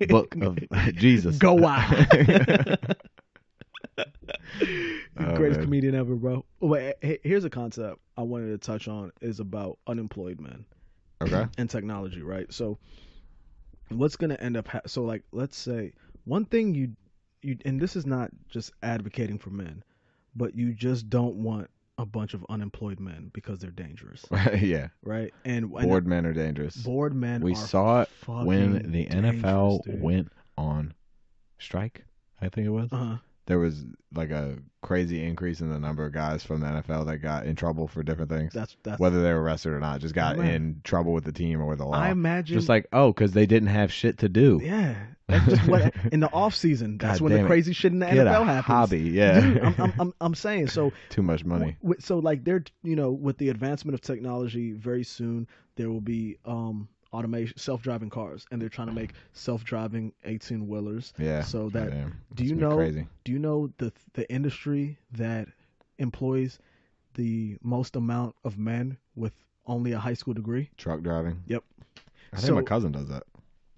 book of Jesus. Go out. Oh, Greatest man. comedian ever, bro. Wait, here's a concept I wanted to touch on is about unemployed men Okay. and technology, right? So, what's gonna end up? So, like, let's say one thing you, and this is not just advocating for men, but you just don't want a bunch of unemployed men because they're dangerous, Yeah. right? And Bored men are dangerous. bored men. We are saw it when fucking the dangerous, NFL dude. went on strike, I think it was. Uh-huh. There was like a crazy increase in the number of guys from the NFL that got in trouble for different things. That's Whether they were arrested or not, just got Man. in trouble with the team or with the law. I imagine Just like, because they didn't have shit to do. yeah. That's just what in the off season. That's God when the damn it. crazy shit in the Get NFL a happens. hobby, yeah. Dude, I'm saying so. Too much money. So like they're with the advancement of technology, very soon there will be automation, self-driving cars, and they're trying to make self-driving 18-wheelers. Yeah. So that Damn. do you That's know? crazy. Do you know the industry that employs the most amount of men with only a high school degree? Truck driving. Yep. I think So- my cousin does that.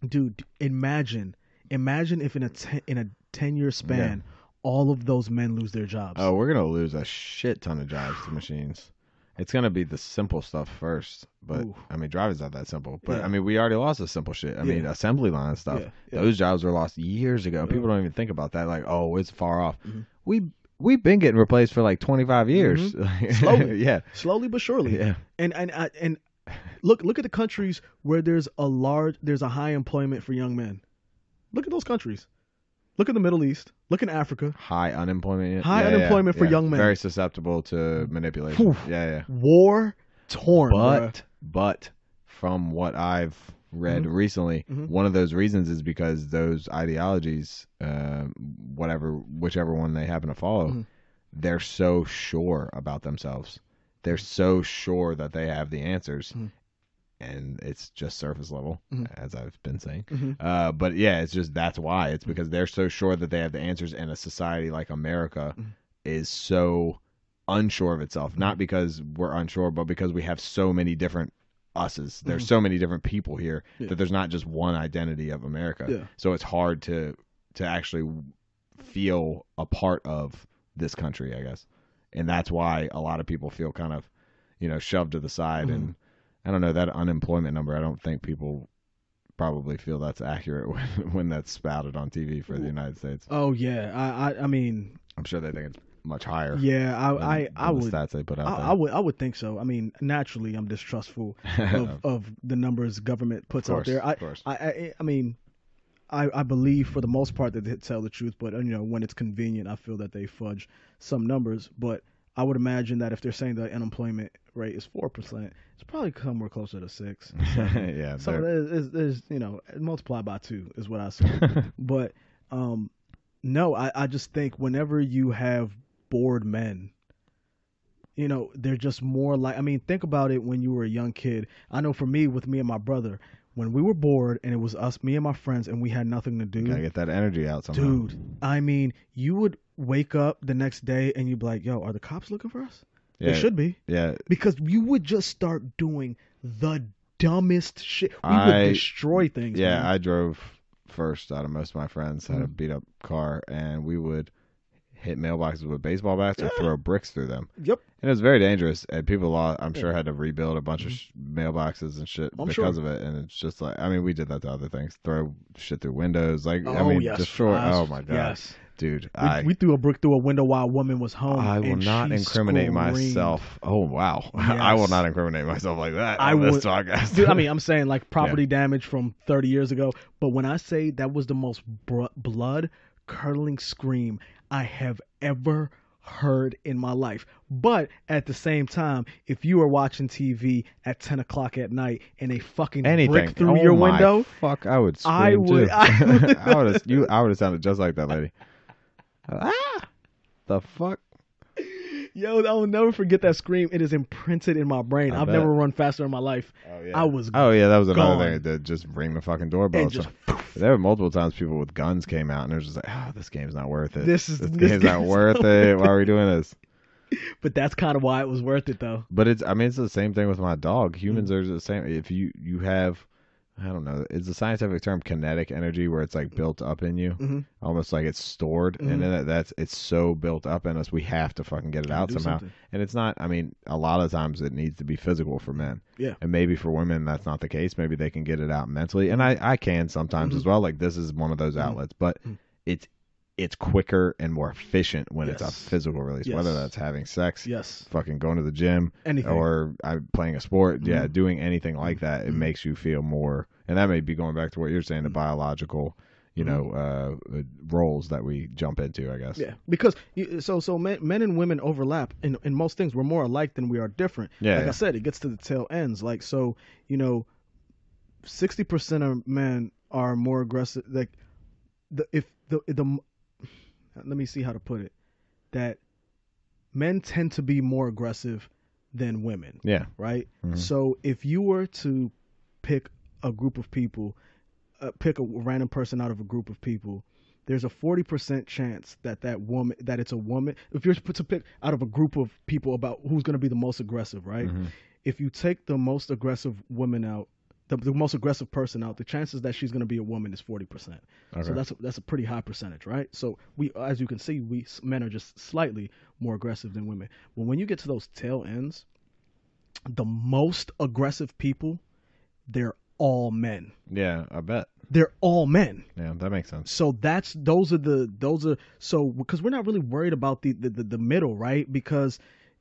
Dude, imagine if in a 10-year span, all of those men lose their jobs. Oh, we're gonna lose a shit ton of jobs to machines. It's gonna be the simple stuff first, but Ooh. I mean, driving's not that simple. But Yeah. I mean, we already lost the simple shit. I mean, Yeah. assembly line stuff. Yeah. Those jobs were lost years ago. People don't even think about that. Like, oh, it's far off. Mhm. We've been getting replaced for like 25 years. Slowly. Yeah. Slowly but surely. Yeah. And look at the countries where there's a high employment for young men. Look at those countries. Look at the Middle East. Look in Africa. High unemployment. High unemployment for young men. Very susceptible to manipulation. Whew. Yeah. War torn. bruh. But from what I've read recently, one of those reasons is because those ideologies, whichever one they happen to follow, they're so sure about themselves. They're so sure that they have the answers. And it's just surface level, as I've been saying. But yeah, it's just that's why. It's because they're so sure that they have the answers, and a society like America is so unsure of itself. Not because we're unsure, but because we have so many different us's. There's so many different people here that there's not just one identity of America. Yeah. So it's hard to actually feel a part of this country, I guess. And that's why a lot of people feel kind of, shoved to the side and I don't know, that unemployment number, I don't think people probably feel that's accurate when that's spouted on TV for the United States. Oh yeah, I mean, I'm sure they think it's much higher. yeah, I than would. the stats they put out I would think so. I mean, naturally, I'm distrustful of the numbers government puts out there. Of course. I mean, I believe for the most part that they tell the truth, but when it's convenient, I feel that they fudge some numbers. But I would imagine that if they're saying the unemployment rate is 4%, it's probably somewhere closer to 6. Yeah. So there's multiply by 2 is what I say. But no, I just think whenever you have bored men, they're just more like, I mean, think about it when you were a young kid. I know for me, with me and my brother, when we were bored and it was us, me and my friends, and we had nothing to do. Gotta get that energy out somehow. Dude, I mean, you would wake up the next day and you'd be like, yo, are the cops looking for us? Yeah. They should be. Yeah. Because you would just start doing the dumbest shit. We would destroy things. Yeah, man. I drove first out of most of my friends, had a beat up car, and we would hit mailboxes with baseball bats or throw bricks through them. Yep. And it was very dangerous, and people, I'm sure, had to rebuild a bunch of mailboxes and shit because of it. And it's just like, I mean, we did that to other things, throw shit through windows, like, Yes. destroy. Yes. Oh my god, Yes. dude, We threw a brick through a window while a woman was home. I will and not she incriminate screamed. myself. Oh wow, Yes. I will not incriminate myself like that I on this would- podcast. Dude, I mean, I'm saying like property damage from 30 years ago. But when I say that was the most blood-curdling scream I have ever heard in my life. But at the same time, if you were watching TV at 10 o'clock at night and a fucking Anything brick through Oh your my window, fuck, I would scream I would- too. I would- I would have sounded just like that lady. The fuck. yo, I will never forget that scream. It is imprinted in my brain. I've bet. never run faster in my life. Oh yeah. I was Oh yeah, that was another gone. thing. To just ring the fucking doorbell. And just There were multiple times people with guns came out, and it was just like, oh, this game's not worth it. This This game's game's not worth it. Why are we doing this? But that's kind of why it was worth it, though. But it's the same thing with my dog. Humans are the same. If you have, I don't know, it's a scientific term, kinetic energy, where it's like built up in you, almost like it's stored, and then it's so built up in us, we have to fucking get it out do somehow. something. And it's not. I mean, a lot of times it needs to be physical for men. Yeah. And maybe for women that's not the case. Maybe they can get it out mentally, and I can sometimes as well. Like this is one of those outlets, but it's quicker and more efficient when it's a Yes. physical release, Yes. whether that's having sex, Yes. fucking going to the gym, Anything. or playing a sport. Yeah, Mhm. doing anything like that, it Mhm. makes you feel more. And that may be going back to what you're saying, the biological, roles that we jump into, I guess. Yeah, because men and women overlap in most things. We're more alike than we are different. Yeah, like yeah. I said, it gets to the tail ends. Like, so 60% of men are more aggressive. Like let me see how to put it. That men tend to be more aggressive than women. Yeah. Right. Mhm. So if you were to pick a group of people, pick a random person out of a group of people, there's a 40% chance that it's a woman. If you're to pick out of a group of people about who's going to be the most aggressive, right? Mhm. If you take the most aggressive woman out, the most aggressive person out, the chances that she's going to be a woman is 40%. Okay. So that's a pretty high percentage, right? So we, as you can see, men are just slightly more aggressive than women. Well, when you get to those tail ends, the most aggressive people, they're all men. Yeah, I bet. They're all men. Yeah, that makes sense. So those are so, because we're not really worried about the middle, right? Because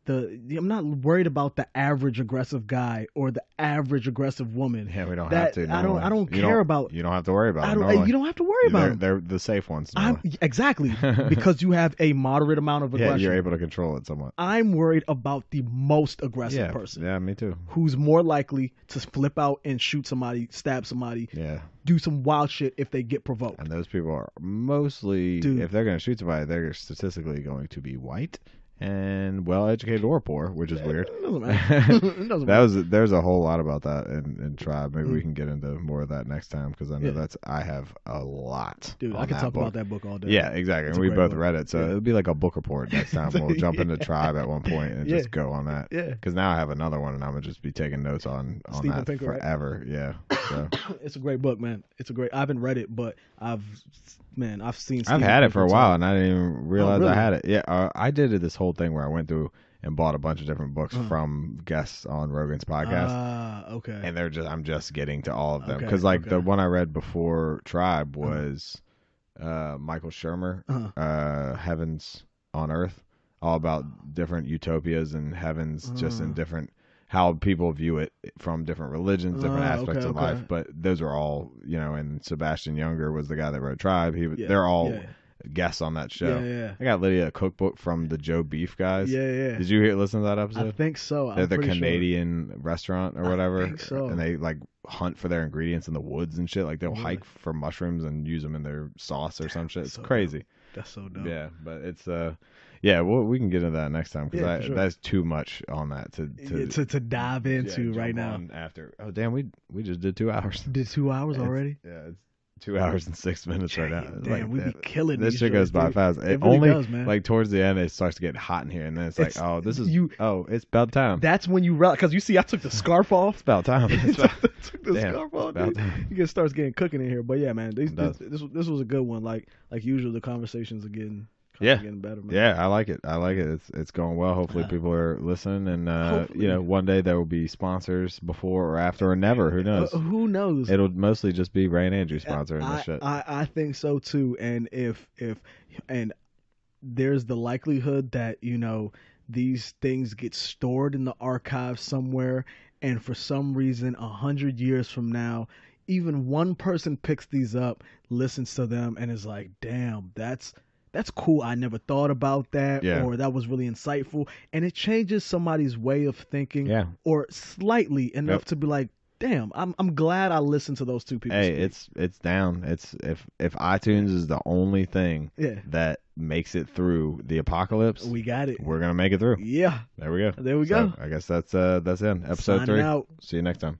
I'm not worried about the average aggressive guy or the average aggressive woman. Yeah, we don't have to. I don't care about. You don't have to worry about them. You don't have to worry about them. They're the safe ones. normally. Exactly, because you have a moderate amount of aggression. Yeah, you're able to control it somewhat. I'm worried about the most aggressive person. Yeah, me too. Who's more likely to flip out and shoot somebody, stab somebody, Yeah. do some wild shit if they get provoked. And those people are mostly, Dude. if they're going to shoot somebody, they're statistically going to be white and well-educated or poor, which is weird. It doesn't matter. It doesn't matter. There's a whole lot about that in Tribe. Maybe we Mm. can get into more of that next time, because I know Yeah. I have a lot. Dude, on I can that talk book. about that book all day. Yeah, exactly. It's And a we great both book. read it, so Yeah. it'll be like a book report next time. We'll jump into Tribe at one point and just go on that. Yeah. Because now I have another one, and I'm gonna just be taking notes on Steven that Pinker, right? forever. Yeah. So. It's a great book, man. I haven't read it, but I've seen. I've Steven had it Pinker for a talk. while, and I didn't even realize really? I had it. Yeah, I did this whole thing where I went through and bought a bunch of different books Uh-huh. from guests on Rogan's podcast, Ah, okay. and I'm just getting to all of them, Okay, because the okay. one I read before Tribe was Michael Shermer, Uh-huh. Heavens on Earth, all about different utopias and heavens, just in Uh. different how people view it from different religions, different aspects okay, of okay. life. But those are all, and Sebastian Younger was the guy that wrote Tribe. Yeah, They're all yeah. guests on that show. Yeah. I got Lydia a cookbook from the Joe Beef guys. Yeah. Did you listen to that I episode? think so. They're I'm the pretty sure. Canadian restaurant or whatever. I think so. And they like hunt for their ingredients in the woods and shit. Like they'll Really? hike for mushrooms and use them in their sauce or some shit. It's so crazy. That's so dope. Yeah, but it's we can get into that next time, because Yeah, for sure. that's too much on that to dive into right jump now. on after. Oh damn, we just did 2 hours. Did 2 hours already? Yeah, it's 2 hours and 6 minutes right now. It's Damn, we be killing this these shit goes shows, by dude. fast. It really only does, man. like towards the end, it starts to get hot in here, and then it's like, It's- oh, this is you- it's about time. That's when you realize, because you see, I took the scarf off. It's about time. It's took the Damn, scarf off. it's about Dude. time. You get starts getting cooking in here, but yeah, man, It does. this was a good one. Like usual, the conversations are getting better, man. Yeah, I like it. It's going well. Hopefully people are listening, and Hopefully. one day there will be sponsors before or after or never. Who knows? Who knows? It'll mostly just be Ray and Andrew sponsoring this shit. I think so too. And if there's the likelihood that these things get stored in the archive somewhere, and for some reason 100 years from now, even one person picks these up, listens to them, and is like, "Damn, that's cool. I never thought about that," Yeah. or "That was really insightful," and it changes somebody's way of thinking, Yeah. or slightly enough Yep. to be like, "Damn, I'm glad I listened to those two people." Hey, speak." it's down. It's if iTunes is the only thing Yeah. that makes it through the apocalypse, We got it. we're gonna make it through. Yeah. There we go. There we go. So I guess that's it. Episode Signing 3. out. See you next time.